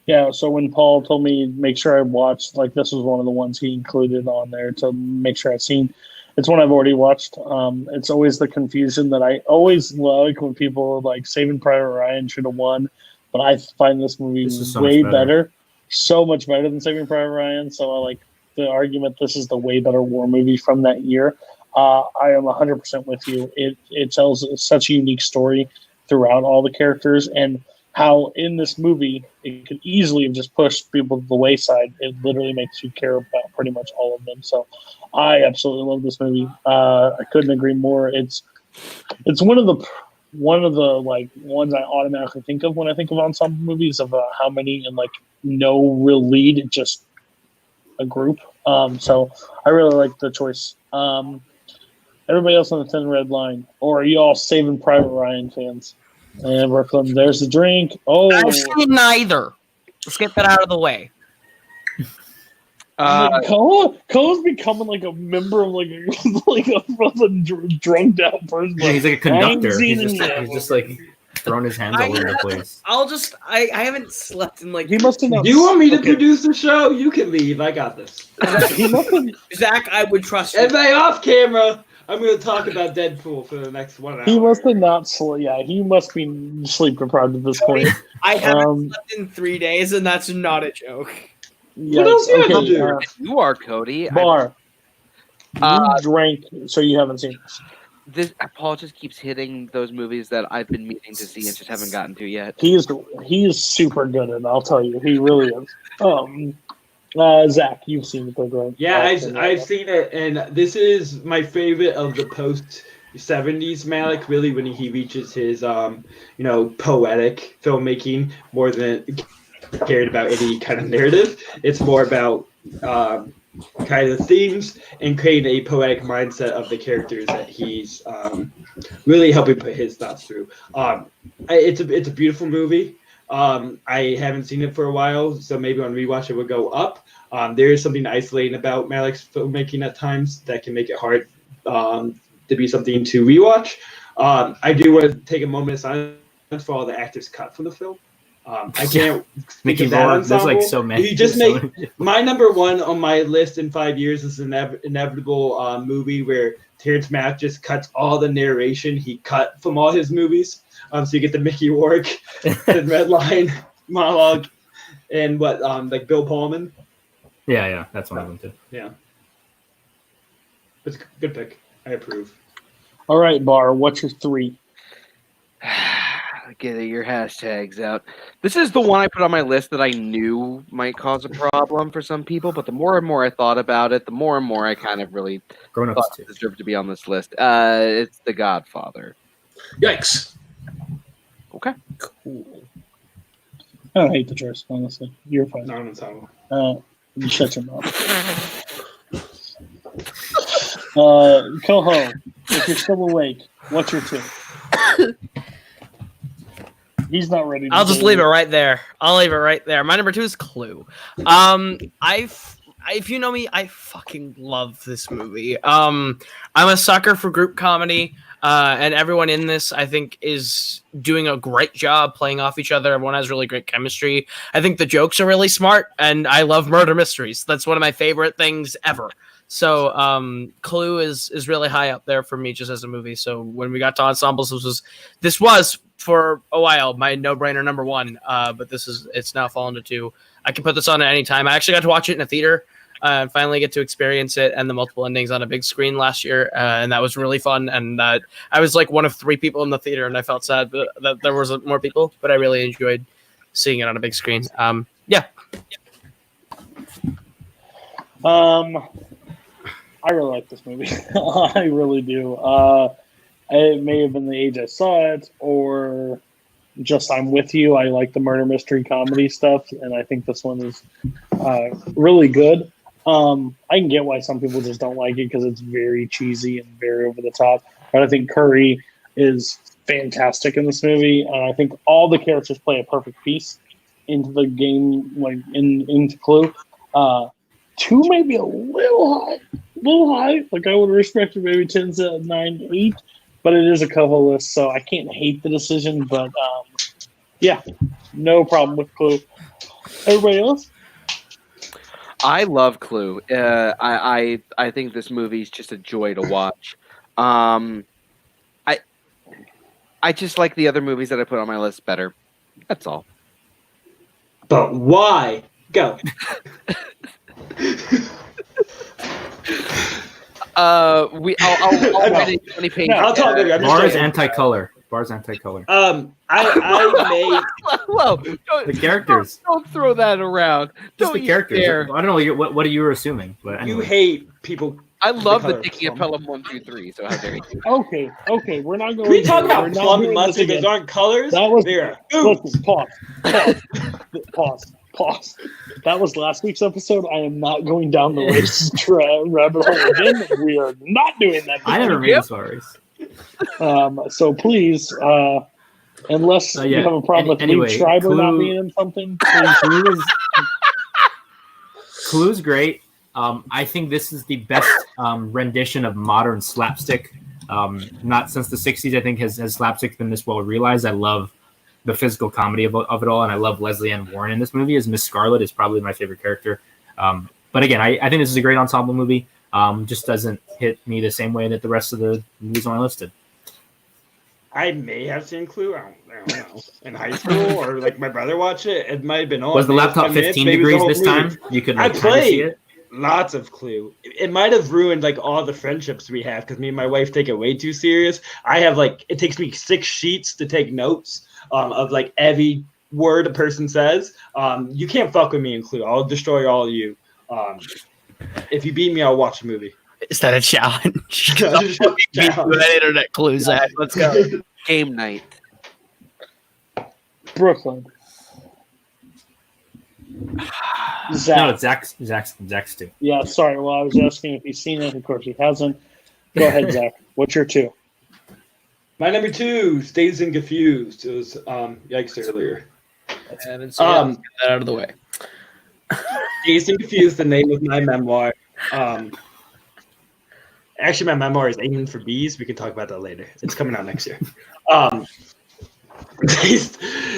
Yeah, so when Paul told me make sure I watched, like, this was one of the ones he included on there to make sure I've seen. It's one I've already watched. It's always the confusion that I always like when people are like Saving Private Ryan should have won, but I find this movie way better, so much better than Saving Private Ryan. So I like the argument this is the way better war movie from that year. I am 100% with you. It tells such a unique story throughout all the characters, and how in this movie it could easily have just pushed people to the wayside. It literally makes you care about pretty much all of them. So I absolutely love this movie. I couldn't agree more. It's one of the like ones I automatically think of when I think of ensemble movies, of how many and like no real lead, just a group. So I really like the choice. Everybody else on the Thin Red Line, or are you all Saving Private Ryan fans? And Brooklyn, there's the drink. Oh, I've seen neither. Let's get that out of the way. Koho's becoming like a member of like a drunk out person. Yeah, he's like a conductor. He's just like throwing his hands all over the place. I haven't slept in like. He must have. Do you want me to produce the show? You can leave. I got this. Zach, I would trust you. Everybody off camera. I'm going to talk about Deadpool for the next 1 hour. He must have not slept. Yeah, he must be sleep deprived at this point. I haven't slept in 3 days, and that's not a joke. What else you have to do? You are Cody. Barr. You drank, so you haven't seen this. Paul just keeps hitting those movies that I've been meaning to see and just haven't gotten to yet. He is super good at it, I'll tell you. He really is. Zach, you've seen it, right? Yeah, I've seen it, and this is my favorite of the post-70s Malick. Really, when he reaches his, poetic filmmaking more than cared about any kind of narrative. It's more about kind of themes and creating a poetic mindset of the characters that he's really helping put his thoughts through. It's a beautiful movie. I haven't seen it for a while, so maybe on rewatch it would go up. There is something isolating about Malick's filmmaking at times that can make it hard to be something to rewatch. I do want to take a moment of silence for all the actors cut from the film. I can't Mickey think of that Rourke. There's ensemble. like so many. You just make my number one on my list in 5 years is an inevitable movie where Terrence Malick just cuts all the narration he cut from all his movies. So you get the Mickey Rourke, the Red Line monologue, and like Bill Pullman. Yeah, that's one of them too. Yeah, it's a good pick. I approve. All right, Barr, what's your 3? Get your hashtags out. This is the one I put on my list that I knew might cause a problem for some people, but the more and more I thought about it, the more and more I kind of really thought it deserved to be on this list. It's The Godfather. Yikes. Okay. Cool. I don't hate the choice, honestly. You're fine. Non-ensemble. You shut your mouth. Koho, if you're still awake, what's your 2? He's not ready. I'll just leave it right there. I'll leave it right there. My number 2 is Clue. If you know me, I fucking love this movie. I'm a sucker for group comedy, and everyone in this, I think, is doing a great job playing off each other. Everyone has really great chemistry. I think the jokes are really smart, and I love murder mysteries. That's one of my favorite things ever. So Clue is really high up there for me just as a movie. So when we got to ensembles, this was for a while my no-brainer number 1, but it's now fallen to 2. I can put this on at any time. I actually got to watch it in a theater and finally get to experience it and the multiple endings on a big screen last year, and that was really fun. And I was like one of 3 people in the theater, and I felt sad that there was more people, but I really enjoyed seeing it on a big screen. Yeah. I really like this movie. I really do. It may have been the age I saw it, or just I'm with you. I like the murder mystery comedy stuff, and I think this one is really good. I can get why some people just don't like it because it's very cheesy and very over the top. But I think Curry is fantastic in this movie, and I think all the characters play a perfect piece into the game, like into Clue. 2 may be a little high. Like I would respect it maybe 10, 9, 8, but it is a Koho list, so I can't hate the decision. But yeah, no problem with Clue. Everybody else? I love Clue. I think this movie is just a joy to watch. I just like the other movies that I put on my list better. That's all. But why? Go. I'll write a 20 page. I'll talk later. Barr's anti-color. I may. Whoa! The characters. Don't throw that around. Just the characters. I don't know what you were assuming, but anyway. You hate people. I love the Dicky of Pelham 1, 2, 3. So how dare you? Okay. We're not going. Can we talk about plum and mustard? Those aren't colors. That was there. Listen, pause. That was last week's episode. I am not going down the race rabbit hole again. We are not doing that. I never made this race. So please, unless you have a problem with Lee Schreiber not being in something, Clue's great. I think this is the best rendition of modern slapstick. Not since the 60s, I think, has slapstick been this well realized. I love the physical comedy of it all, and I love Leslie Ann Warren in this movie as Miss Scarlet is probably my favorite character. But again, I think this is a great ensemble movie. Just doesn't hit me the same way that the rest of the movies on my list did. I may have seen Clue. I don't know. In high school, or like my brother watched it. It might have been on. Was the laptop 15 degrees this time? You could. I played lots of Clue. It might have ruined like all the friendships we have because me and my wife take it way too serious. I have it takes me 6 sheets to take notes of like every word a person says. You can't fuck with me in Clue. I'll destroy all of you. If you beat me, I'll watch the movie. Is that a challenge? That internet clues, Zach. Let's go. Game night. Brooklyn. Zach. No, it's Zach's too. Yeah, sorry. Well, I was asking if he's seen it. Of course, he hasn't. Go ahead, Zach. What's your 2? My number 2, Dazed and Confused. It was yikes earlier. And so let's get that out of the way. Dazed and Confused, the name of my memoir. Actually, my memoir is Aiming for Bees. We can talk about that later. It's coming out next year.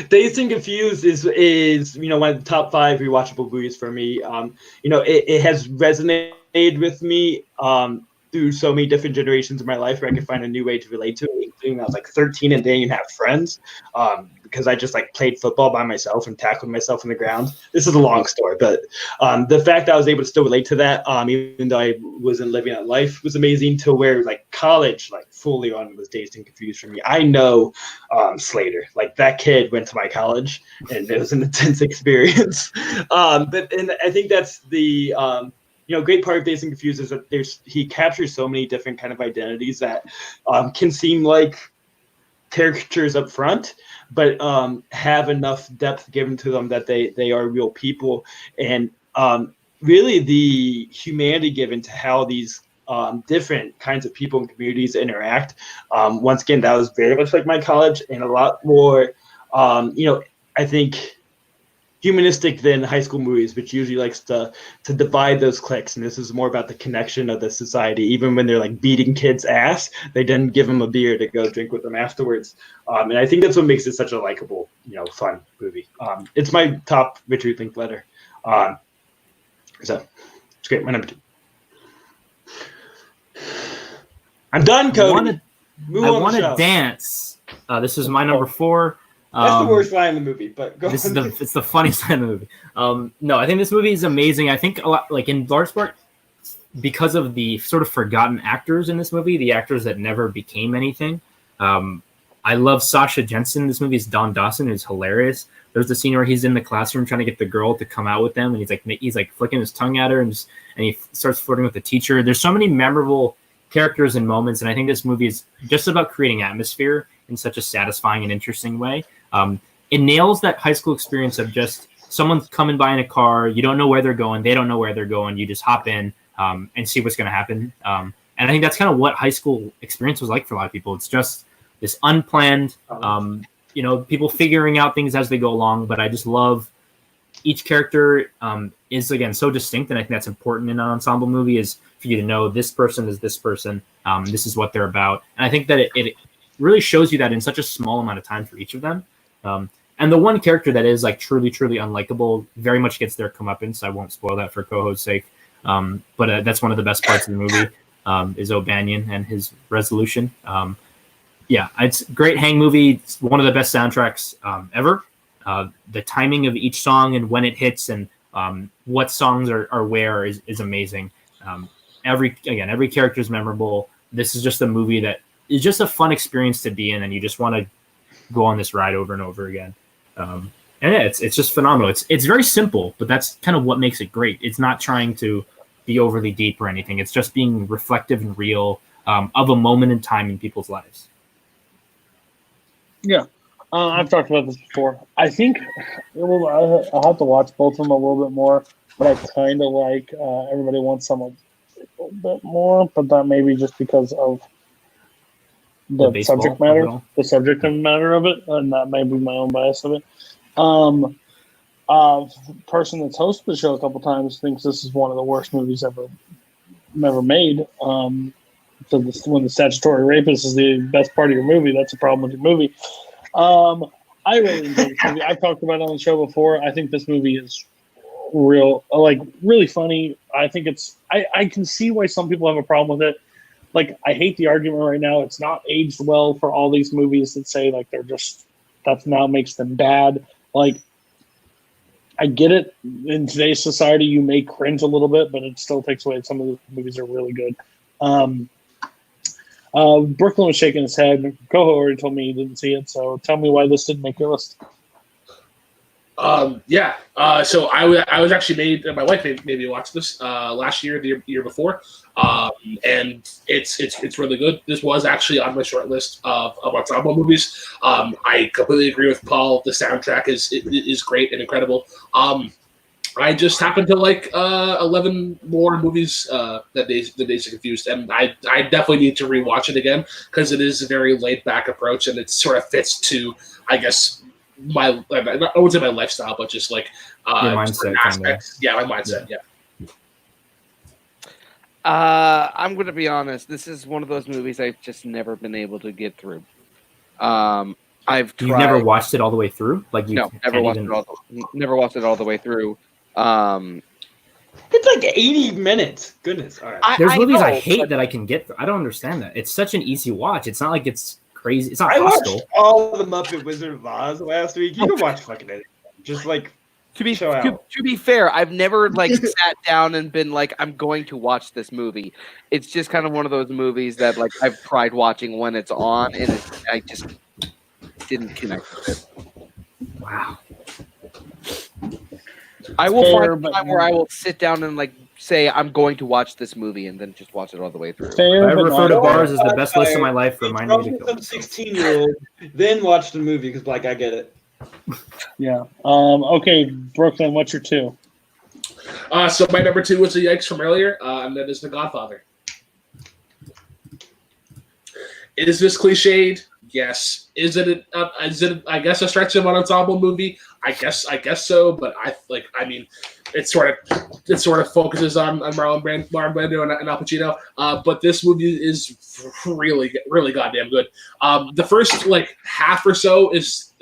Dazed and Confused is one of the top 5 rewatchable movies for me. It has resonated with me through so many different generations of my life where I could find a new way to relate to it, including when I was like 13 and didn't even have friends because I just like played football by myself and tackled myself on the ground. This is a long story, but the fact that I was able to still relate to that, even though I wasn't living that life, was amazing. To where like college, like fully on was Dazed and Confused for me. I know Slater, like that kid went to my college, and it was an intense experience. But I think that's the great part of Dazed and Confused is that he captures so many different kind of identities that can seem like caricatures up front, but have enough depth given to them that they are real people, and really the humanity given to how these different kinds of people and communities interact. Once again, that was very much like my college, and a lot more, I think, humanistic than high school movies, which usually likes to divide those cliques. And this is more about the connection of the society. Even when they're like beating kids' ass, they then give them a beer to go drink with them afterwards. And I think that's what makes it such a likable, fun movie. It's my top Richard Linklater. So it's great. My number 2. I'm done, Cody. I want to dance. This is my number 4. That's the worst line in the movie, but go on. It's the funniest line in the movie. No, I think this movie is amazing. I think a lot, like in large part, because of the sort of forgotten actors in this movie, the actors that never became anything. I love Sasha Jensen. This movie is Don Dawson, who's hilarious. There's the scene where he's in the classroom trying to get the girl to come out with them, and he's like flicking his tongue at her, and he starts flirting with the teacher. There's so many memorable characters and moments, and I think this movie is just about creating atmosphere in such a satisfying and interesting way. It nails that high school experience of just someone coming by in a car. You don't know where they're going. They don't know where they're going. You just hop in and see what's going to happen. And I think that's kind of what high school experience was like for a lot of people. It's just this unplanned, people figuring out things as they go along. But I just love each character is, again, so distinct. And I think that's important in an ensemble movie, is for you to know this person is this person. This is what they're about. And I think that it really shows you that in such a small amount of time for each of them. And the one character that is like truly, truly unlikable very much gets their comeuppance. I won't spoil that for Koho's sake. But that's one of the best parts of the movie is O'Banion and his resolution. It's a great hang movie. It's one of the best soundtracks ever. The timing of each song and when it hits and what songs are where is amazing. Every character is memorable. This is just a movie that is just a fun experience to be in, and you just want to go on this ride over and over again. It's just phenomenal. It's very simple, but that's kind of what makes it great. It's not trying to be overly deep or anything. It's just being reflective and real of a moment in time in people's lives. Yeah. I've talked about this before. I think I'll have to watch both of them a little bit more, but I kind of like Everybody Wants Some a little bit more, but that may be just because of the subject matter of it, and that may be my own bias of it. Person that's hosted the show a couple times thinks this is one of the worst movies ever made. So when the statutory rapist is the best part of your movie, that's a problem with your movie. I really enjoy this movie. I've talked about it on the show before. I think this movie is really funny. I think I can see why some people have a problem with it. Like, I hate the argument right now. It's not aged well for all these movies that say like that now makes them bad. Like, I get it. In today's society, you may cringe a little bit, but it still takes away. Some of the movies are really good. Brooklyn was shaking his head. Koho already told me he didn't see it, so tell me why this didn't make your list. So I was actually my wife made me watch this last year, the year before, and it's really good. This was actually on my short list of ensemble movies. I completely agree with Paul. The soundtrack is great and incredible. I just happen to like 11 more movies that Dazed and Confused, and I definitely need to rewatch it again because it is a very laid back approach, and it sort of fits to, I guess, I wouldn't say my lifestyle, but just like your mindset aspects. Yeah, my mindset. Yeah. I'm going to be honest. This is one of those movies I've just never been able to get through. I I've tried. You've never watched it all the way through? Like you No, never watched it all the way through. It's like 80 minutes. Goodness. All right. There's movies I know, hate but- that I can get through. I don't understand that. It's such an easy watch. It's not like it's crazy. It's not I hostile. watched all the Muppet Wizard of Oz last week. You can watch fucking it. Just like To be Show out. to be fair, I've never like sat down and been like, I'm going to watch this movie. It's just kind of one of those movies that like I've tried watching when it's on, and I just didn't connect with it. Wow. I will Fair, find a but time where I will sit down and like say I'm going to watch this movie, and then just watch it all the way through. Fair, I but refer to not- bars as the best list of my life. Reminding me to kill some myself. 16-year-old, then watch the movie because like I get it. Yeah. Okay, Brooklyn, what's your 2? So my number 2 was the Yikes from earlier, and that is The Godfather. Is this cliched? Yes. Is it? I guess a stretch of an ensemble movie. I guess so. But it sort of focuses on Marlon Brando and Al Pacino. But this movie is really goddamn good. The first like half or so is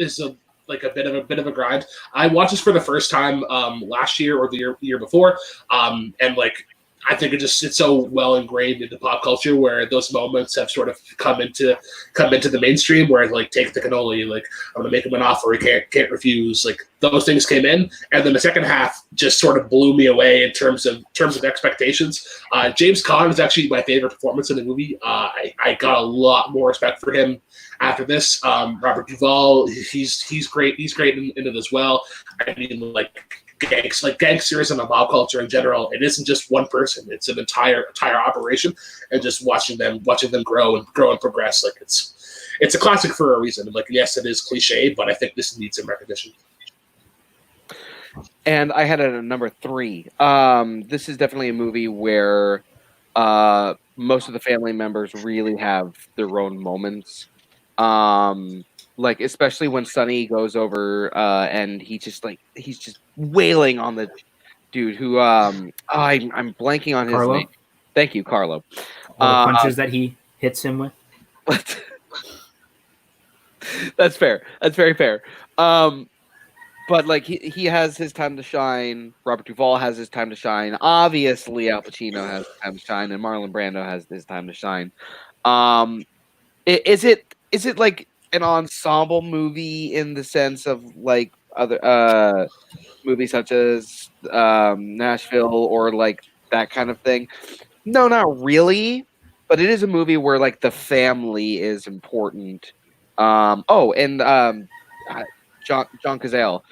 a bit of a grind. I watched this for the first time last year or the year before, and like I think it's so well ingrained into pop culture where those moments have sort of come into the mainstream where like take the cannoli, like I'm gonna make him an offer he can't refuse. Like those things came in, and then the second half just sort of blew me away in terms of expectations. James Caan is actually my favorite performance in the movie. I got a lot more respect for him after this. Robert Duvall, he's great. He's great in it as well. I mean, gangsters and the mob culture in general, it isn't just one person; it's an entire operation. And just watching them grow and progress, like it's a classic for a reason. Like yes, it is cliche, but I think this needs some recognition. And I had it at number 3. This is definitely a movie where most of the family members really have their own moments. Like especially when Sonny goes over and he's just wailing on the dude who I'm blanking on his Carlo? name. Thank you, Carlo. All the punches that he hits him with. That's fair. That's very fair. But like he has his time to shine. Robert Duvall has his time to shine. Obviously, Al Pacino has his time to shine, and Marlon Brando has his time to shine. Is it like an ensemble movie in the sense of like other movies such as Nashville or like that kind of thing? No, not really. But it is a movie where like the family is important. John Cazale,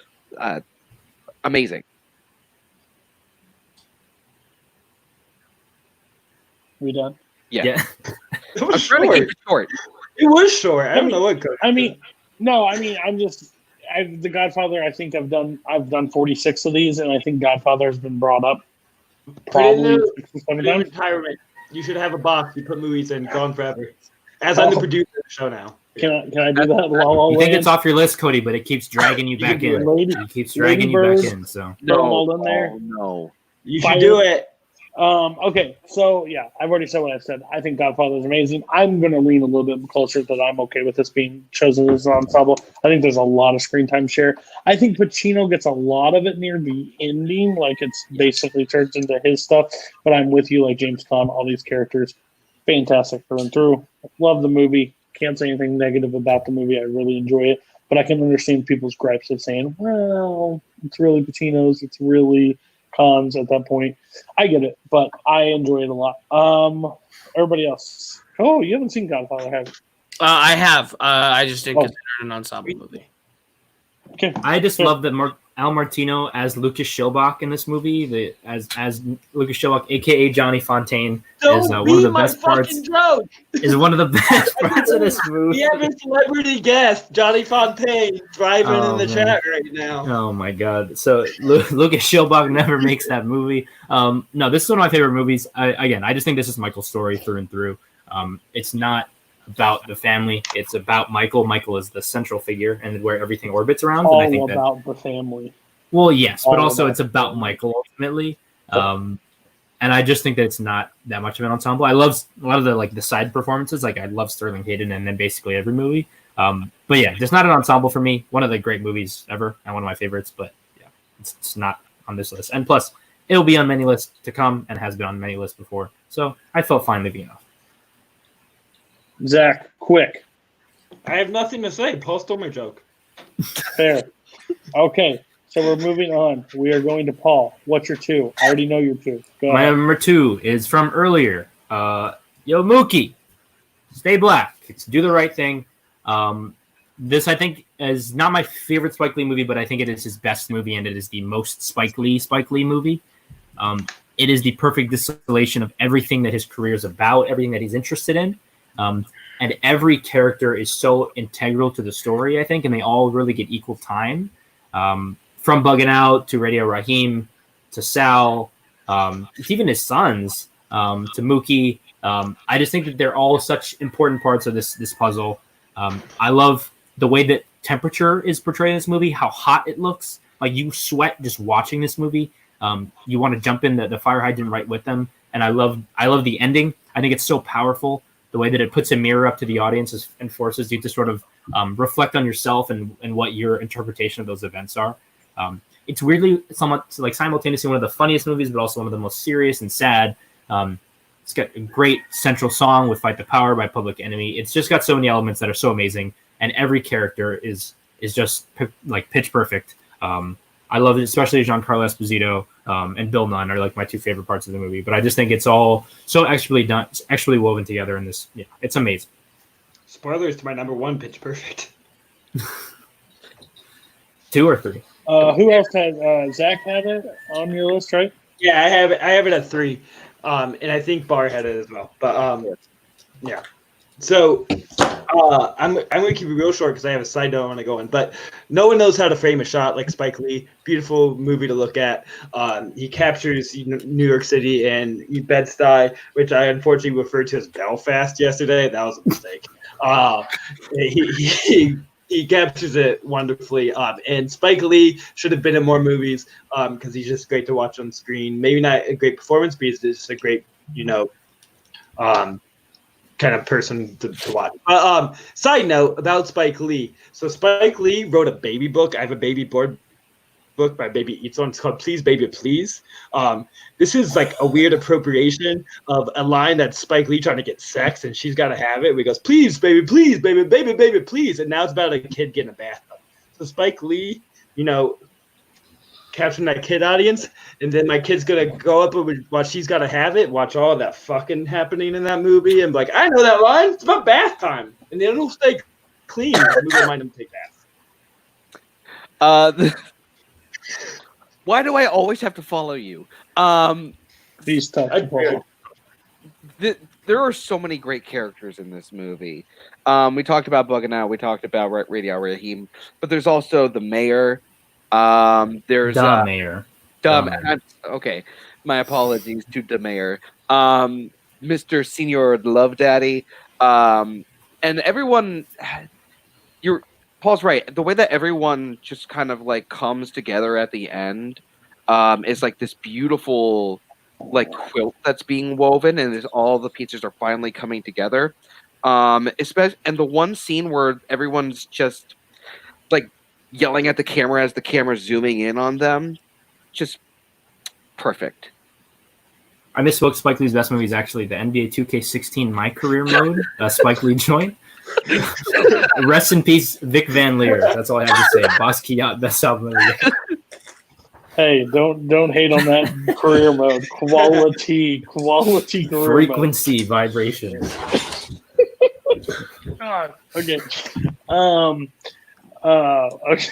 amazing. We done? Yeah. It was I'm trying to keep it short. It was short. I don't know what. The Godfather. I think I've done 46 of these, and I think Godfather has been brought up probably 6 or 7 times. Retirement. You should have a box you put movies in. Gone Forever. As I'm the producer of the show now. Can I do that? While You think it's off your list, Cody, but it keeps dragging you back in. It keeps dragging you back in. So No. You should do it. Okay, so yeah, I've already said what I said. I think Godfather is amazing. I'm going to lean a little bit closer that I'm okay with this being chosen as an ensemble. I think there's a lot of screen time share. I think Pacino gets a lot of it near the ending, like it's basically turns into his stuff. But I'm with you, like James Caan, all these characters, fantastic through and through. Love the movie. Can't say anything negative about the movie. I really enjoy it, but I can understand people's gripes of saying, "Well, it's really Pacino's. It's really." Cons at that point. I get it, but I enjoy it a lot. Everybody else. Oh, you haven't seen Godfather, have you? I have. I just didn't consider it an ensemble movie. Okay. I just love that Al Martino as Lucas Schilbach in this movie. As Lucas Schilbach, aka Johnny Fontaine, is one of the best parts. Is one of the best parts of this movie. We have a celebrity guest, Johnny Fontaine, driving in the chat right now. Oh my god! So Lucas Schilbach never makes that movie. No, this is one of my favorite movies. I just think this is Michael's story through and through. It's not about the family. It's about Michael. Michael is the central figure and where everything orbits around. All and I think about the family. Well, yes, but also it's about Michael ultimately. And I just think that it's not that much of an ensemble. I love a lot of the side performances. Like I love Sterling Hayden and then basically every movie. But yeah, just not an ensemble for me. One of the great movies ever and one of my favorites. But yeah, it's not on this list. And plus, it'll be on many lists to come and has been on many lists before. So I felt fine leaving it off. Zach, quick. I have nothing to say. Paul stole my joke. Fair. Okay, so we're moving on. We are going to Paul. What's your 2? I already know your 2. Go My ahead. number 2 is from earlier. Yo, Mookie, stay black. It's Do the Right Thing. This, I think, is not my favorite Spike Lee movie, but I think it is his best movie, and it is the most Spike Lee movie. It is the perfect distillation of everything that his career is about, everything that he's interested in. And every character is so integral to the story, I think, and they all really get equal time. From Bugging Out to Radio Raheem to Sal, even his sons, to Mookie. I just think that they're all such important parts of this puzzle. I love the way that temperature is portrayed in this movie, how hot it looks. Like, you sweat just watching this movie. You want to jump in the fire hydrant right with them. And I love the ending. I think it's so powerful. The way that it puts a mirror up to the audience and forces you to sort of reflect on yourself and what your interpretation of those events are. It's weirdly somewhat like simultaneously one of the funniest movies, but also one of the most serious and sad. It's got a great central song with Fight the Power by Public Enemy. It's just got so many elements that are so amazing, and every character is just like pitch perfect. I love it, especially Giancarlo Esposito and Bill Nunn are like my 2 favorite parts of the movie. But I just think it's all so expertly done, expertly woven together in this. Yeah, it's amazing. Spoilers to my number 1, Pitch Perfect. 2 or 3? Who else had Zach had it on your list, right? Yeah, I have it at 3, and I think Barr had it as well. But yeah. So I'm going to keep it real short because I have a side note I want to go in. But no one knows how to frame a shot like Spike Lee. Beautiful movie to look at. He captures New York City and Bed-Stuy, which I unfortunately referred to as Belfast yesterday. That was a mistake. He captures it wonderfully. And Spike Lee should have been in more movies because he's just great to watch on screen. Maybe not a great performance, but he's just a great, kind of person to watch. Side note about Spike Lee. So Spike Lee wrote a baby book. I have a baby book by Baby Eats On. It's called Please Baby Please. This is like a weird appropriation of a line that Spike Lee trying to get sex, and she's got to have it. Where he goes, please, baby, baby, please. And now it's about a kid getting a bathtub. So Spike Lee, capturing that kid audience, and then my kid's gonna go up while she's gotta have it, watch all that fucking happening in that movie, and be like, I know that line. It's about bath time, and then it'll stay clean. We remind them to take baths. Why do I always have to follow you? These tough. There are so many great characters in this movie. We talked about Bugging Out. We talked about Radio Raheem, but there's also the mayor. There's the mayor. Okay, my apologies to the mayor. Mr. Senior Love Daddy, and everyone. Paul's right. The way that everyone just kind of like comes together at the end is like this beautiful like quilt that's being woven, and all the pieces are finally coming together. Especially, and the one scene where everyone's just like yelling at the camera as the camera's zooming in on them, just perfect. I misspoke. Spike Lee's best movie is actually the NBA 2K16 My Career Mode, Spike Lee joint. Rest in peace, Vic Van Leer. That's all I have to say. Basquiat, best album of the year. Hey, don't hate on that career mode. Quality career frequency mode. Vibration. God. Okay. Okay.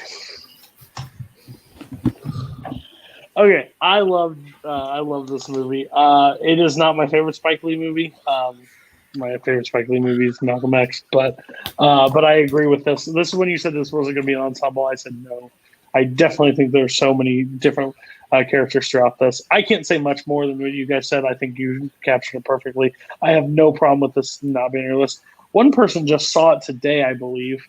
Okay. I love this movie. It is not my favorite Spike Lee movie. My favorite Spike Lee movie is Malcolm X, but I agree with this. This is when you said this wasn't going to be an ensemble. I said no. I definitely think there's so many different characters throughout this. I can't say much more than what you guys said. I think you captured it perfectly. I have no problem with this not being on your list. One person just saw it today, I believe,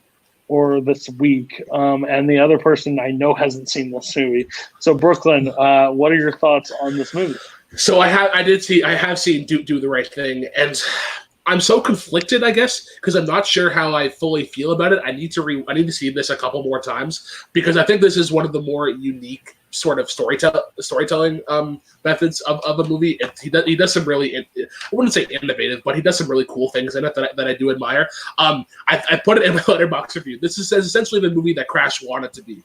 or this week, and the other person I know hasn't seen this movie. So, Brooklyn, what are your thoughts on this movie? So I have seen Do the Right Thing, and I'm so conflicted, I guess, because I'm not sure how I fully feel about it. I need to see this a couple more times because I think this is one of the more unique sort of storytelling methods of a movie. He does some really, I wouldn't say innovative, but he does some really cool things in it that I do admire. I put it in my Letterboxd review. This is essentially the movie that Crash wanted to be,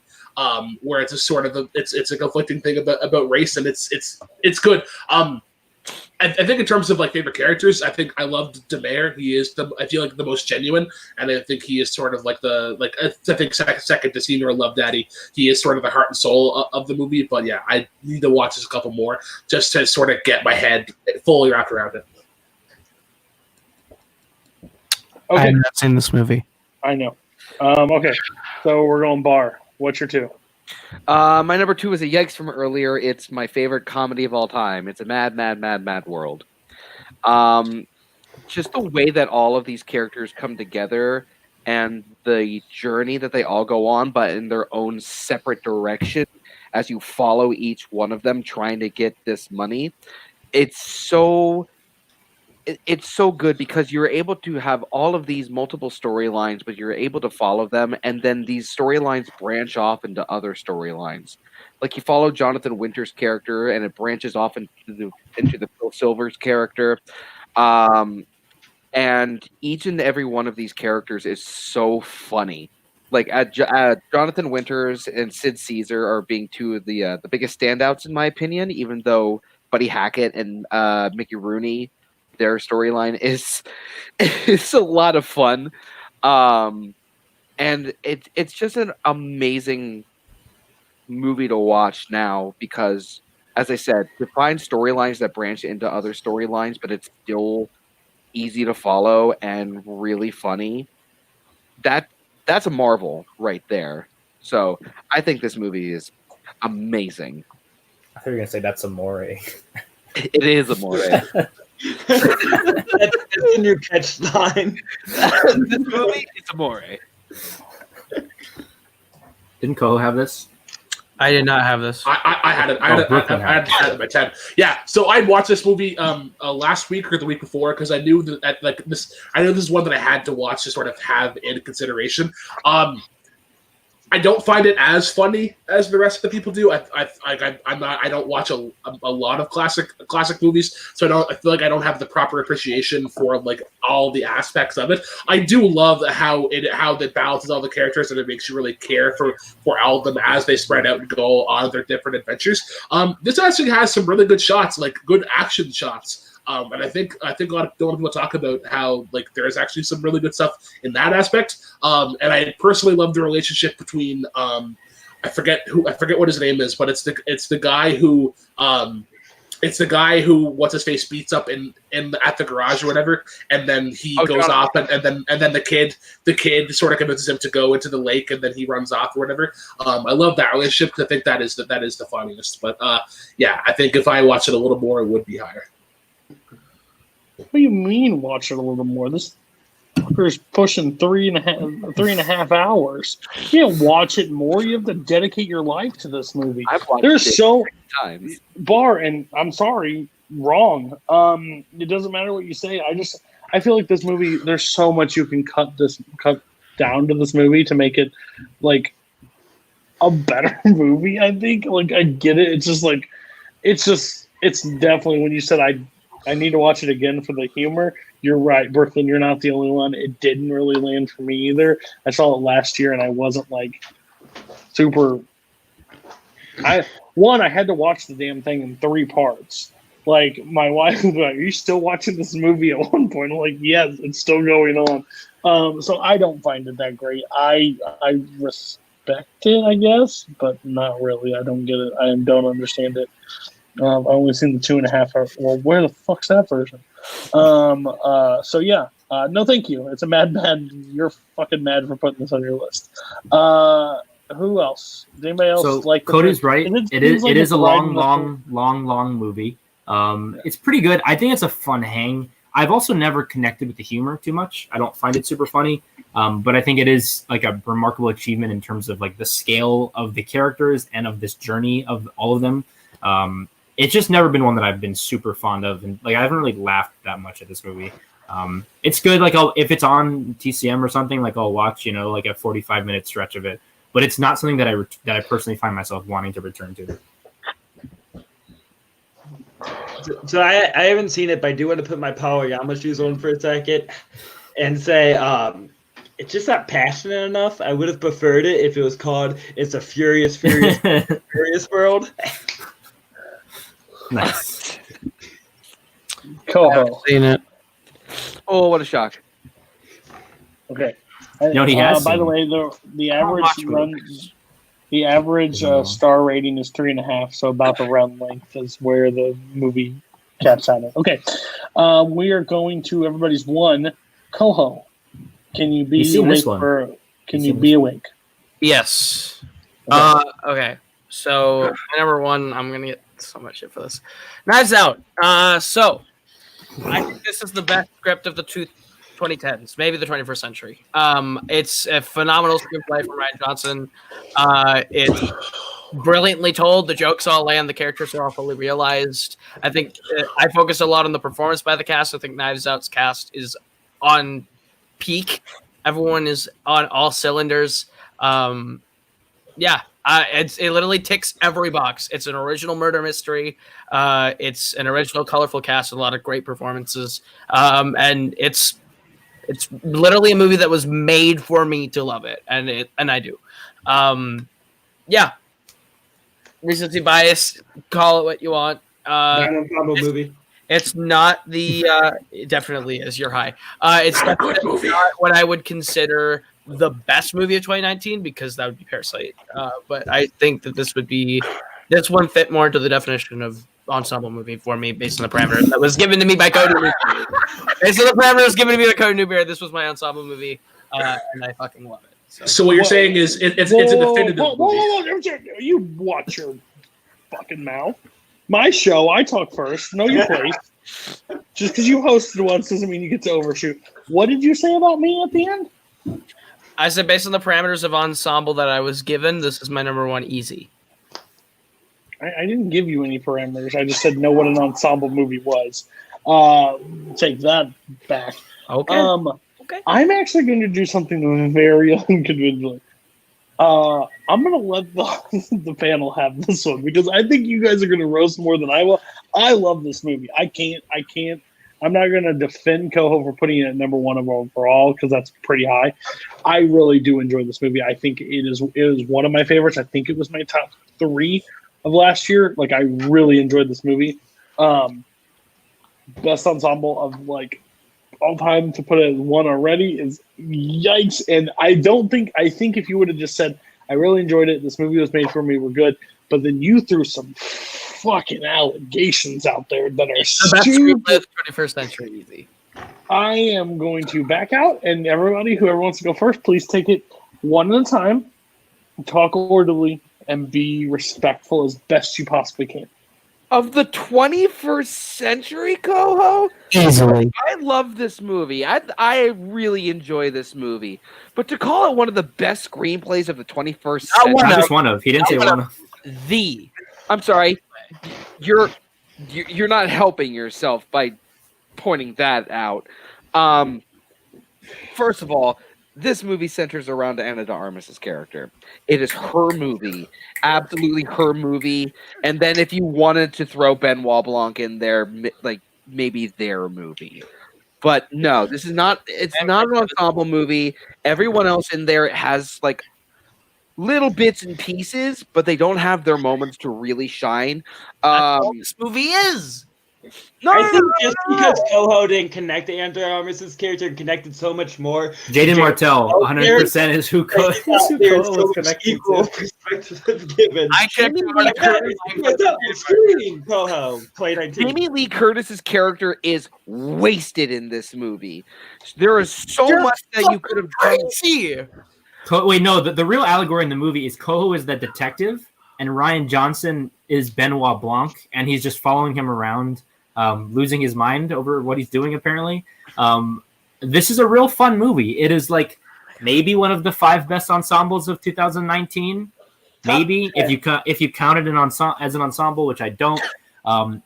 where it's a sort of it's a conflicting thing about race, and it's good. I think in terms of like favorite characters, I think I loved Demare. He is I feel like the most genuine, and I think he is sort of like I think second to Senior Love Daddy. He is sort of the heart and soul of the movie. But yeah, I need to watch this a couple more just to sort of get my head fully wrapped around it. Okay. I have not seen this movie. I know. Okay, so we're going Barr. What's your 2? My number 2 is a yikes from earlier. It's my favorite comedy of all time. It's a mad, mad, mad, mad world. Just the way that all of these characters come together and the journey that they all go on, but in their own separate direction as you follow each one of them trying to get this money. It's so good because you're able to have all of these multiple storylines, but you're able to follow them, and then these storylines branch off into other storylines. Like you follow Jonathan Winter's character, and it branches off into the Phil Silver's character, and each and every one of these characters is so funny. Like Jonathan Winters and Sid Caesar are being two of the biggest standouts in my opinion, even though Buddy Hackett and Mickey Rooney, their storyline is a lot of fun, and it's just an amazing movie to watch now because, as I said, to find storylines that branch into other storylines, but it's still easy to follow and really funny. That's a marvel right there. So I think this movie is amazing. I thought you were gonna say that's amore. It is amore. that's in your catch line. This movie, it's amore. Didn't Koho have this? I did not have this. I had it. I had it by 10. Yeah. So I'd watched this movie last week or the week before because I knew that I know this is one that I had to watch to sort of have in consideration. I don't find it as funny as the rest of the people do. I don't watch a lot of classic movies, so I feel like I don't have the proper appreciation for like all the aspects of it. I do love how it balances all the characters and it makes you really care for all of them as they spread out and go on their different adventures. This actually has some really good shots, like good action shots. And I think a lot of people talk about how like there's actually some really good stuff in that aspect. And I personally love the relationship between I forget what his name is, but it's the guy who what's his face beats up at the garage or whatever, and then he goes off and then the kid sort of convinces him to go into the lake and then he runs off or whatever. I love that relationship because I think that is the funniest. But yeah, I think if I watch it a little more, it would be higher. What do you mean watch it a little more? This fucker's pushing 3.5 hours. You can't watch it more. You have to dedicate your life to this movie. There's so times. Barr, and I'm sorry, wrong. It doesn't matter what you say. I feel like this movie, there's so much you can cut down to this movie to make it like a better movie, I think. Like I get it. It's definitely when you said I need to watch it again for the humor. You're right, Brooklyn. You're not the only one. It didn't really land for me either. I saw it last year, and I wasn't like super. I had to watch the damn thing in 3 parts. Like my wife was like, "Are you still watching this movie?" At one point, I'm like, "Yes, it's still going on." So I don't find it that great. I respect it, I guess, but not really. I don't get it. I don't understand it. I've only seen the 2.5 hours. Well, where the fuck's that version? So yeah, no, thank you. It's a mad. You're fucking mad for putting this on your list. Who else? Does anybody else like? Cody's right. It is a long movie. It's pretty good. I think it's a fun hang. I've also never connected with the humor too much. I don't find it super funny, but I think it is like a remarkable achievement in terms of like the scale of the characters and of this journey of all of them. It's just never been one that I've been super fond of, and like I haven't really laughed that much at this movie. It's good. Like if it's on TCM or something, like I'll watch, like a 45-minute stretch of it. But it's not something that I personally find myself wanting to return to. So I haven't seen it, but I do want to put my Paul Oyama shoes on for a second and say it's just not passionate enough. I would have preferred it if it was called "It's a Furious, Furious World." Nice. Koho. Seen it. Oh, what a shock! Okay. No, he has. By the way, the average star rating is 3.5, so about the round length is where the movie caps out at. Okay, we are going to everybody's one. Koho, can you be awake for? Can you be awake? Yes. Okay. So my number one, I'm gonna get so much shit for this. Knives Out. So I think this is the best script of the 2010s, maybe the 21st century. It's a phenomenal screenplay from Rian Johnson. It's brilliantly told. The jokes all land. The characters are all fully realized. I think I focus a lot on the performance by the cast. I think Knives Out's cast is on peak. Everyone is on all cylinders. It literally ticks every box. It's an original murder mystery. It's an original, colorful cast, and a lot of great performances. And it's literally a movie that was made for me to love it, and I do. Recency bias, call it what you want. Movie. It's not the it definitely is. You're high. It's definitely not what I would consider the best movie of 2019, because that would be Parasite. But I think that this one fit more into the definition of ensemble movie for me based on the parameters that was given to me by Cody Newberry. Based on the parameters given to me by Cody Newberry, this was my ensemble movie, and I fucking love it. So what you're saying is it's a definitive movie. You watch your fucking mouth. My show, I talk first. Know your place. Just because you hosted once doesn't mean you get to overshoot. What did you say about me at the end? I said based on the parameters of ensemble that I was given, this is my number one easy. I didn't give you any parameters. I just said know what an ensemble movie was. Take that back. Okay. Okay. I'm actually going to do something very unconventional. I'm going to let the panel have this one because I think you guys are going to roast more than I will. I love this movie. I'm not going to defend Koho for putting it at number one overall because that's pretty high. I really do enjoy this movie. I think it is one of my favorites. I think it was my top 3 of last year. Like, I really enjoyed this movie. Best ensemble of all time, to put it at 1 already is yikes. And I think if you would have just said, I really enjoyed it, this movie was made for me, we're good. But then you threw some fucking allegations out there that are stupid. 21st century easy. I am going to back out, and whoever wants to go first, please take it one at a time, talk orderly, and be respectful as best you possibly can. Of the 21st century, Koho? Easily. I love this movie. I really enjoy this movie. But to call it one of the best screenplays of the 21st century... Not just one of. He didn't say one of. I'm sorry. You're not helping yourself by pointing that out. First of all, this movie centers around Ana de Armas' character. It is her movie, absolutely her movie. And then if you wanted to throw Benoit Blanc in there, maybe their movie. But no, this is not. It's not an ensemble movie. Everyone else in there has little bits and pieces, but they don't have their moments to really shine. That's what this movie is. I think just because Koho didn't connect to Ana de Armas' character and connected so much more. Jaden Martell, 100% is who Koho was connected to. I checked Koho, 2019. Jamie Lee Curtis's character is wasted in this movie. There is so much that you could have done. Wait, no, the real allegory in the movie is Koho is the detective, and Rian Johnson is Benoit Blanc, and he's just following him around, losing his mind over what he's doing, apparently. This is a real fun movie. It is maybe one of the 5 best ensembles of 2019. Maybe, if you count it as an ensemble, which I don't.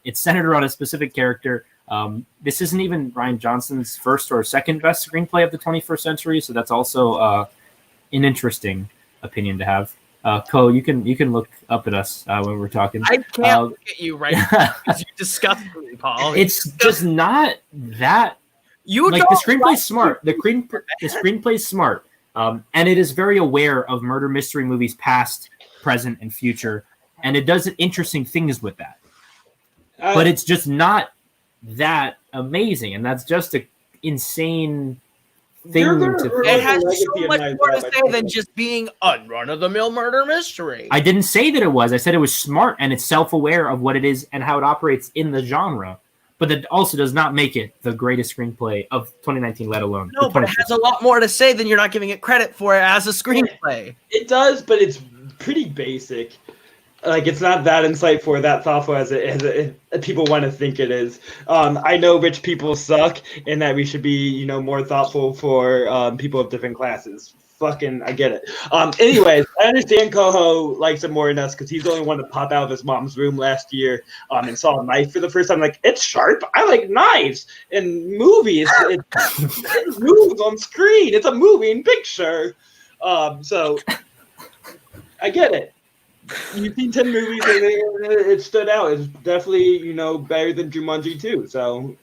It's centered around a specific character. This isn't even Rian Johnson's first or second best screenplay of the 21st century, so that's also an interesting opinion to have. Ko, you can look up at us when we're talking. I can't look at you right now because you disgust me, Paul. It's just not that. The screenplay's smart. The screenplay's smart, and it is very aware of murder mystery movies, past, present, and future, and it does interesting things with that. But it's just not that amazing, and that's just an insane thing it has so much more to say than just being a run-of-the-mill murder mystery. I didn't say that it was. I said it was smart and it's self-aware of what it is and how it operates in the genre. But that also does not make it the greatest screenplay of 2019, let alone. No, but it has a lot more to say than you're not giving it credit for as a screenplay. It does, but it's pretty basic. Like, it's not that insightful or that thoughtful as people want to think it is. I know rich people suck and that we should be, more thoughtful for people of different classes. Fucking, I get it. Anyways, I understand Koho likes it more than us because he's the only one to pop out of his mom's room last year and saw a knife for the first time. Like, it's sharp. I like knives in movies. It moves on screen. It's a moving picture. So I get it. You've seen 10 movies and it stood out. It's definitely, better than Jumanji 2. So,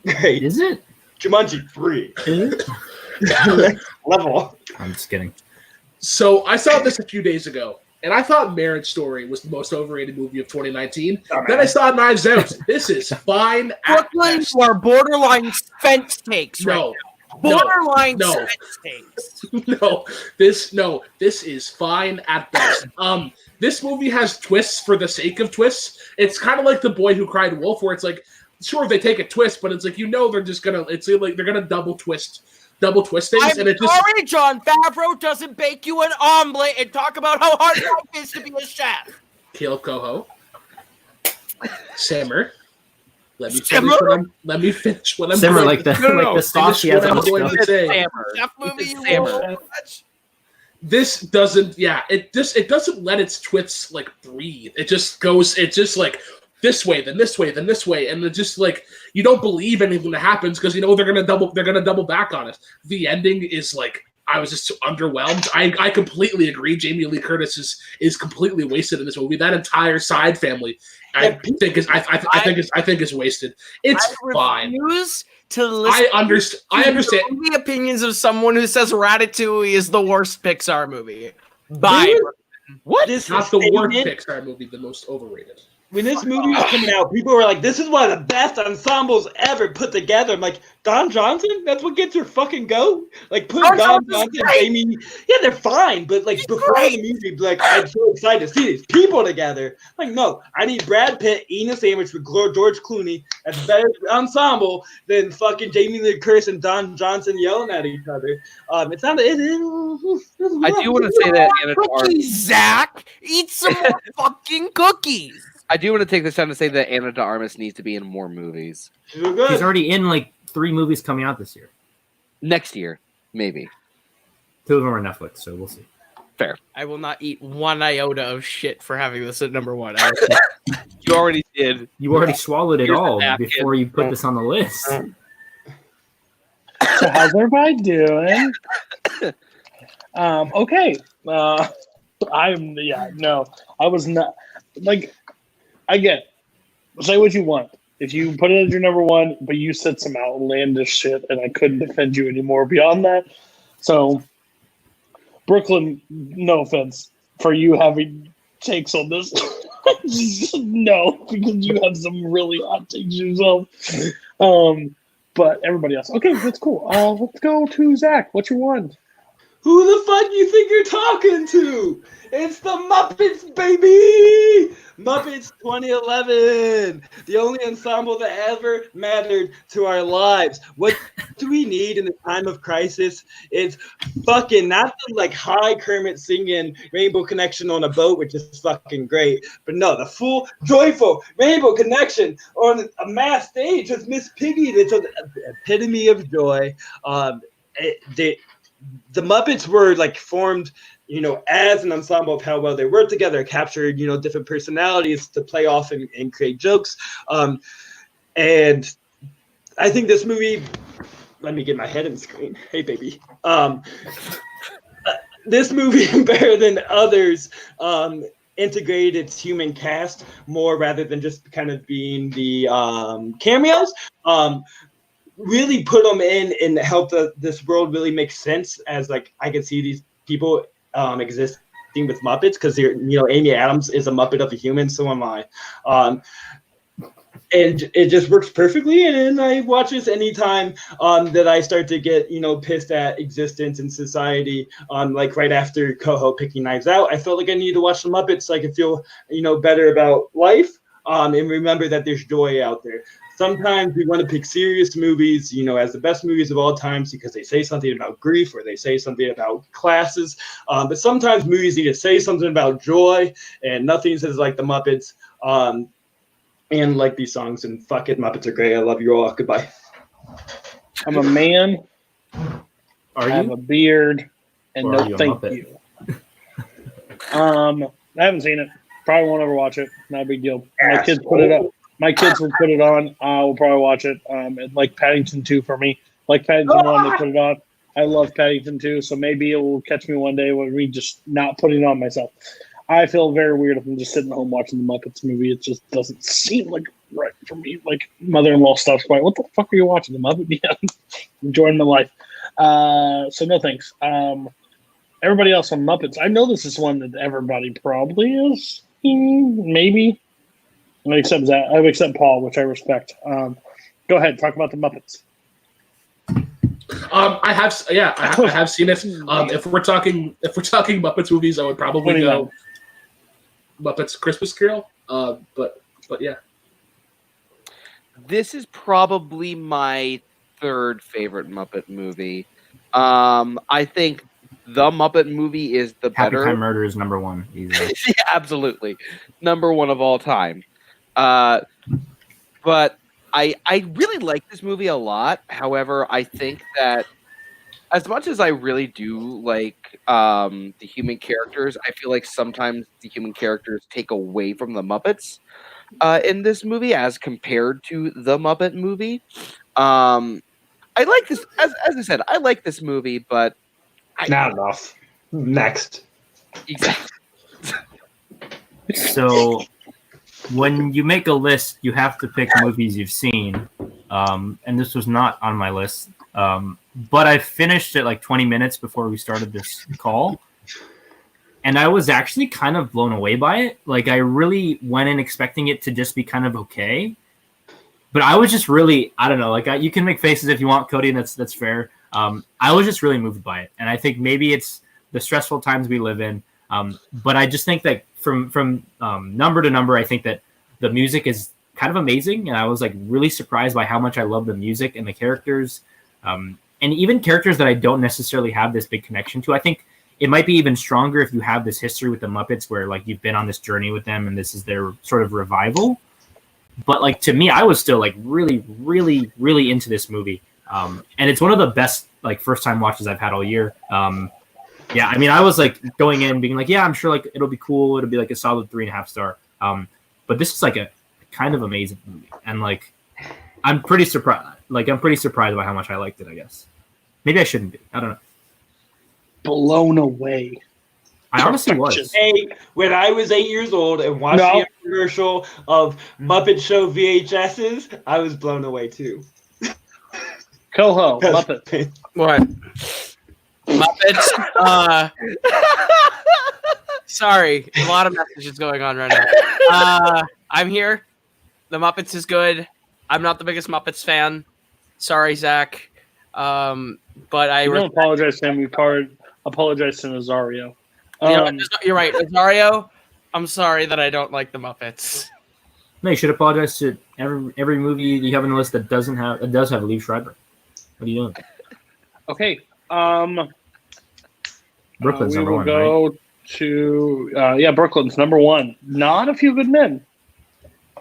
great. Is it? Jumanji 3. Is it? Level. I'm just kidding. So, I saw this a few days ago, and I thought Marriage Story was the most overrated movie of 2019. Then I saw Knives Out. This is fine. Brooklyn are borderline Spence takes right now. Borderline Spence takes. This is fine at best. This movie has twists for the sake of twists. It's kind of like The Boy Who Cried Wolf, where it's like, sure, they take a twist, but it's like, they're just gonna, it's like they're gonna double twist things. And it's sorry, John Favreau doesn't bake you an omelet and talk about how hard life is to be a chef. Kaleb Koho. Simmer. Let me finish what I'm Simmer going like the sauce he has on the say. Chef movie you will watch. This doesn't, it doesn't let its twists like breathe. It just like this way, then this way, then this way, and it's just like you don't believe anything that happens because they're gonna double back on it. The ending is like I was just underwhelmed. I completely agree. Jamie Lee Curtis is completely wasted in this movie. That entire side family, I think is wasted. It's fine. To listen I understand the opinions of someone who says Ratatouille is the worst Pixar movie. What? This is not the worst Pixar movie, the most overrated. When this movie was coming out, people were like, this is one of the best ensembles ever put together. I'm like, Don Johnson? That's what gets your fucking go? Like, put Don Johnson, Amy. Yeah, they're fine, but like before the movie, like, I'm so excited to see these people together. Like, no, I need Brad Pitt eating a sandwich with George Clooney. That's better ensemble than fucking Jamie Lee Curtis and Don Johnson yelling at each other. It's not. I do want to say that cookies, Zach. Eat some more fucking cookies. I do want to take this time to say that Anna de Armas needs to be in more movies. She's already in like 3 movies coming out this year. Next year, maybe. 2 of them are Netflix, so we'll see. Fair. I will not eat one iota of shit for having this at number 1. You already did. You already swallowed it all before you put this on the list. So how's everybody doing? Okay. I was not like. Again, say what you want. If you put it as your number 1, but you said some outlandish shit, and I couldn't defend you anymore beyond that. So, Brooklyn, no offense for you having takes on this. No, because you have some really hot takes yourself. But everybody else, okay, that's cool. Let's go to Zach. What's your 1? Who the fuck you think you're talking to? It's the Muppets, baby! Muppets 2011, the only ensemble that ever mattered to our lives. What do we need in the time of crisis? It's fucking not the like high Kermit singing Rainbow Connection on a boat, which is fucking great, but no, the full joyful Rainbow Connection on a mass stage with Miss Piggy. That's an epitome of joy. The Muppets were like formed, as an ensemble of how well they worked together, captured, different personalities to play off and create jokes. And I think this movie. Let me get my head in the screen. Hey, baby. This movie, better than others, integrated its human cast more rather than just kind of being the cameos. Really put them in and helped this world really make sense. As like I can see these people existing with Muppets because Amy Adams is a Muppet of a human. So am I. And it just works perfectly, and I watch this anytime that I start to get, pissed at existence and society. Like right after Koho picking Knives Out, I felt like I needed to watch the Muppets so I could feel, better about life, and remember that there's joy out there. Sometimes we want to pick serious movies, as the best movies of all times because they say something about grief or they say something about classes. But sometimes movies need to say something about joy, and nothing says like the Muppets. And like these songs, and fuck it, Muppets are great. I love you all. Goodbye. I'm a man. Are I have a beard, and Or no are you a thank Muppet? you. I haven't seen it. Probably won't ever watch it. Not a big deal. My kids put it up. My kids will put it on. I will probably watch it. Like Paddington 2 for me. Like Paddington 1, they put it on. I love Paddington 2, so maybe it will catch me one day with me just not putting it on myself. I feel very weird if I'm just sitting at home watching the Muppets movie. It just doesn't seem like right for me. Like mother-in-law stuff's like, what the fuck are you watching? The Muppet? Yeah, enjoying my life. So no thanks. Everybody else on Muppets, I know this is one that everybody probably is. Maybe. Except Zach, except Paul, which I respect. Go ahead, talk about the Muppets. I have seen it. If we're talking Muppets movies, I would probably go Muppets Christmas Carol. But yeah. This is probably my third favorite Muppet movie. I think the Muppet movie is the Happy better. Time Murder is number one. Easily. Yeah, absolutely. Number one of all time. But I really like this movie a lot. However, I think that as much as I really do like the human characters, I feel like sometimes the human characters take away from the Muppets in this movie as compared to the Muppet movie. I like this, as I said, I like this movie, but not enough. Next. Exactly. So when you make a list, you have to pick movies you've seen. And this was not on my list. But I finished it like 20 minutes before we started this call. And I was actually kind of blown away by it. Like, I really went in expecting it to just be kind of okay. But I was just really, I don't know, like, you can make faces if you want, Cody, and that's fair. I was just really moved by it. And I think maybe it's the stressful times we live in. But I just think that from number to number, I think that the music is kind of amazing. And I was like really surprised by how much I love the music and the characters. And even characters that I don't necessarily have this big connection to. I think it might be even stronger if you have this history with the Muppets where like you've been on this journey with them and this is their sort of revival. But like to me, I was still like really, really, really into this movie. And it's one of the best like first time watches I've had all year. Yeah, I mean, I was like going in being like, yeah, I'm sure like it'll be cool. It'll be like a solid 3.5 star. But this is like a kind of amazing movie. And like, I'm pretty surprised. Like, I'm pretty surprised by how much I liked it, I guess. Maybe I shouldn't be. I don't know. Blown away. I honestly was. Hey, when I was 8 years old and watched the commercial of Muppet Show VHSs, I was blown away too. Koho, Muppet. What? Muppets? Sorry, a lot of messages going on right now. I'm here. The Muppets is good. I'm not the biggest Muppets fan. Sorry, Zach. But I don't apologize to him. We apologize to Nazario. You're right, Nazario. I'm sorry that I don't like the Muppets. No, you should apologize to every movie you have on the list that does have Liev Schreiber. What are you doing? Okay. Brooklyn's number one. We will go to Brooklyn's number one. Not A Few Good Men.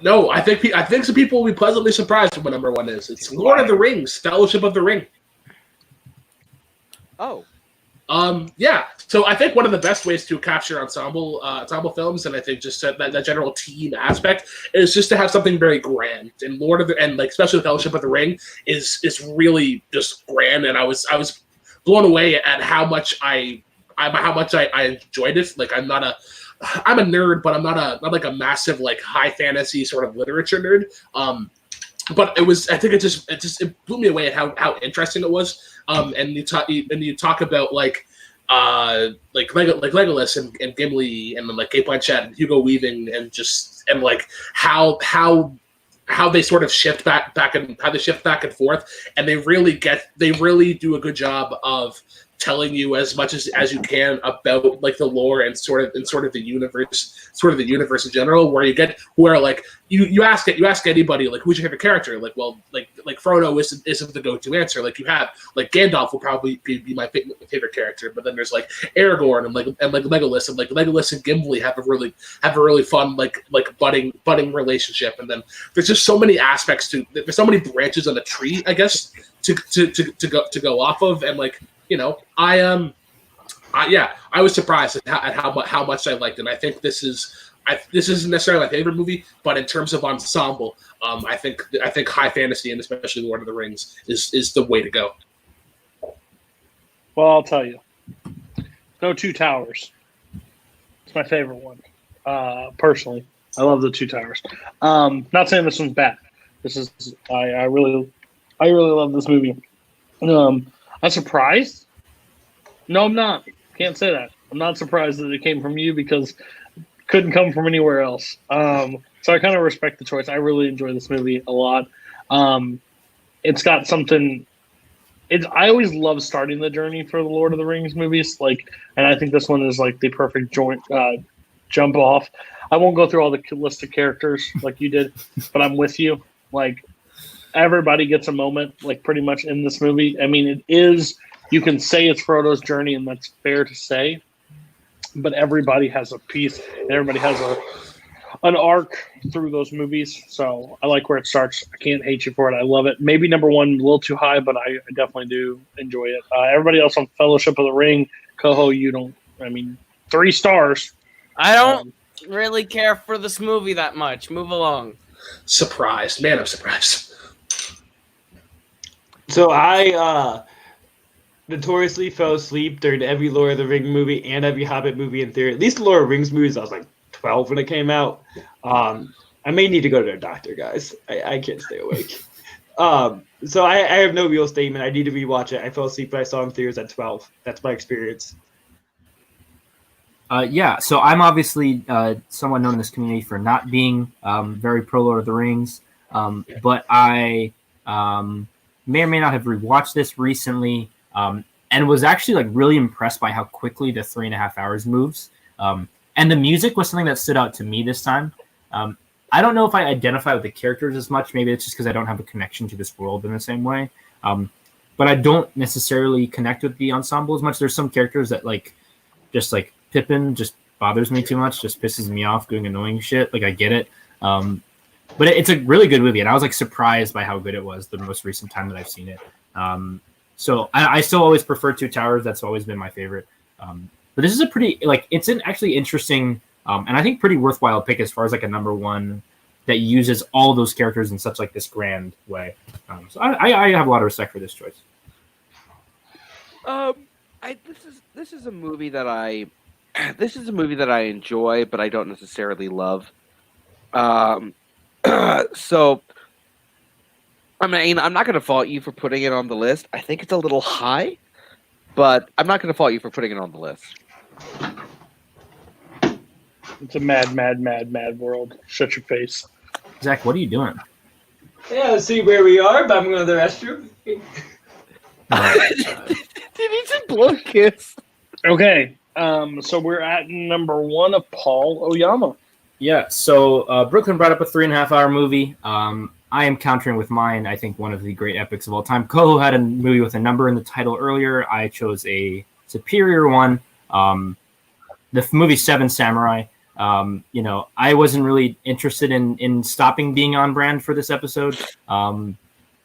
No, I think some people will be pleasantly surprised with what number one is. It's Lord of the Rings, Fellowship of the Ring. Oh. Yeah. So I think one of the best ways to capture ensemble films, and I think just that general team aspect, is just to have something very grand. And especially the Fellowship of the Ring is really just grand. And I was blown away at how much I enjoyed it. Like I'm a nerd, but I'm not like a massive like high fantasy sort of literature nerd. But it blew me away at how interesting it was. And you talk about like Legolas and Gimli and like Kate Blanchett and Hugo Weaving and like how they sort of shift back and forth, and they really do a good job of telling you as much as you can about like the lore and sort of the universe in general, where like you ask anybody like who's your favorite character, like Frodo isn't the go-to answer. Like you have like Gandalf will probably be my favorite character, but then there's like Aragorn and Legolas, and like Legolas and Gimli have a really fun like budding relationship, and then there's just so many aspects there's so many branches on the tree, I guess, to go off of. And like, you know, I was surprised at how much I liked it. And I think this isn't necessarily my favorite movie, but in terms of ensemble, I think high fantasy and especially Lord of the Rings is the way to go. Well, I'll tell you, no Two Towers. It's my favorite one. Personally, I love the Two Towers. Not saying this one's bad. I really love this movie. I'm surprised. No, I'm not. Can't say that. I'm not surprised that it came from you because it couldn't come from anywhere else. So I kind of respect the choice. I really enjoy this movie a lot. It's got something. I always love starting the journey for the Lord of the Rings movies. And I think this one is like the perfect jump off. I won't go through all the list of characters like you did, but I'm with you. Like everybody gets a moment, like pretty much in this movie. I mean, it is. You can say it's Frodo's journey, and that's fair to say. But everybody has a piece, and everybody has an arc through those movies. So I like where it starts. I can't hate you for it. I love it. Maybe number one a little too high, but I definitely do enjoy it. Everybody else on Fellowship of the Ring, Koho, you don't. I mean, 3 stars. I don't really care for this movie that much. Move along. Surprised, man! I'm surprised. So I notoriously fell asleep during every Lord of the Rings movie and every Hobbit movie in theory. At least the Lord of the Rings movies, I was like 12 when it came out. I may need to go to a doctor, guys. I can't stay awake. So I have no real statement. I need to rewatch it. I fell asleep, but I saw it in theaters at 12. That's my experience. So I'm obviously someone known in this community for not being very pro Lord of the Rings, but I may or may not have rewatched this recently. And was actually like really impressed by how quickly the 3.5 hours moves. And the music was something that stood out to me this time. I don't know if I identify with the characters as much. Maybe it's just because I don't have a connection to this world in the same way. But I don't necessarily connect with the ensemble as much. There's some characters that just like Pippin just bothers me too much, just pisses me off doing annoying shit. Like I get it. But it's a really good movie. And I was like surprised by how good it was the most recent time that I've seen it. So I still always prefer Two Towers. That's always been my favorite. But this is a pretty, it's an actually interesting and I think pretty worthwhile pick as far as like a number one that uses all those characters in such like this grand way. So I have a lot of respect for this choice. This is a movie that I enjoy, but I don't necessarily love. So. I mean, I'm not going to fault you for putting it on the list. I think it's a little high, but I'm not going to fault you for putting it on the list. It's a mad world. Shut your face. Zach, what are you doing? Yeah, let's see where we are, but I'm going to the restroom. Did he just blow a kiss? Okay, so we're at number 1 of Paul Oyama. Yeah, so Brooklyn brought up a 3.5 hour movie. I am countering with mine, I think one of the great epics of all time. Koho had a movie with a number in the title earlier. I chose a superior one. The movie Seven Samurai. I wasn't really interested in stopping being on brand for this episode.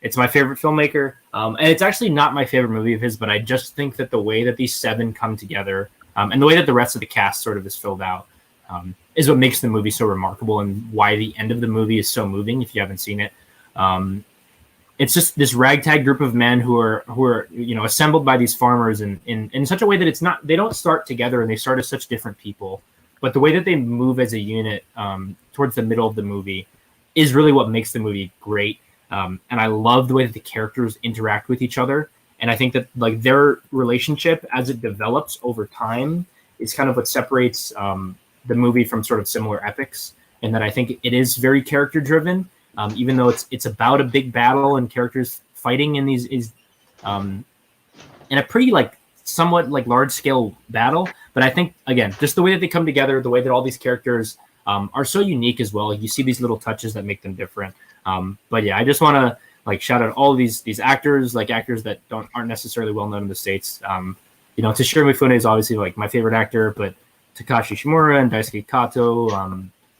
It's my favorite filmmaker. And it's actually not my favorite movie of his, but I just think that the way that these 7 come together and the way that the rest of the cast sort of is filled out is what makes the movie so remarkable and why the end of the movie is so moving if you haven't seen it. It's just this ragtag group of men who are assembled by these farmers in such a way that they don't start together and they start as such different people, but the way that they move as a unit towards the middle of the movie is really what makes the movie great. And I love the way that the characters interact with each other. And I think that like their relationship as it develops over time is kind of what separates the movie from sort of similar epics. And that I think it is very character driven, even though it's about a big battle and characters fighting in these in a pretty like somewhat like large scale battle. But I think again, just the way that they come together, the way that all these characters are so unique as well. You see these little touches that make them different. But yeah, I just want to like shout out all of these actors, like actors that aren't necessarily well known in the States. Toshiro Mifune is obviously like my favorite actor, but Takashi Shimura and Daisuke Kato,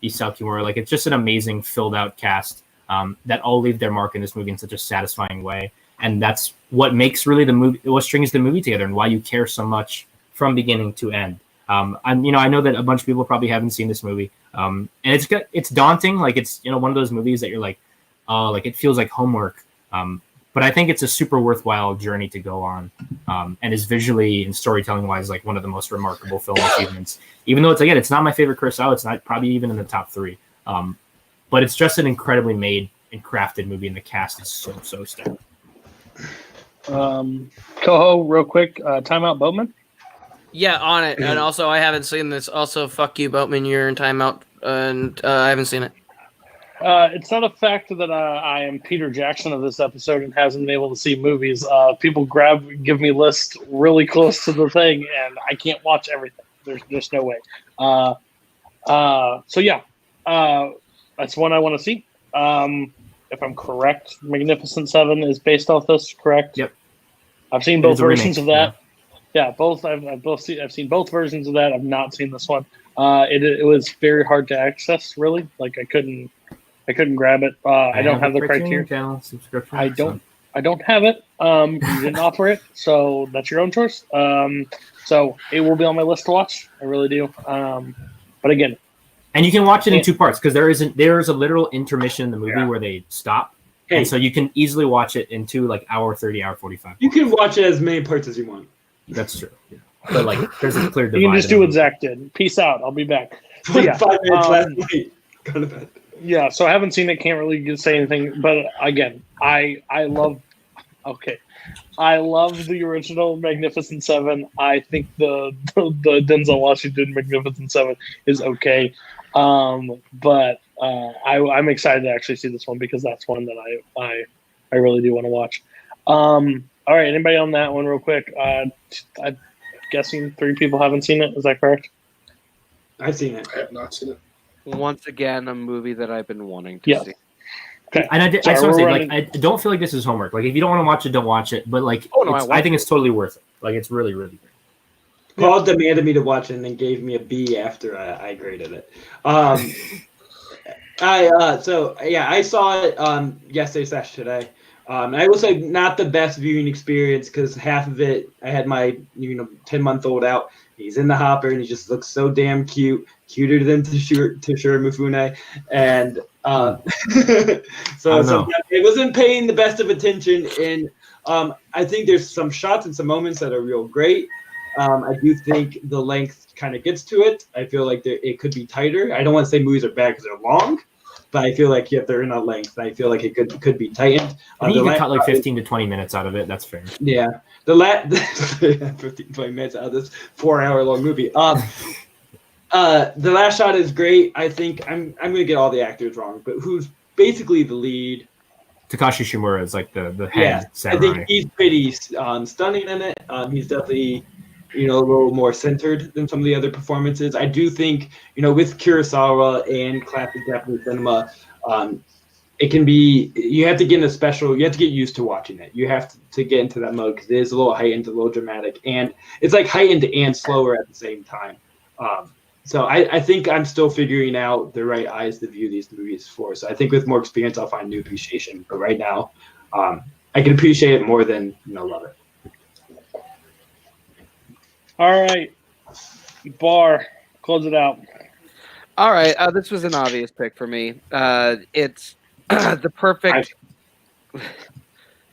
Isao Kimura, like it's just an amazing filled out cast that all leave their mark in this movie in such a satisfying way. And that's what makes really the movie, what strings the movie together and why you care so much from beginning to end. I know that a bunch of people probably haven't seen this movie. And it's daunting. Like it's, one of those movies that you're like, like it feels like homework. But I think it's a super worthwhile journey to go on, and is visually and storytelling wise like one of the most remarkable film achievements. Even though it's not my favorite Kurosawa, it's not probably even in the top 3. But it's just an incredibly made and crafted movie, and the cast is so stacked. Koho, real quick, timeout Boatman. Yeah, on it. And also, I haven't seen this. Also, fuck you, Boatman. You're in timeout, and I haven't seen it. It's not a fact that I am Peter Jackson of this episode and hasn't been able to see movies. People give me lists really close to the thing, and I can't watch everything. There's just no way. So yeah, that's one I want to see. If I'm correct, Magnificent Seven is based off this, correct? Yep. I've seen both versions of that. Yeah, both. I've seen both versions of that. I've not seen this one. It was very hard to access. Really, like I couldn't grab it. I don't have the criteria. Channel subscription. I don't have it. You didn't offer it, so that's your own choice. So it will be on my list to watch. I really do. But again, and you can watch it in 2 parts because there is a literal intermission in the movie where they stop, and so you can easily watch it in 2 like hour 30, hour 45. You can watch it as many parts as you want. That's true. Yeah. But like, there's a clear divide. You can just do what Zach did. Peace out. I'll be back. So, yeah, 5 minutes left. Go to bed. Yeah, so I haven't seen it. Can't really say anything. But again, I love the original Magnificent Seven. I think the Denzel Washington Magnificent Seven is okay. But I'm excited to actually see this one because that's one that I really do want to watch. All right, anybody on that one real quick? I'm guessing 3 people haven't seen it. Is that correct? I've seen it. I have not seen it. Once again, a movie that I've been wanting to see. Okay. And I don't feel like this is homework. Like if you don't want to watch it, don't watch it. But like, I think it's totally worth it. Like it's really, really great. Paul demanded me to watch it and then gave me a B after I graded it. I saw it yesterday / today. I will say not the best viewing experience because half of it I had my 10-month-old out. He's in the hopper and he just looks so damn cute, cuter than Toshiro Mifune, and so it wasn't paying the best of attention. And I think there's some shots and some moments that are real great. I do think the length kind of gets to it. I feel like it could be tighter. I don't want to say movies are bad because they're long, but I feel like if they're in a length, I feel like it could be tightened. I think you can cut like 15 to 20 minutes out of it. That's fair. Yeah, 15 20 minutes out of this 4-hour-long movie. The last shot is great. I think I'm going to get all the actors wrong, but who's basically the lead? Takashi Shimura is like the head samurai. I think he's pretty stunning in it. He's definitely a little more centered than some of the other performances. I do think with Kurosawa and classic Japanese cinema, it can be you have to get used to watching it. You have to get into that mode because it is a little heightened, a little dramatic, and it's like heightened and slower at the same time. So I think I'm still figuring out the right eyes to view these movies for. So I think with more experience, I'll find new appreciation. But right now, I I can appreciate it more than love it. All right, Barr, close it out. All right, this was an obvious pick for me. It's the perfect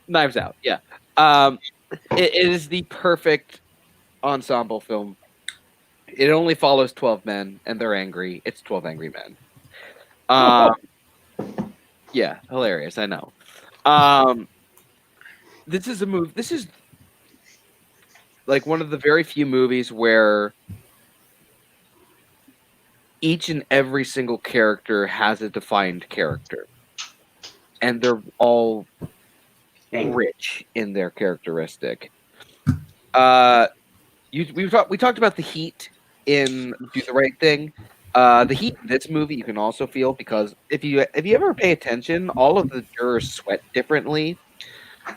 Knives Out. Yeah, it is the perfect ensemble film. It only follows 12 men, and they're angry. It's 12 Angry Men. Yeah, hilarious. I know. This is a movie. This is like one of the very few movies where each and every single character has a defined character, and they're all rich in their characteristic. We talked about the heat in Do the Right Thing. The heat in this movie you can also feel, because if you ever pay attention, all of the jurors sweat differently.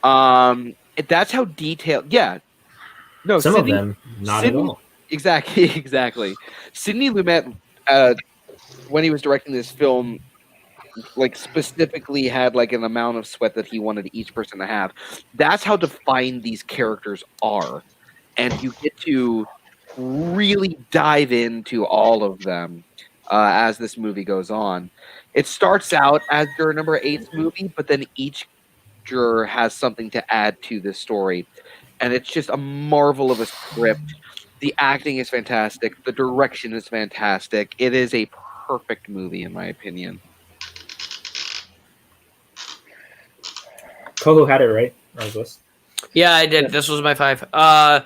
That's how detailed. Yeah, no, some of them not at all. Exactly. Sidney Lumet, when he was directing this film, like specifically had like an amount of sweat that he wanted each person to have. That's how defined these characters are, and you get to really dive into all of them as this movie goes on. It starts out as juror number 8's movie, but then each juror has something to add to this story, and it's just a marvel of a script. The acting is fantastic. The direction is fantastic. It is a perfect movie, in my opinion. Koho had it right on his list. Yeah, I did. This was my 5.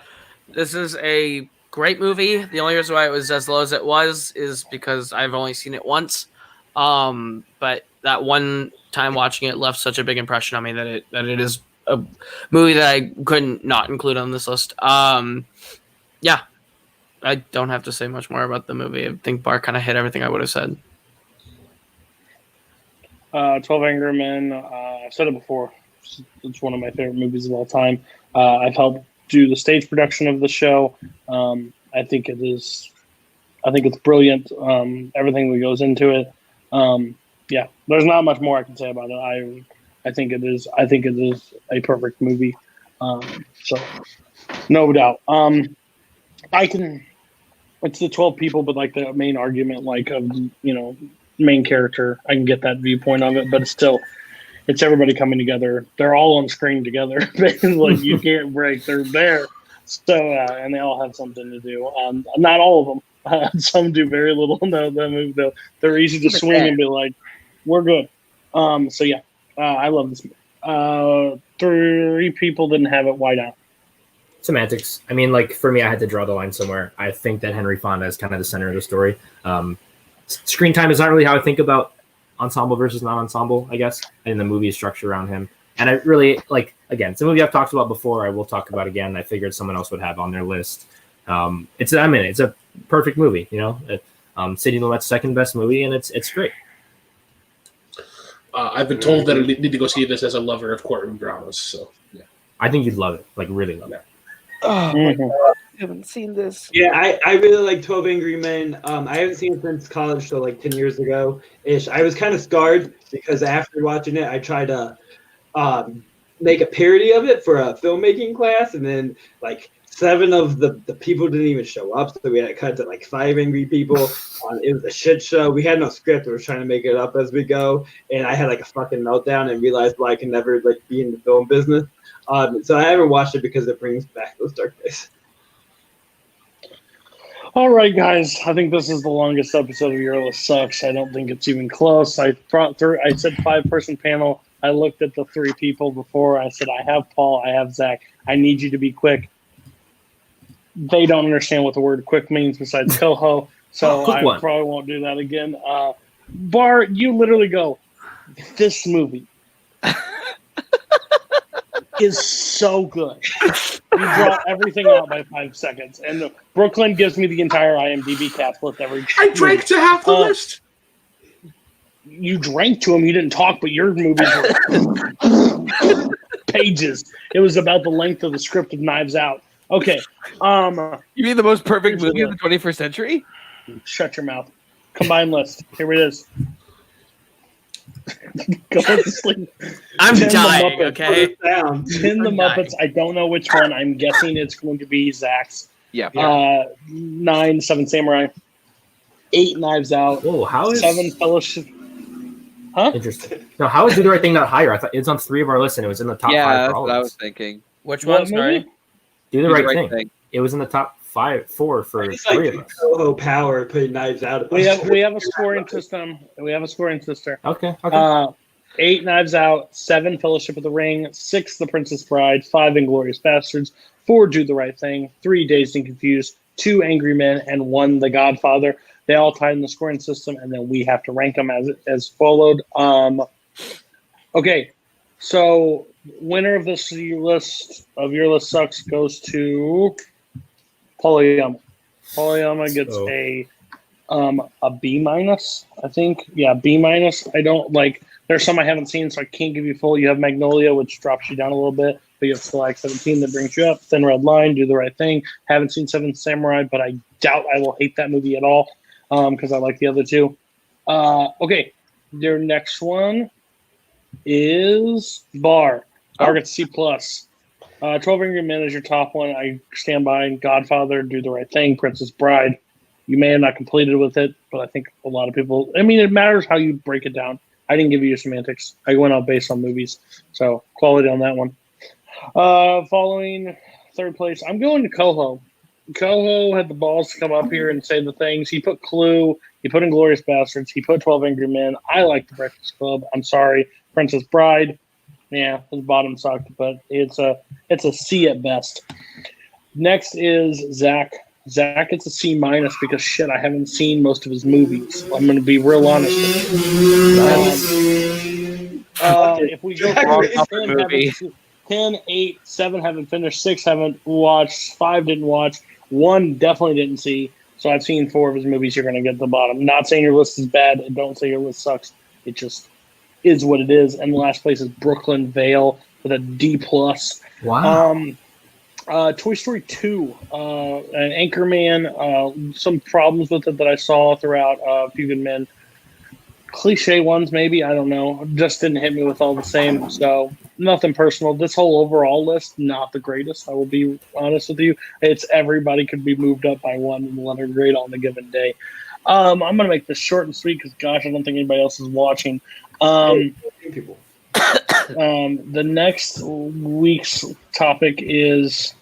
This is a great movie. The only reason why it was as low as it was is because I've only seen it once. But that one time watching it left such a big impression on me that it is a movie that I couldn't not include on this list. Yeah, I don't have to say much more about the movie. I think Barr kind of hit everything I would have said. 12 Angry Men. I've said it before. It's one of my favorite movies of all time. I've helped do the stage production of the show. I think it's brilliant. Everything that goes into it. Yeah, there's not much more I can say about it. I think it is a perfect movie. So no doubt. It's the 12 people, but like the main argument, like of main character, I can get that viewpoint of it, but it's everybody coming together. They're all on screen together. Like you can't break. They're there. So and they all have something to do. Not all of them. Some do very little. No, they're easy to swing and be like, we're good. So yeah, I love this movie. 3 people didn't have it. Why not? Semantics. I mean, like for me, I had to draw the line somewhere. I think that Henry Fonda is kind of the center of the story. Screen time is not really how I think about ensemble versus non-ensemble, I guess, and the movie is structured around him. And I really again, it's a movie I've talked about before. I will talk about again. I figured someone else would have on their list. It's a perfect movie, Sidney Lumet's second best movie, and it's great. I've been told that I need to go see this as a lover of courtroom dramas. So yeah, I think you'd love it, like really love it. Oh my God. I haven't seen this. Yeah, I really like 12 Angry Men. I haven't seen it since college, so like 10 years ago-ish. I was kind of scarred because after watching it, I tried to make a parody of it for a filmmaking class, and then like 7 of the people didn't even show up, so we had to cut to like 5 angry people. It was a shit show. We had no script. We were trying to make it up as we go, and I had like a fucking meltdown and realized why I can never like be in the film business. So I haven't watched it because it brings back those dark days. All right, guys. I think this is the longest episode of Your List Sucks. I don't think it's even close. I said 5-person panel. I looked at the 3 people before. I said, I have Paul. I have Zach. I need you to be quick. They don't understand what the word quick means besides Koho, so I probably won't do that again. Barr, you literally go, this movie is so good. You draw everything out by 5 seconds. And Brooklyn gives me the entire IMDb cast list every I drank to half the list. You drank to him. You didn't talk, but your movies were pages. It was about the length of the script of Knives Out. Okay. You mean the most perfect movie of the 21st century? Shut your mouth. Combined list. Here it is. Go to sleep. I'm Tin the dying, Muppets. okay? Tin the Muppets. I don't know which one. I'm guessing it's going to be Zach's. Yeah. 9, 7 Samurai. 8 Knives Out. Oh, how is 7 Fellowship? Huh? Interesting. No, how is Do the Right Thing not higher? I thought it's on 3 of our lists and it was in the top 5 Yeah, for that's all what of I us. was thinking. Which What one? Sorry. movie? Do the right thing. It was in the top 4 for 3 of us. Koho power putting Knives Out. We have a scoring system. Okay. 8 Knives Out, 7 Fellowship of the Ring, 6 The Princess Bride, 5 Inglorious Basterds, 4 Do the Right Thing, 3 Dazed and Confused, 2 Angry Men, and 1 The Godfather. They all tied in the scoring system, and then we have to rank them as followed. Okay, so winner of this list of your list sucks goes to Oyama. Oyama gets a B minus, I think. Yeah, B minus. I don't like. There's some I haven't seen, so I can't give you full. You have Magnolia, which drops you down a little bit, but you have Select 17 that brings you up. Thin Red Line, Do the Right Thing. Haven't seen 7 Samurai, but I doubt I will hate that movie at all because I like the other 2. Okay, your next one is Barr. Barr gets C plus. 12 Angry Men is your top one. I stand by. Godfather, Do the Right Thing, Princess Bride. You may have not completed with it, but I think a lot of people. I mean, it matters how you break it down. I didn't give you your semantics. I went out based on movies, so quality on that one. Following 3rd place, I'm going to Koho. Koho had the balls to come up here and say the things. He put Clue. He put Inglorious Basterds. He put 12 Angry Men. I like The Breakfast Club. I'm sorry, Princess Bride. Yeah, his bottom sucked, but it's a C at best. Next is Zach. Zach gets a C minus because shit, I haven't seen most of his movies. I'm going to be real honest with you. If we go through 10, 8, 7 haven't finished, 6 haven't watched, 5 didn't watch, 1 definitely didn't see. So I've seen 4 of his movies. You're going to get to the bottom. Not saying your list is bad. Don't say your list sucks. It just is what it is. And the last place is Brooklyn Vail with a D plus. Wow. Toy Story 2, an Anchorman, some problems with it that I saw throughout A Few Good Men. Cliche ones, maybe, I don't know. Just didn't hit me with all the same. So nothing personal. This whole overall list, not the greatest. I will be honest with you. It's everybody could be moved up by 1 in the letter grade on a given day. I'm going to make this short and sweet because, gosh, I don't think anybody else is watching. The next week's topic is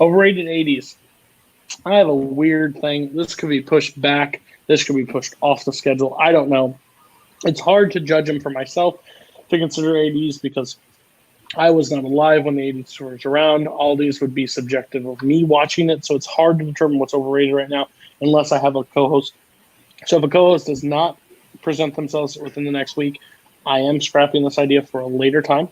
overrated 80s. I have a weird thing. This could be pushed back. This could be pushed off the schedule. I don't know. It's hard to judge them for myself to consider 80s because I was not alive when the 80s was around. All these would be subjective of me watching it, so it's hard to determine what's overrated right now unless I have a co-host. So if a co-host does not present themselves within the next week, I am scrapping this idea for a later time.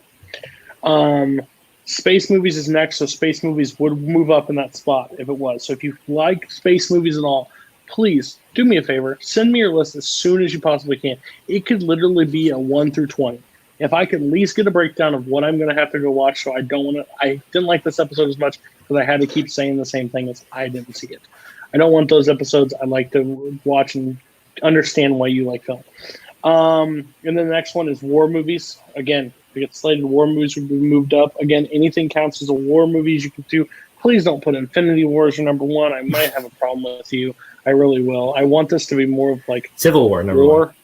Space movies is next, so space movies would move up in that spot if it was. So if you like space movies at all, please do me a favor. Send me your list as soon as you possibly can. It could literally be a 1 through 20. If I could at least get a breakdown of what I'm going to have to go watch, so I didn't like this episode as much because I had to keep saying the same thing as I didn't see it. I don't want those episodes. I like to watch and understand why you like film. And then the next one is war movies. Again, if you get slated, war movies would be moved up. Again, anything counts as a war movies you can do. Please don't put Infinity War as your number 1. I might have a problem with you. I really will. I want this to be more of like Civil War number war. 1.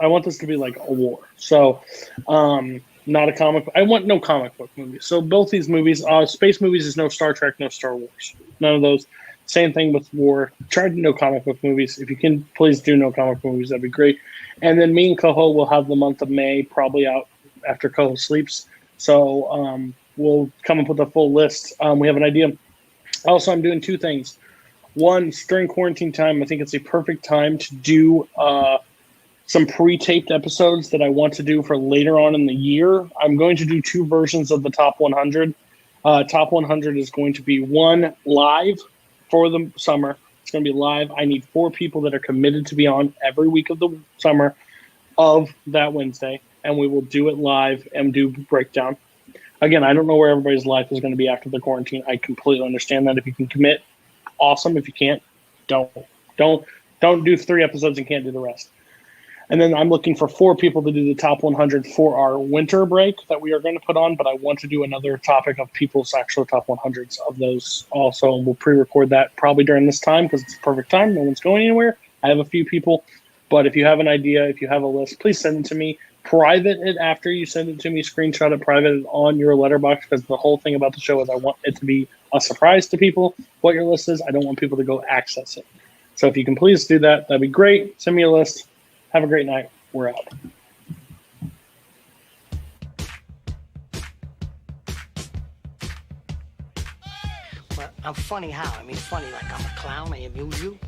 I want this to be like a war. So, not a comic. I want no comic book movies. So both these movies, space movies is no Star Trek, no Star Wars. None of those. Same thing with war. Try to no comic book movies. If you can, please do no comic book movies. That'd be great. And then me and Koho will have the month of May probably out after Koho sleeps. So we'll come up with a full list. We have an idea. Also, I'm doing 2 things. One, during quarantine time, I think it's a perfect time to do some pre-taped episodes that I want to do for later on in the year. I'm going to do 2 versions of the Top 100. Top 100 is going to be 1 live for the summer. It's going to be live. I need 4 people that are committed to be on every week of the summer of that Wednesday, and we will do it live and do breakdown. Again, I don't know where everybody's life is going to be after the quarantine. I completely understand that. If you can commit, awesome. If you can't, don't do 3 episodes and can't do the rest. And then I'm looking for 4 people to do the top 100 for our winter break that we are going to put on. But I want to do another topic of people's actual top 100s of those also. And we'll pre-record that probably during this time because it's the perfect time. No one's going anywhere. I have a few people. But if you have an idea, if you have a list, please send it to me. Private it after you send it to me. Screenshot it, private it on your letterbox, because the whole thing about the show is I want it to be a surprise to people what your list is. I don't want people to go access it. So if you can please do that, that'd be great. Send me a list. Have a great night. We're out. Well, I'm funny how? I mean, funny like I'm a clown. I amuse you.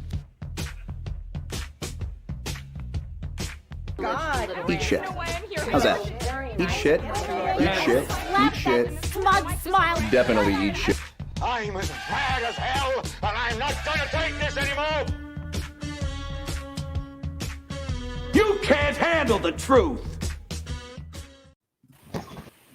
Eat shit. How's that? Eat shit. Eat shit. Eat shit. Smug smile. Definitely eat shit. I'm as mad as hell, and I'm not gonna take this anymore! You can't handle the truth!